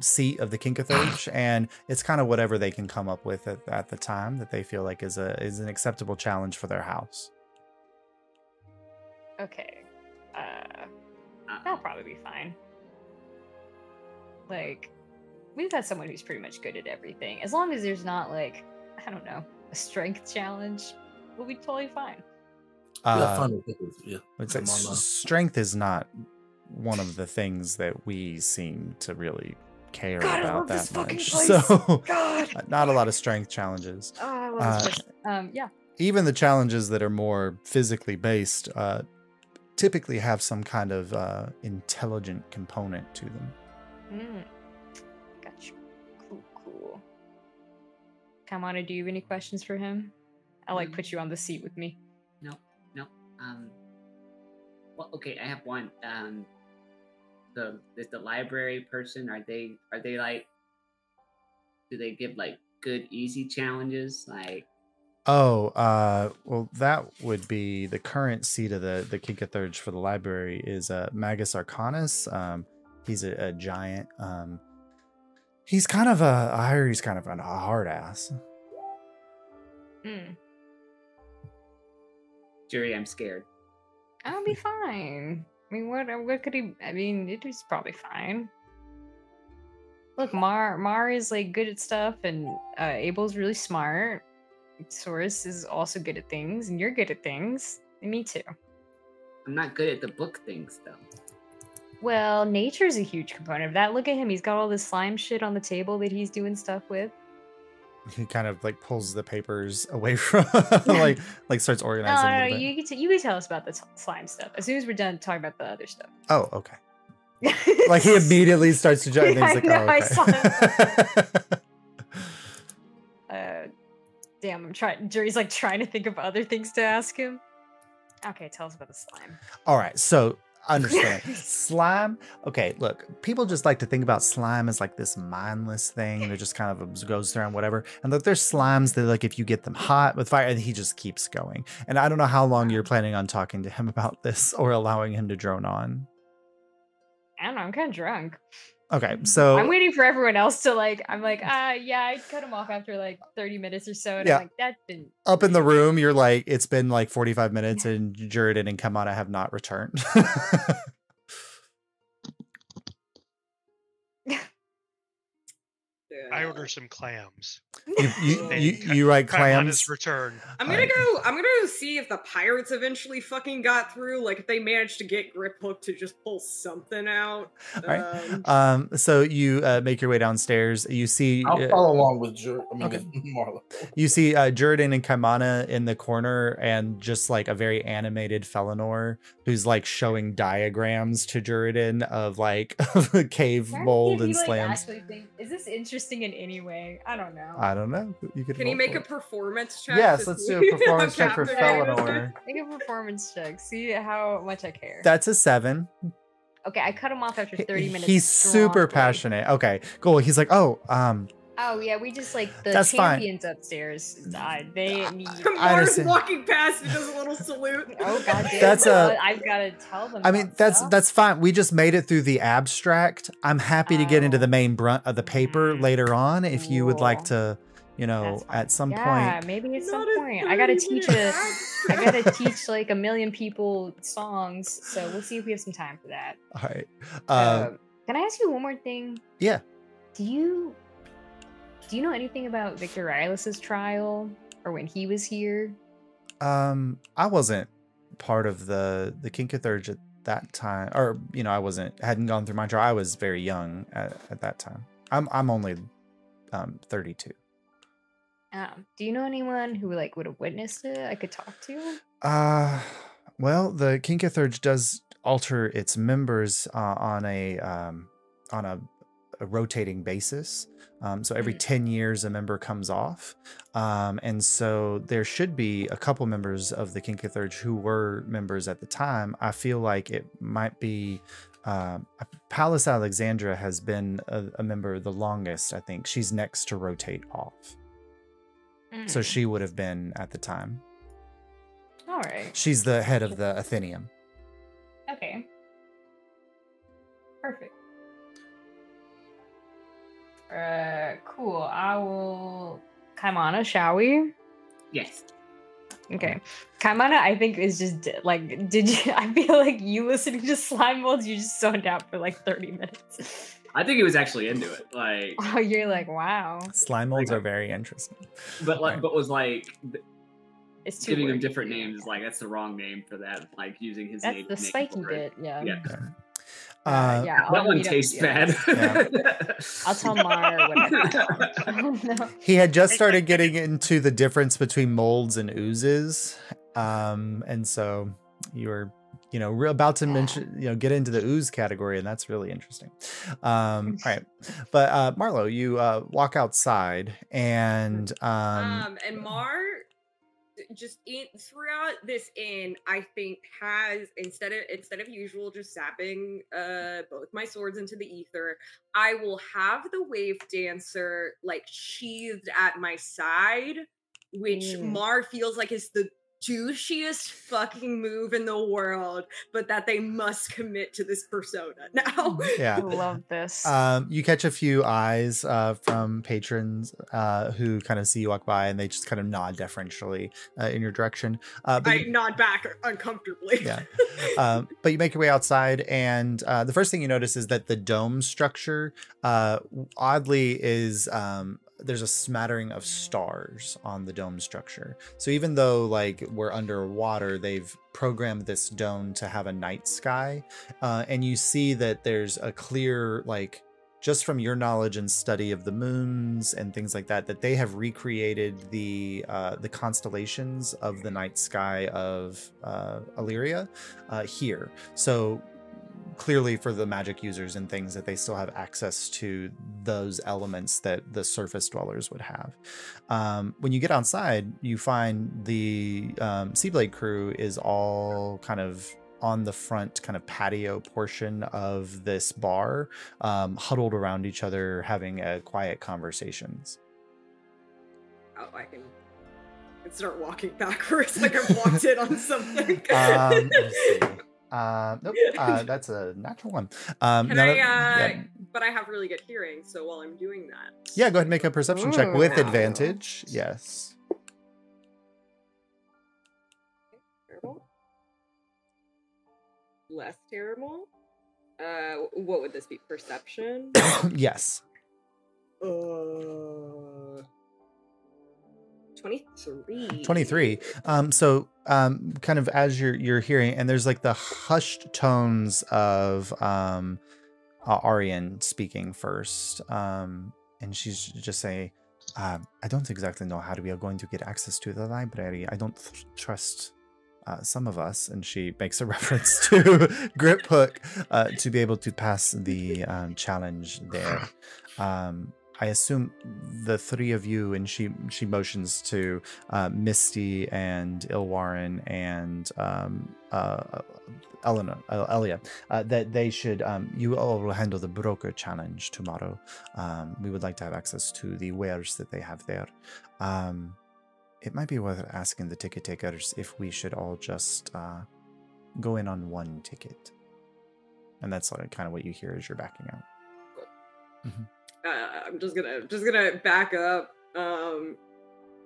Speaker 1: seat of the Kinkathurge, and it's kind of whatever they can come up with at the time that they feel like is an acceptable challenge for their house.
Speaker 6: Okay. That'll probably be fine. Like, we've got someone who's pretty much good at everything. As long as there's not, like, I don't know, a strength challenge, we'll be totally fine.
Speaker 1: Strength is not one of the things that we seem to really care about that much. So, not a lot of strength challenges.
Speaker 6: Oh, I love this place. Yeah.
Speaker 1: Even the challenges that are more physically based typically have some kind of intelligent component to them.
Speaker 6: Gotcha. Cool. Kamana, do you have any questions for him? I'll put you on the seat with me.
Speaker 7: No. Well, okay, I have one. Is the library person, are they like, do they give like good easy challenges like?
Speaker 1: Well, that would be the current seat of the Kinkathurge for the library is Magus Arcanus. He's a giant. He's kind of a hard ass.
Speaker 7: Jerry, I'm scared.
Speaker 6: I'll be fine. I mean, what could he? I mean, it was probably fine. Look, Mar is like good at stuff, and Abel's really smart. Saurus is also good at things, and you're good at things. And me too.
Speaker 7: I'm not good at the book things, though.
Speaker 6: Well, nature's a huge component of that. Look at him. He's got all this slime shit on the table that he's doing stuff with.
Speaker 1: He kind of like pulls the papers away from like starts organizing.
Speaker 6: No, you can tell us about the slime stuff as soon as we're done talking about the other stuff.
Speaker 1: Oh, okay. Like he immediately starts to judge.
Speaker 6: Yeah,
Speaker 1: He's like,
Speaker 6: I saw
Speaker 1: it.
Speaker 6: Damn, Jerry's like trying to think of other things to ask him. Okay, tell us about the slime.
Speaker 1: All right, so understand slime. Okay, look, people just like to think about slime as like this mindless thing that just kind of goes around whatever. And look, there's slimes that like if you get them hot with fire, and he just keeps going. And I don't know how long you're planning on talking to him about this or allowing him to drone on.
Speaker 6: I don't know. I'm kind of drunk.
Speaker 1: Okay, so
Speaker 6: I'm waiting for everyone else to I'm like, yeah, I cut him off after like 30 minutes or so, and
Speaker 1: yeah.
Speaker 6: I'm like, that didn't.
Speaker 1: Up in the room, you're like, it's been like 45 minutes, and Jordan and Kamana have not returned.
Speaker 3: I order some clams.
Speaker 1: You write clams.
Speaker 3: Return.
Speaker 4: I'm gonna go see if the pirates eventually fucking got through. Like if they managed to get Grip Hook to just pull something out.
Speaker 1: All right. So you make your way downstairs. You see.
Speaker 5: I'll follow along with
Speaker 1: Okay.
Speaker 5: Marlo.
Speaker 1: You see Jurden and Kaimana in the corner, and just like a very animated Felinor who's like showing diagrams to Jurden of like cave mold and slams.
Speaker 6: Actually think, is this interesting in any way? I don't know.
Speaker 1: I don't know. You could.
Speaker 4: Can you make a performance check?
Speaker 1: Yes, let's do a performance check for Felinor.
Speaker 6: Make a performance check. See how much I care.
Speaker 1: That's a 7.
Speaker 6: Okay, I cut him off after 30 minutes.
Speaker 1: He's super passionate. Okay, cool. He's like, oh
Speaker 6: yeah, we just like the
Speaker 1: That's
Speaker 6: champions upstairs died. They need.
Speaker 4: Mars walking past and does a little salute.
Speaker 6: Oh goddamn!
Speaker 1: That's
Speaker 6: I've got to tell them.
Speaker 1: I mean, that's fine. We just made it through the abstract. I'm happy to get into the main brunt of the paper later on if you would like to, you know, at some point.
Speaker 6: Yeah, maybe at some point. I gotta teach like a million people songs. So we'll see if we have some time for that.
Speaker 1: All right.
Speaker 6: Can I ask you one more thing?
Speaker 1: Yeah.
Speaker 6: Do you know anything about Victor Rylas's trial or when he was here?
Speaker 1: I wasn't part of the Kinkithurge at that time, or you know, hadn't gone through my trial. I was very young at that time. I'm only 32.
Speaker 6: Do you know anyone who like would have witnessed it? I could talk to.
Speaker 1: Well, the Kinkithurge does alter its members on a rotating basis. So every 10 years a member comes off. And so there should be a couple members of the Kinkithurge who were members at the time. I feel like it might be Pallas Alexandra has been a member the longest, I think. She's next to rotate off. So she would have been at the time.
Speaker 6: All right.
Speaker 1: She's the head of the Athenium.
Speaker 6: Okay. Perfect. Cool. I will. Kaimana, shall we?
Speaker 7: Yes.
Speaker 6: Okay. Kaimana, I think is just like, did you? I feel like you listening to Slime Molds, you just zoned out for like 30 minutes.
Speaker 7: I think he was actually into it. Like,
Speaker 6: oh, you're like, wow.
Speaker 1: Slime molds are very interesting.
Speaker 7: But like, but was like,
Speaker 6: it's too
Speaker 7: giving him
Speaker 6: weird.
Speaker 7: different names is like that's the wrong name for that. Like using his
Speaker 6: That's
Speaker 7: name.
Speaker 6: the spiky bit. Yeah.
Speaker 7: Yeah.
Speaker 6: Yeah.
Speaker 7: That one tastes bad.
Speaker 6: I'll tell Mar whatever.
Speaker 1: He had just started getting into the difference between molds and oozes. And so you were, you know, about to mention, you know, get into the ooze category, and that's really interesting. All right. But Marlo, you walk outside and
Speaker 4: Mar just throughout this inn, I think has instead of usual just zapping both my swords into the ether, I will have the wave dancer like sheathed at my side, which Mar feels like is the douchiest fucking move in the world, but that they must commit to this persona now.
Speaker 1: Yeah.
Speaker 6: I love this.
Speaker 1: You catch a few eyes from patrons who kind of see you walk by, and they just kind of nod deferentially in your direction.
Speaker 4: I nod back uncomfortably.
Speaker 1: Yeah. But you make your way outside, and the first thing you notice is that the dome structure oddly is there's a smattering of stars on the dome structure. So even though like we're underwater, they've programmed this dome to have a night sky. And you see that there's a clear, like, just from your knowledge and study of the moons and things like that, that they have recreated the constellations of the night sky of Alyria here. So clearly for the magic users and things that they still have access to those elements that the surface dwellers would have. When you get outside, you find the Seablade crew is all kind of on the front kind of patio portion of this bar, huddled around each other, having quiet conversations.
Speaker 4: Oh, I can start walking backwards like I've walked in on something.
Speaker 1: Let's see. Nope. That's a natural one.
Speaker 4: But I have really good hearing, so while I'm doing that.
Speaker 1: Yeah, go ahead and make a perception check with advantage. Yes.
Speaker 4: Terrible. Less terrible. What would this be? Perception?
Speaker 1: Yes.
Speaker 4: 23.
Speaker 1: 23. So kind of as you're hearing, and there's like the hushed tones of Arian speaking first. And she's just saying, I don't exactly know how we are going to get access to the library. I don't trust some of us. And she makes a reference to Grip Hook to be able to pass the challenge there. I assume the three of you, and she motions to Misty and Ilwarin and Elia, that they should, you all will handle the broker challenge tomorrow. We would like to have access to the wares that they have there. It might be worth asking the ticket takers if we should all just go in on one ticket. And that's kind of what you hear as you're backing out. Mm-hmm.
Speaker 4: I'm just gonna back up,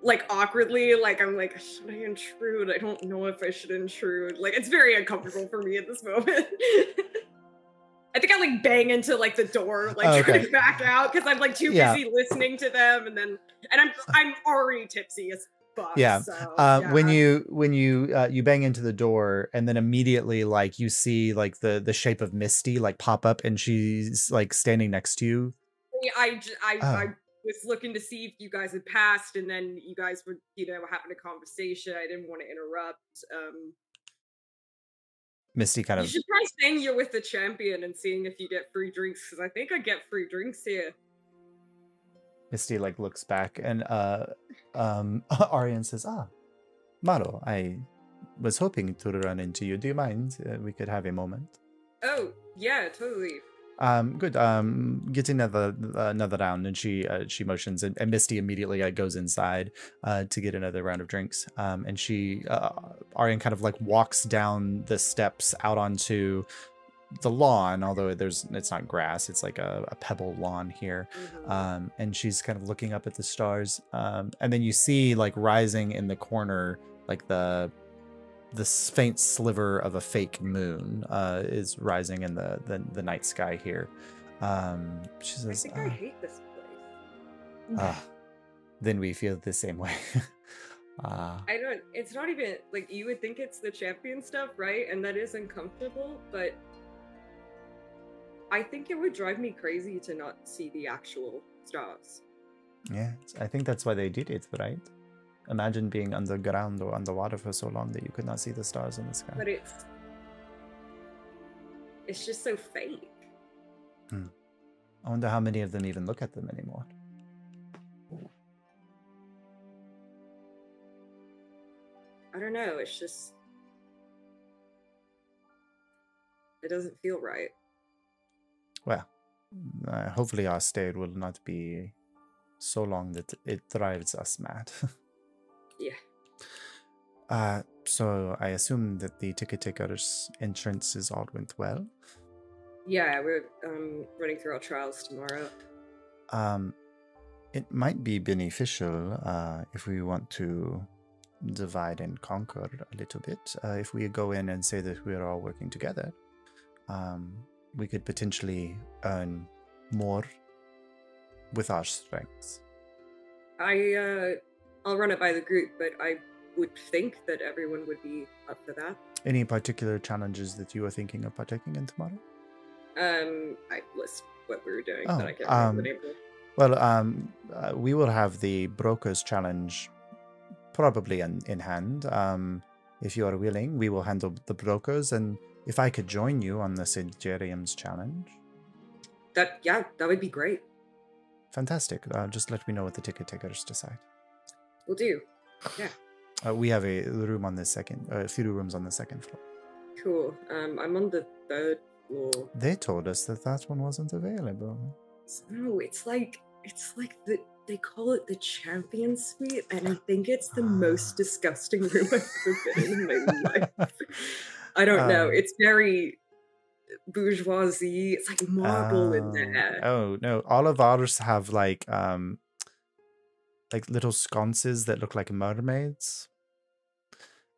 Speaker 4: like awkwardly, like I'm like, should I intrude? I don't know if I should intrude. Like it's very uncomfortable for me at this moment. I think I like bang into like the door, like trying to back out because I'm like too busy listening to them, and I'm already tipsy as fuck.
Speaker 1: Yeah.
Speaker 4: So,
Speaker 1: When you bang into the door, and then immediately like you see like the shape of Misty like pop up, and she's like standing next to you.
Speaker 4: I was looking to see if you guys had passed, and then you guys were, having a conversation. I didn't want to interrupt.
Speaker 1: Misty kind of.
Speaker 4: You should try saying you're with the champion and seeing if you get free drinks, because I think I get free drinks here.
Speaker 1: Misty like looks back, and Arian says, Maro, I was hoping to run into you. Do you mind? We could have a moment.
Speaker 4: Oh, yeah, totally.
Speaker 1: Good. Get another round, and she motions, and Misty immediately goes inside to get another round of drinks. And she Arian kind of like walks down the steps out onto the lawn, although it's not grass, it's like a pebble lawn here. Mm-hmm. And she's kind of looking up at the stars. And then you see like rising in the corner, like this faint sliver of a fake moon is rising in the night sky here. She says,
Speaker 4: I hate this place.
Speaker 1: Then we feel the same way.
Speaker 4: It's not even, like, you would think it's the champion stuff, right? And that is uncomfortable, but I think it would drive me crazy to not see the actual stars.
Speaker 1: Yeah, I think that's why they did it, right? Imagine being underground or underwater for so long that you could not see the stars in the sky.
Speaker 4: But it's just so fake.
Speaker 1: I wonder how many of them even look at them anymore.
Speaker 4: I don't know, it's just... It doesn't feel right.
Speaker 1: Well, hopefully our stay will not be so long that it drives us mad.
Speaker 4: Yeah.
Speaker 1: So I assume that the ticket taker's entrances all went well?
Speaker 4: Yeah, we're running through our trials tomorrow.
Speaker 1: It might be beneficial if we want to divide and conquer a little bit. If we go in and say that we're all working together, we could potentially earn more with our strengths.
Speaker 4: I'll run it by the group, but I would think that everyone would be up for that.
Speaker 1: Any particular challenges that you are thinking of partaking in tomorrow?
Speaker 4: I list what we were doing, but I can't remember the name of it.
Speaker 1: Well, we will have the Brokers Challenge probably in hand. If you are willing, we will handle the Brokers, and if I could join you on the St. Jeriam's Challenge.
Speaker 4: That would be great.
Speaker 1: Fantastic. Just let me know what the ticket takers decide.
Speaker 4: Will do. Yeah.
Speaker 1: We have a room on the a few rooms on the second floor.
Speaker 4: Cool. I'm on the third floor.
Speaker 1: They told us that one wasn't available.
Speaker 4: No, it's like they call it the champion suite, and I think it's the most disgusting room I've ever been in my life. I don't know. It's very bourgeoisie. It's like marble in there.
Speaker 1: Oh no! All of ours have like little sconces that look like mermaids,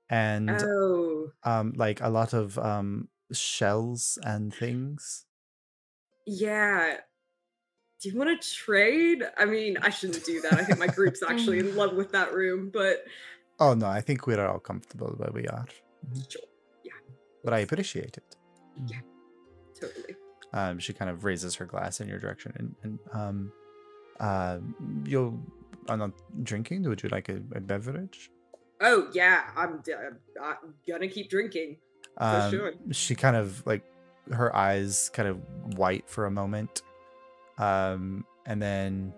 Speaker 1: and like a lot of shells and things.
Speaker 4: Yeah. Do you want to trade? I mean, I shouldn't do that. I think my group's actually in love with that room, but...
Speaker 1: Oh, no, I think we're all comfortable where we are.
Speaker 4: Sure, yeah.
Speaker 1: But I appreciate it.
Speaker 4: Yeah, totally.
Speaker 1: She kind of raises her glass in your direction. You're not drinking? Would you like a beverage?
Speaker 4: Oh, yeah, I'm gonna keep drinking. For sure.
Speaker 1: She kind of, like, her eyes kind of white for a moment. And then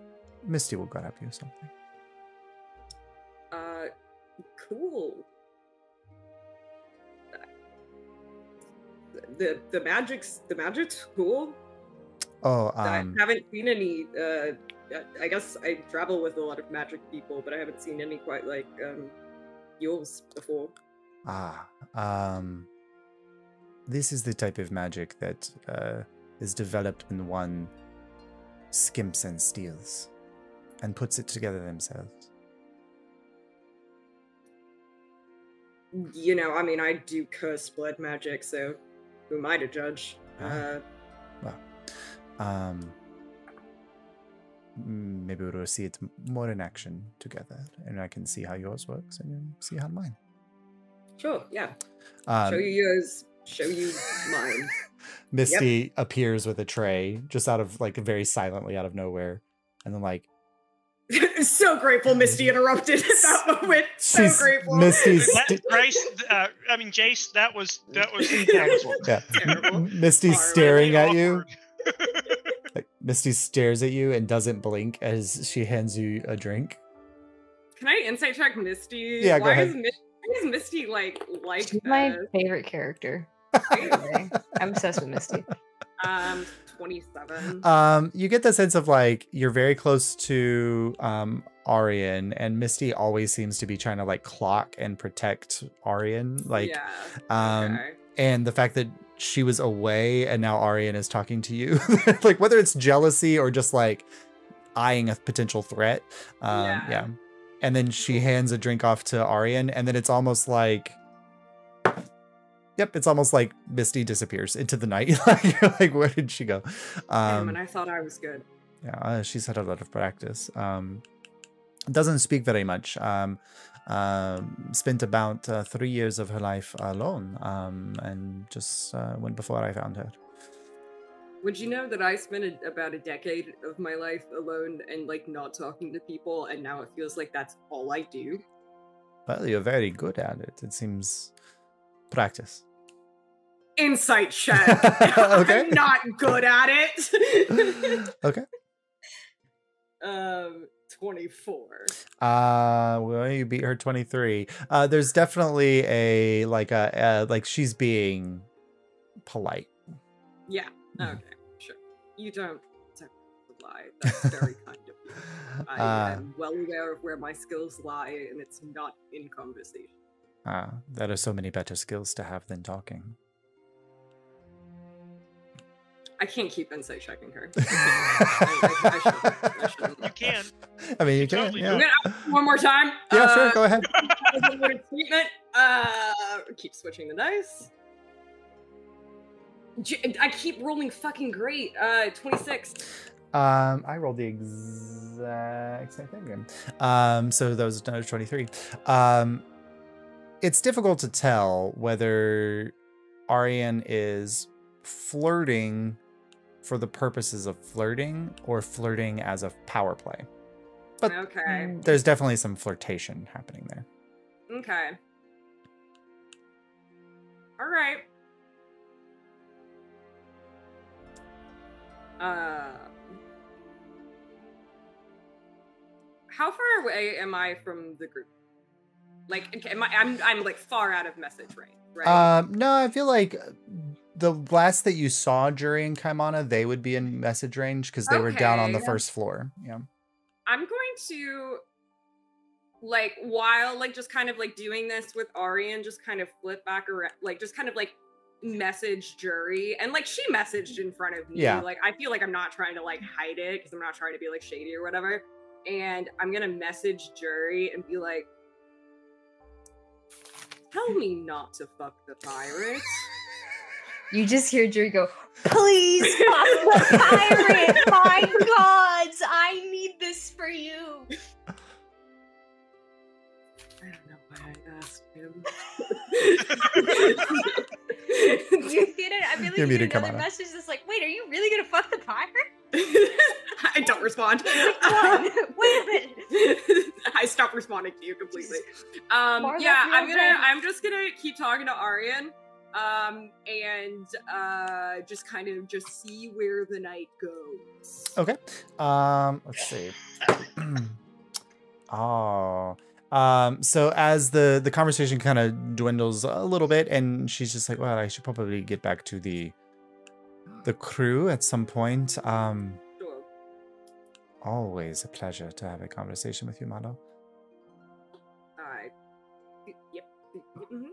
Speaker 1: Misty will grab you something.
Speaker 4: Cool. The magic's cool.
Speaker 1: Oh,
Speaker 4: I haven't seen any. I guess I travel with a lot of magic people, but I haven't seen any quite like yours before.
Speaker 1: This is the type of magic that is developed when one skimps and steals and puts it together themselves.
Speaker 4: You know, I mean, I do curse blood magic, so who am I to judge?
Speaker 1: Maybe we'll see it more in action together, and I can see how yours works, and you see how mine.
Speaker 4: Sure, yeah. Show you yours. Show you mine.
Speaker 1: Misty appears with a tray, just out of like very silently out of nowhere, and then like.
Speaker 4: So grateful Misty interrupted at that moment. So grateful.
Speaker 1: Misty's
Speaker 3: Grace, I mean Jace, that was terrible.
Speaker 1: Yeah.
Speaker 4: Terrible.
Speaker 1: Misty's staring at you.
Speaker 3: Awkward.
Speaker 1: Like Misty stares at you and doesn't blink as she hands you a drink.
Speaker 4: Can I insight check Misty?
Speaker 1: Yeah, go ahead.
Speaker 4: Why is Misty like
Speaker 6: She's my favorite character. I'm obsessed with Misty.
Speaker 4: 27.
Speaker 1: You get the sense of like you're very close to Arian, and Misty always seems to be trying to like clock and protect Arian. Like
Speaker 4: okay.
Speaker 1: And the fact that she was away and now Arian is talking to you, like whether it's jealousy or just like eyeing a potential threat. Yeah. And then she hands a drink off to Arian, and then it's almost like it's almost like Misty disappears into the night. like, where did she go?
Speaker 4: Damn, and I thought I was good.
Speaker 1: Yeah, she's had a lot of practice. Doesn't speak very much. Spent about 3 years of her life alone, and just went before I found her.
Speaker 4: Would you know that I spent about a decade of my life alone and like not talking to people, and now it feels like that's all I do?
Speaker 1: Well, you're very good at it. It seems practice.
Speaker 4: Insight check.
Speaker 1: Okay.
Speaker 4: I'm not good at it.
Speaker 1: Okay.
Speaker 4: 24.
Speaker 1: Well, you beat her 23. There's definitely a like she's being polite.
Speaker 4: Yeah. Okay. Sure. You don't lie. That's very kind of you. I am well aware of where my skills lie, and it's not in conversation.
Speaker 1: There are so many better skills to have than talking.
Speaker 4: I can't keep insight checking her. I shouldn't.
Speaker 3: You can.
Speaker 1: I mean, you can.
Speaker 3: Totally
Speaker 1: Yeah.
Speaker 4: I'm gonna ask one more time.
Speaker 1: Yeah, sure. Go ahead.
Speaker 4: Treatment. Keep switching the dice. I keep rolling fucking great. 26.
Speaker 1: I rolled the exact same thing again. So that was another 23. It's difficult to tell whether Arian is flirting for the purposes of flirting or flirting as a power play. But
Speaker 4: okay.
Speaker 1: There's definitely some flirtation happening there.
Speaker 4: Okay. All right. How far away am I from the group? Like, I'm like far out of message range, right?
Speaker 1: No, I feel like the last that you saw during Kaimana, they would be in message range because they were down on the first floor. Yeah.
Speaker 4: I'm going to, like, while like just kind of like doing this with Arian, just kind of flip back around, like just kind of like message Jury, and like she messaged in front of me.
Speaker 1: Yeah.
Speaker 4: Like I feel like I'm not trying to like hide it because I'm not trying to be like shady or whatever. And I'm gonna message Jury and be like, tell me not to fuck the pirates.
Speaker 6: You just hear Jerry go, "Please stop the pirate! My gods, I need this for you."
Speaker 4: I don't know why I asked him.
Speaker 6: You get it? I feel like
Speaker 1: You're
Speaker 6: you
Speaker 1: muted,
Speaker 6: get another
Speaker 1: Kamana.
Speaker 6: message that's like, "Wait, are you really gonna fuck the pirate?"
Speaker 4: I don't respond.
Speaker 6: Wait a minute.
Speaker 4: I stopped responding to you completely.
Speaker 6: Marla,
Speaker 4: Yeah,
Speaker 6: you're okay.
Speaker 4: I'm just gonna keep talking to Aryan, and just kind of just see where the night goes.
Speaker 1: Okay. Let's see. Oh. So as the conversation kind of dwindles a little bit, and she's just like, well, I should probably get back to the crew at some point.
Speaker 4: Sure.
Speaker 1: Always a pleasure to have a conversation with you, Mado.
Speaker 4: Yep. Mhm.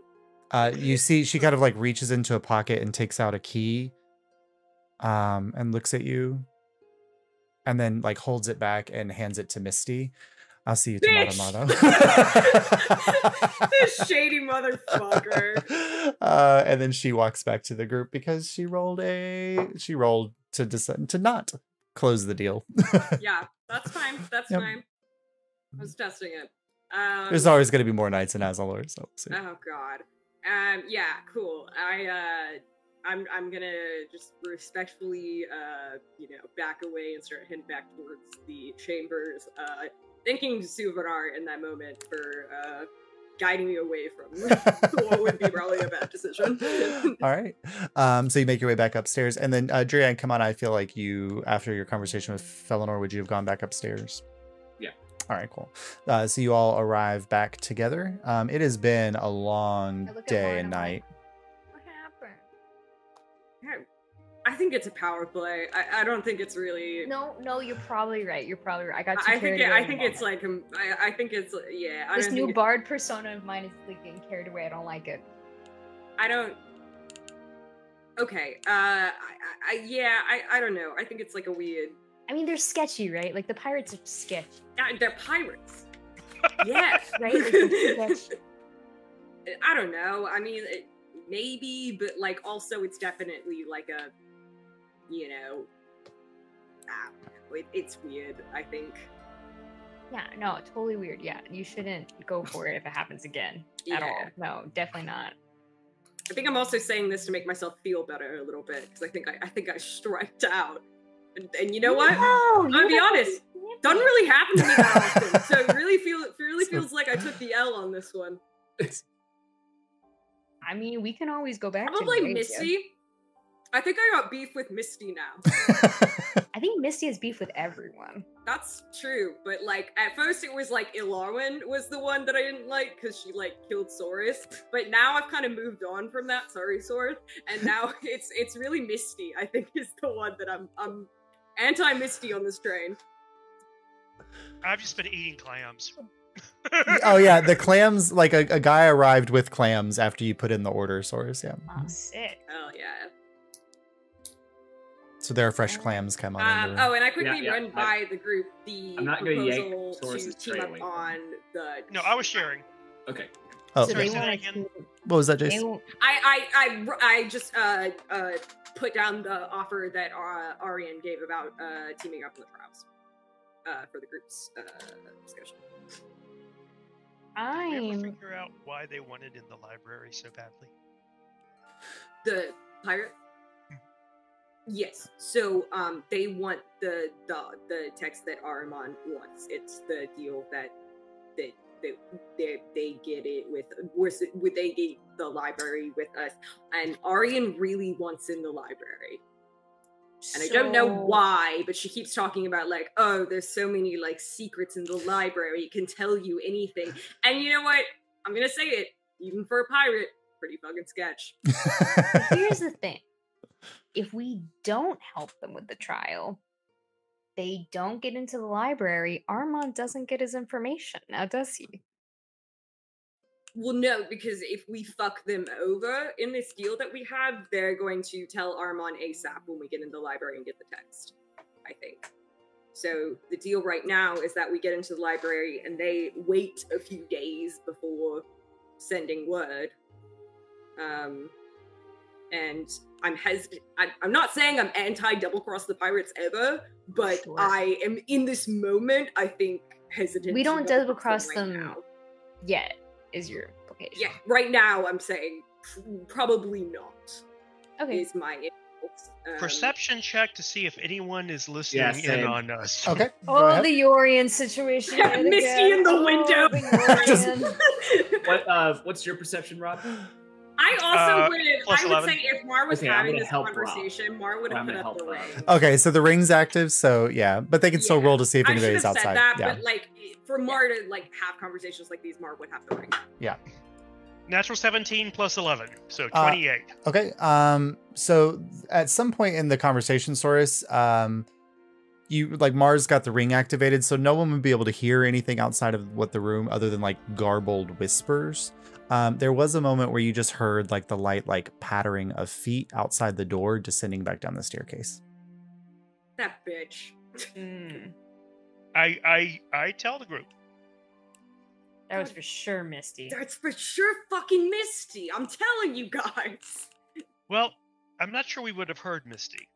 Speaker 1: You see, she kind of like reaches into a pocket and takes out a key, and looks at you, and then like holds it back and hands it to Misty. I'll see you tomorrow, Mado.
Speaker 4: This shady motherfucker.
Speaker 1: And then she walks back to the group because she rolled to decide to not close the deal.
Speaker 4: Yeah, that's fine. That's
Speaker 1: Yep.
Speaker 4: fine. I was testing it.
Speaker 1: There's always going to be more nights in Azulore, so we'll see.
Speaker 4: Oh god. Yeah, cool. I'm gonna just respectfully, back away and start heading back towards the chambers. Thanking Suvanar in that moment for guiding me away from what would be probably a bad decision.
Speaker 1: All right. So you make your way back upstairs, and then Drian, come on. I feel like you, after your conversation with Felinor, would you have gone back upstairs?
Speaker 2: Yeah.
Speaker 1: All right, cool. So you all arrive back together. It has been a long
Speaker 6: I look at
Speaker 1: day
Speaker 6: Lauren,
Speaker 1: and
Speaker 6: I'm like,
Speaker 1: night.
Speaker 6: What happened?
Speaker 4: I think it's a power play. I don't think it's really.
Speaker 6: No, you're probably right. You're probably right. I got too
Speaker 4: I
Speaker 6: carried
Speaker 4: think
Speaker 6: away.
Speaker 4: I think it's like I think it's yeah. I
Speaker 6: this
Speaker 4: don't
Speaker 6: new
Speaker 4: think
Speaker 6: bard persona of mine is like getting carried away. I don't like it.
Speaker 4: I don't. Okay. I don't know. I think it's like a weird.
Speaker 6: I mean, they're sketchy, right? Like the pirates are sketchy,
Speaker 4: They're pirates. Yes.
Speaker 6: right? Like, they're sketchy.
Speaker 4: I don't know. I mean, maybe, but like also it's definitely like a, it's weird. I think.
Speaker 6: Yeah, no, totally weird. Yeah, you shouldn't go for it if it happens again at all. No, definitely not.
Speaker 4: I think I'm also saying this to make myself feel better a little bit because I think I striked out, and you know what?
Speaker 6: No,
Speaker 4: I'm gonna be honest. Doesn't really happen to me that often, so it really feels like I took the L on this one.
Speaker 6: I mean, we can always go back.
Speaker 4: Probably
Speaker 6: to
Speaker 4: Misty. I think I got beef with Misty now.
Speaker 6: I think Misty has beef with everyone.
Speaker 4: That's true, but like at first it was like Ilarwin was the one that I didn't like because she like killed Saurus, but now I've kind of moved on from that. Sorry, Sword, and now it's really Misty. I think is the one that I'm anti-Misty on this train.
Speaker 3: I've just been eating clams.
Speaker 1: Oh yeah, the clams. Like a guy arrived with clams after you put in the order, Source. Yeah.
Speaker 6: Oh, sick.
Speaker 4: Oh yeah.
Speaker 1: So there are fresh clams come on.
Speaker 4: And I quickly
Speaker 2: Yeah,
Speaker 4: run by the group
Speaker 2: I'm not gonna yank
Speaker 4: proposal to
Speaker 2: Saurus's
Speaker 4: team
Speaker 2: tray
Speaker 4: up
Speaker 2: away.
Speaker 4: on the.
Speaker 3: No, I was sharing.
Speaker 2: Okay.
Speaker 1: Oh,
Speaker 6: So
Speaker 3: Sorry,
Speaker 6: they
Speaker 3: say that
Speaker 6: want
Speaker 3: again?
Speaker 6: to.
Speaker 1: what was that,
Speaker 6: They,
Speaker 1: Jason?
Speaker 4: I just put down the offer that Arian gave about teaming up in the trials for the group's discussion.
Speaker 3: Did we ever
Speaker 6: I'm.
Speaker 3: figure out why they wanted in the library so badly?
Speaker 4: The pirate. Yes. So they want the text that Ahriman wants. It's the deal that they get it with they get the library with us, and Aryan really wants in the library. And I don't know why, but she keeps talking about like, oh, there's so many like secrets in the library, it can tell you anything. And you know what? I'm gonna say it, even for a pirate, pretty fucking sketch.
Speaker 6: Here's the thing. If we don't help them with the trial, they don't get into the library, Armand doesn't get his information. Now, does he?
Speaker 4: Well, no, because if we fuck them over in this deal that we have, they're going to tell Armand ASAP when we get in the library and get the text, I think. So the deal right now is that we get into the library and they wait a few days before sending word. and I'm hesitant. I'm not saying I'm anti double cross the pirates ever, but
Speaker 6: Sure.
Speaker 4: I am in this moment. I think hesitant.
Speaker 6: We
Speaker 4: to
Speaker 6: don't double cross
Speaker 4: right
Speaker 6: them
Speaker 4: now.
Speaker 6: yet, is your implication.
Speaker 4: Yeah, right now I'm saying probably not.
Speaker 6: Okay.
Speaker 4: Is my impulse.
Speaker 3: Perception check to see if anyone is listening
Speaker 7: Yeah,
Speaker 3: in
Speaker 7: same.
Speaker 3: on us.
Speaker 1: Okay. Go
Speaker 6: Oh,
Speaker 1: ahead.
Speaker 6: the Yorian situation.
Speaker 4: Yeah,
Speaker 6: yet
Speaker 4: Misty
Speaker 6: again.
Speaker 4: in the
Speaker 6: Oh,
Speaker 4: window.
Speaker 6: the Yorian.
Speaker 7: What's your perception, Rob?
Speaker 4: I also would.
Speaker 3: plus
Speaker 4: I would
Speaker 3: 11.
Speaker 4: say if Mar was
Speaker 7: Okay, I'm
Speaker 4: having
Speaker 7: gonna
Speaker 4: this
Speaker 7: help Rob.
Speaker 4: conversation, Mar would have
Speaker 7: I'm
Speaker 4: put
Speaker 7: gonna
Speaker 4: up the
Speaker 7: help
Speaker 4: ring.
Speaker 7: Rob.
Speaker 1: Okay, so the ring's active, so yeah, but they can still roll to see if
Speaker 4: I should
Speaker 1: anybody's
Speaker 4: have
Speaker 1: outside.
Speaker 4: said that,
Speaker 1: Yeah.
Speaker 4: but like for Mar to like have conversations like these, Mar would have the ring.
Speaker 3: Natural 17 plus 11, so 28.
Speaker 1: Okay. So at some point in the conversation, Saurus, you like Mars got the ring activated, so no one would be able to hear anything outside of what the room other than like garbled whispers. There was a moment where you just heard like the light like pattering of feet outside the door descending back down the staircase.
Speaker 4: That bitch.
Speaker 6: Mm,
Speaker 3: I tell the group.
Speaker 6: that was for sure Misty.
Speaker 4: That's for sure fucking Misty. I'm telling you guys.
Speaker 3: Well, I'm not sure we would have heard Misty.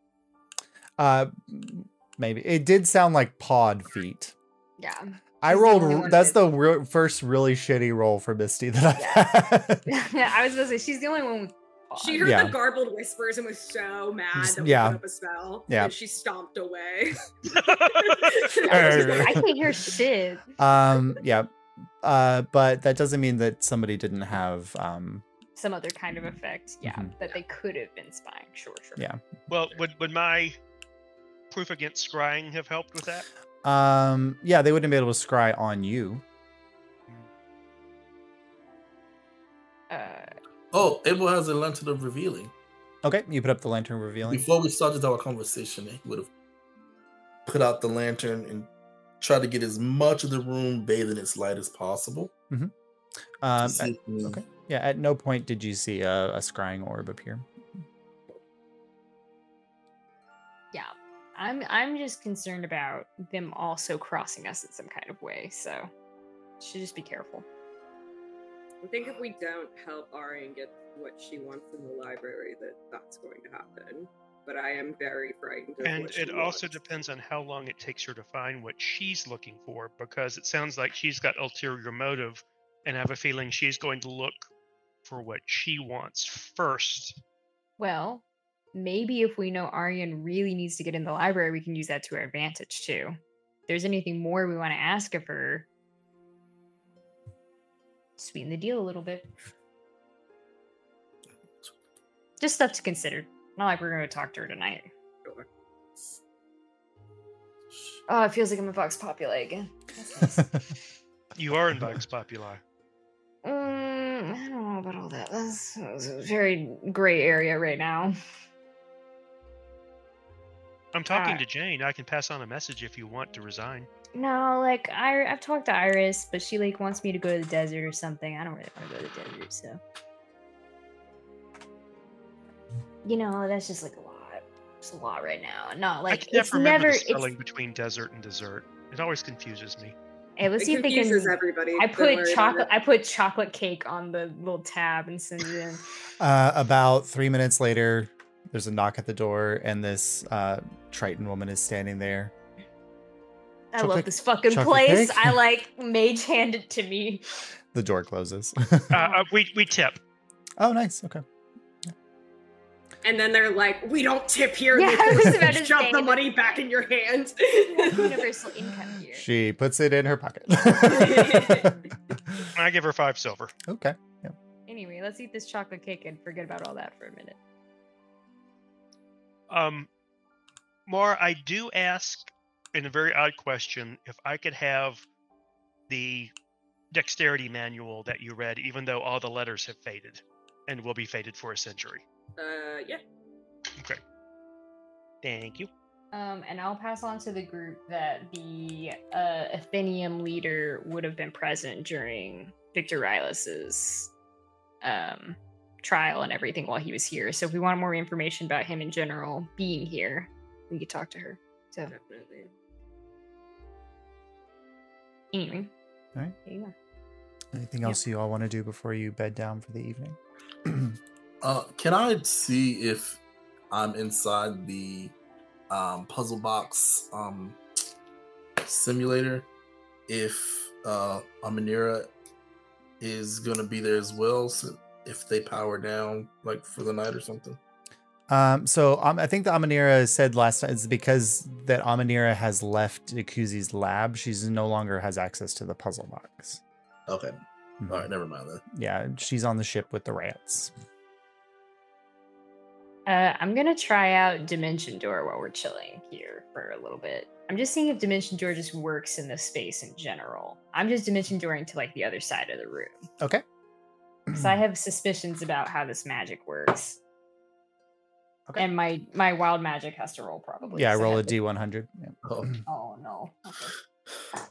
Speaker 1: Maybe it did sound like pod feet.
Speaker 6: Yeah.
Speaker 1: I
Speaker 6: She's the only
Speaker 1: rolled.
Speaker 6: one
Speaker 1: That's
Speaker 6: that-
Speaker 1: the first really shitty roll for Misty that I've had.
Speaker 6: I was gonna say she's the only one with
Speaker 4: She heard
Speaker 1: Yeah.
Speaker 4: the garbled whispers and was so mad that we
Speaker 1: Yeah.
Speaker 4: put up a spell.
Speaker 1: Yeah.
Speaker 4: And she stomped away.
Speaker 6: I can't hear shit.
Speaker 1: Yeah. But that doesn't mean that somebody didn't have
Speaker 6: Some other kind of effect, yeah,
Speaker 1: Mhm.
Speaker 6: that they could have been spying. Sure.
Speaker 1: Yeah.
Speaker 3: Well, would my proof against scrying have helped with that?
Speaker 1: Yeah, they wouldn't be able to scry on you.
Speaker 5: Oh, Abel has a lantern of revealing.
Speaker 1: Okay, you put up the lantern revealing.
Speaker 5: Before we started our conversation, he would have put out the lantern and tried to get as much of the room bathed in its light as possible. to see if we-
Speaker 1: Okay. Yeah, at no point did you see a scrying orb appear.
Speaker 6: Yeah, I'm just concerned about them also crossing us in some kind of way. So should just be careful.
Speaker 4: I think if we don't help Arian get what she wants in the library, that's going to happen. But I am very frightened of
Speaker 3: And
Speaker 4: what she
Speaker 3: it also
Speaker 4: wants.
Speaker 3: depends on how long it takes her to find what she's looking for, because it sounds like she's got ulterior motive, and I have a feeling she's going to look for what she wants first.
Speaker 6: Well, maybe if we know Aryan really needs to get in the library, we can use that to our advantage too. If there's anything more we want to ask of her, sweeten the deal a little bit. Just stuff to consider. Not like we're going to talk to her tonight. Oh, it feels like I'm a Vox Populi again. That's nice.
Speaker 3: You are in Vox Populi.
Speaker 6: I don't know about all that. That's a very gray area right now.
Speaker 3: I'm talking
Speaker 6: Uh,
Speaker 3: to Jane. I can pass on a message if you want to resign.
Speaker 6: No, like I've talked to Iris, but she like wants me to go to the desert or something. I don't really want to go to the desert, so that's just like a lot. It's a lot right now. Not
Speaker 3: I
Speaker 6: like
Speaker 3: can
Speaker 6: it's
Speaker 3: never remember
Speaker 6: never.
Speaker 3: the
Speaker 6: It's
Speaker 3: spelling between desert and dessert. It always confuses me.
Speaker 6: hey, let's
Speaker 4: It
Speaker 6: see if they can.
Speaker 4: confuses everybody.
Speaker 6: I
Speaker 4: Don't
Speaker 6: put
Speaker 4: worry about
Speaker 6: chocolate.
Speaker 4: it.
Speaker 6: I put chocolate cake on the little tab and send it in.
Speaker 1: About 3 minutes later, there's a knock at the door, and this Triton woman is standing there.
Speaker 6: I
Speaker 1: Chocolate-
Speaker 6: love this fucking
Speaker 1: chocolate
Speaker 6: place.
Speaker 1: cake?
Speaker 6: I like mage hand it to me.
Speaker 1: The door closes.
Speaker 3: We tip.
Speaker 1: Oh, nice. Okay.
Speaker 4: And then they're like, "We don't tip here."
Speaker 6: Yeah,
Speaker 4: and
Speaker 6: I was
Speaker 4: they
Speaker 6: about to
Speaker 4: shove
Speaker 6: say
Speaker 4: the
Speaker 6: that.
Speaker 4: money back in your hand.
Speaker 6: Universal income here.
Speaker 1: She puts it in her pocket.
Speaker 3: I give her 5 silver.
Speaker 1: Okay. Yeah.
Speaker 6: Anyway, let's eat this chocolate cake and forget about all that for a minute.
Speaker 3: Mar, I do ask in a very odd question if I could have the dexterity manual that you read, even though all the letters have faded and will be faded for a century.
Speaker 4: Yeah.
Speaker 3: Okay. Thank you.
Speaker 6: And I'll pass on to the group that the Athenium leader would have been present during Victor Rylas's trial and everything while he was here. So if we want more information about him in general being here, we could talk to her. So
Speaker 4: Definitely.
Speaker 6: anyway,
Speaker 1: Alright.
Speaker 6: there you go.
Speaker 1: Anything else you all want to do before you bed down for the evening?
Speaker 5: Can I see if I'm inside the puzzle box simulator? If Amanira is gonna be there as well, so if they power down like for the night or something.
Speaker 1: So I think the Amanira said last time it's because that Amanira has left Ikuzi's lab. She's no longer has access to the puzzle box.
Speaker 5: Okay. All right, never mind then.
Speaker 1: Yeah, she's on the ship with the rats.
Speaker 6: I'm gonna try out Dimension Door while we're chilling here for a little bit. I'm just seeing if Dimension Door just works in the space in general. I'm just Dimension Dooring to like the other side of the room.
Speaker 1: Okay.
Speaker 6: Because I have suspicions about how this magic works.
Speaker 1: Okay.
Speaker 6: And my wild magic has to roll probably.
Speaker 1: Yeah, I
Speaker 6: so
Speaker 1: roll a
Speaker 6: have to-
Speaker 1: D100. Yeah.
Speaker 6: Oh no. Okay.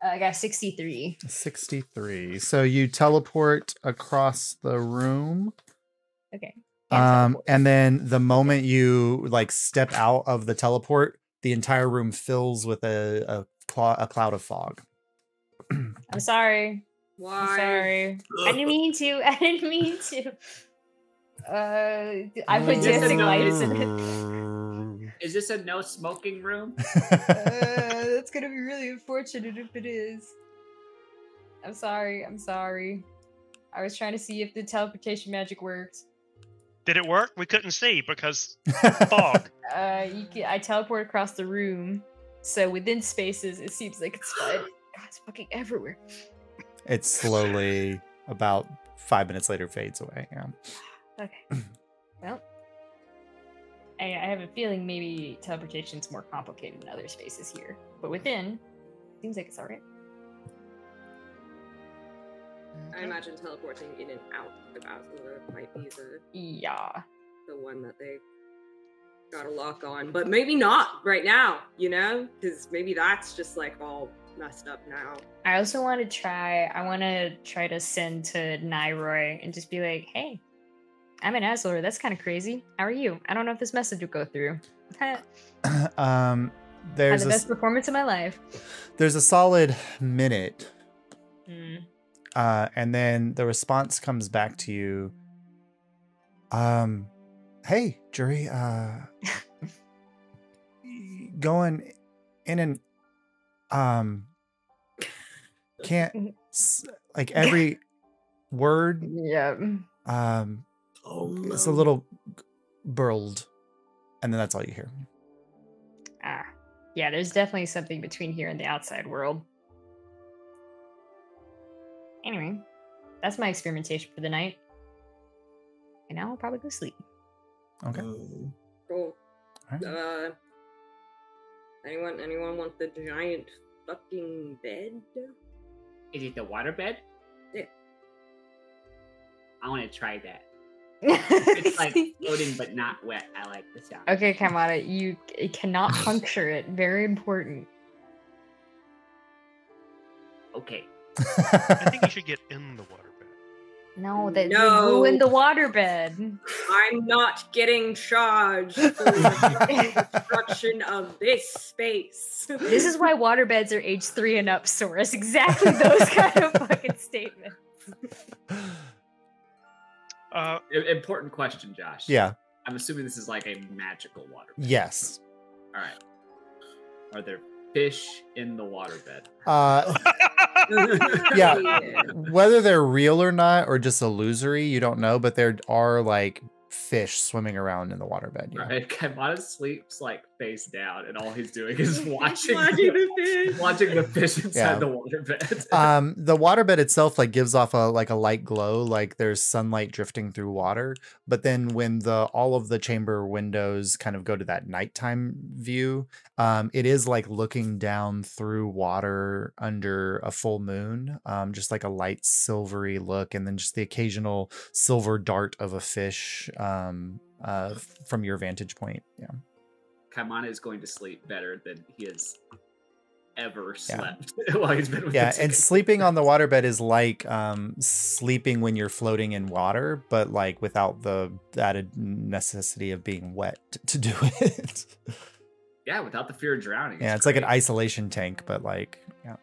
Speaker 6: I got 63.
Speaker 1: 63. So you teleport across the room.
Speaker 6: Okay.
Speaker 1: And then the moment you like step out of the teleport, the entire room fills with a cloud of fog.
Speaker 6: I'm sorry.
Speaker 4: Why?
Speaker 6: I'm sorry. I didn't mean to. I didn't mean to. I put dancing lights in it.
Speaker 7: Is this a no smoking room?
Speaker 6: That's gonna be really unfortunate if it is. I'm sorry. I'm sorry. I was trying to see if the teleportation magic works.
Speaker 3: Did it work? We couldn't see because fog.
Speaker 6: I teleport across the room, so within spaces it seems like it's fine. God, it's fucking everywhere.
Speaker 1: It slowly, about 5 minutes later, fades away. Yeah.
Speaker 6: Okay. Well, I have a feeling maybe teleportation's more complicated in other spaces here, but within, seems like it's alright.
Speaker 4: I imagine teleporting in and out of Azulore might be the one that they got a lock on, but maybe not right now, you know? Because maybe that's just like all messed up now.
Speaker 6: I also want to try to send to Nairoy and just be like, hey, I'm in Azulore. That's kind of crazy. How are you? I don't know if this message will go through.
Speaker 1: There's
Speaker 6: the best performance of my life.
Speaker 1: There's a solid minute.
Speaker 6: Mm.
Speaker 1: And then the response comes back to you. Hey, Jury, going in and, can't, like every word,
Speaker 6: Yeah.
Speaker 1: it's a little burled, and then that's all you hear.
Speaker 6: Yeah, there's definitely something between here and the outside world. Anyway, that's my experimentation for the night. And now I'll probably go sleep.
Speaker 1: Okay.
Speaker 4: Cool.
Speaker 1: Alright.
Speaker 4: Anyone want the giant fucking bed?
Speaker 7: Is it the water bed?
Speaker 4: Yeah.
Speaker 7: I want to try that. It's like floating but not wet. I like the sound.
Speaker 6: Okay, Kamada, you cannot puncture it. Very important.
Speaker 7: Okay.
Speaker 3: I think you should get in the water bed.
Speaker 6: No, that
Speaker 4: No.
Speaker 6: you ruined the waterbed.
Speaker 4: I'm not getting charged for the construction of this space.
Speaker 6: This is why waterbeds are age 3 and up, Source. Exactly those kind of fucking statements.
Speaker 7: Important question, Josh.
Speaker 1: Yeah.
Speaker 7: I'm assuming this is like a magical water bed.
Speaker 1: Yes.
Speaker 7: All right. Are there fish in the waterbed?
Speaker 1: Yeah. Whether they're real or not, or just illusory, you don't know, but there are like fish swimming around in the waterbed. Yeah.
Speaker 7: Right. Kamada sleeps like face down, and all he's doing is watching
Speaker 4: Watching the fish.
Speaker 7: inside
Speaker 1: Yeah.
Speaker 7: the waterbed.
Speaker 1: The waterbed itself like gives off a light glow, like there's sunlight drifting through water. But then when all of the chamber windows kind of go to that nighttime view, it is like looking down through water under a full moon, just like a light silvery look, and then just the occasional silver dart of a fish from your vantage point. Yeah.
Speaker 7: Kamada is going to sleep better than he has ever slept while he's been with
Speaker 1: Yeah,
Speaker 7: the
Speaker 1: and
Speaker 7: ticket.
Speaker 1: sleeping on the waterbed is like sleeping when you're floating in water, but like without the added necessity of being wet to do it.
Speaker 7: Yeah, without the fear of drowning.
Speaker 1: Yeah, it's like an isolation tank, but like, yeah.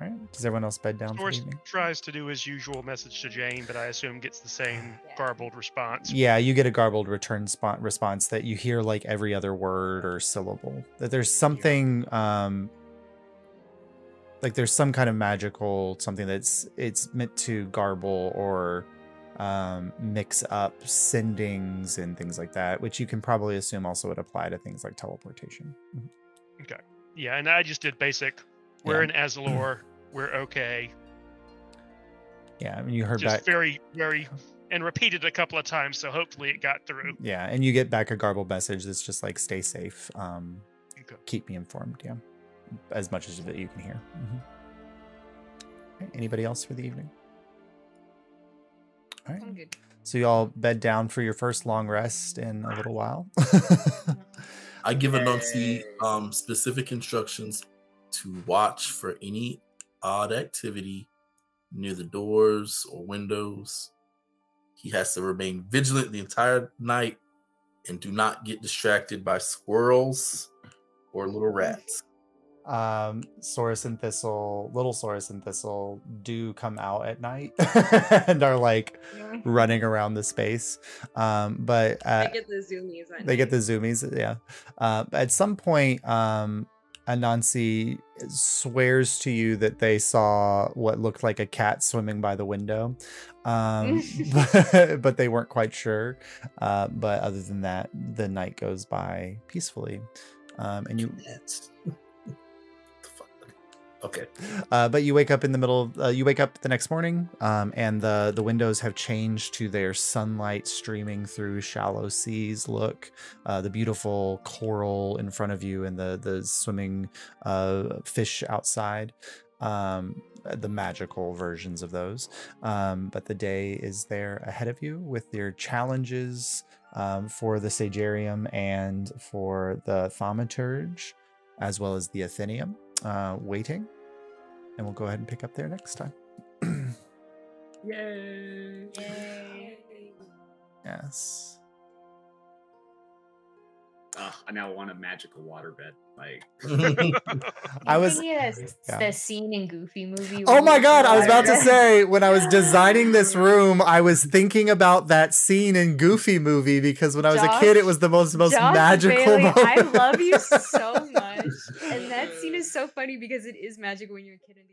Speaker 1: All right. Does everyone else bed down for the
Speaker 3: Source
Speaker 1: evening?
Speaker 3: tries to do his usual message to Jane, but I assume gets the same garbled response.
Speaker 1: Yeah, you get a garbled return response that you hear like every other word or syllable. That there's something like there's some kind of magical something it's meant to garble or mix up sendings and things like that, which you can probably assume also would apply to things like teleportation.
Speaker 3: Okay. Yeah, and I just did basic. We're in Azulore. We're okay.
Speaker 1: Yeah, I mean, you heard
Speaker 3: Just
Speaker 1: back
Speaker 3: very, very, and repeated a couple of times, so hopefully it got through.
Speaker 1: Yeah, and you get back a garbled message that's just like, stay safe.
Speaker 3: Okay.
Speaker 1: Keep me informed, yeah. As much as that you can hear. Okay, anybody else for the evening? All right.
Speaker 6: I'm good.
Speaker 1: So you all bed down for your first long rest in a little while.
Speaker 5: I give Anansi specific instructions to watch for any odd activity near the doors or windows. He has to remain vigilant the entire night and do not get distracted by squirrels or little rats.
Speaker 1: Saurus and Thistle, little Saurus and Thistle do come out at night and are like running around the space. But
Speaker 4: they get the zoomies.
Speaker 1: They get the zoomies, yeah. At some point, Anansi swears to you that they saw what looked like a cat swimming by the window, but they weren't quite sure. But other than that, the night goes by peacefully, and you.
Speaker 5: Okay.
Speaker 1: But you wake up in the middle. You wake up the next morning, and the windows have changed to their sunlight streaming through shallow seas. Look, the beautiful coral in front of you, and the swimming fish outside. The magical versions of those. But the day is there ahead of you with your challenges for the Sagarium and for the Thaumaturge, as well as the Athenium. Waiting, and we'll go ahead and pick up there next time.
Speaker 7: Yay!
Speaker 6: Yay.
Speaker 1: Yes.
Speaker 7: I now want a magical waterbed. Like
Speaker 1: I was
Speaker 6: the scene in Goofy movie.
Speaker 1: Oh my god, I was about to say, when I was designing this room, I was thinking about that scene in Goofy movie, because when I was a kid, it was the most magical
Speaker 6: Bailey,
Speaker 1: moment.
Speaker 6: I love you so much. And that scene is so funny because it is magical when you're a kid and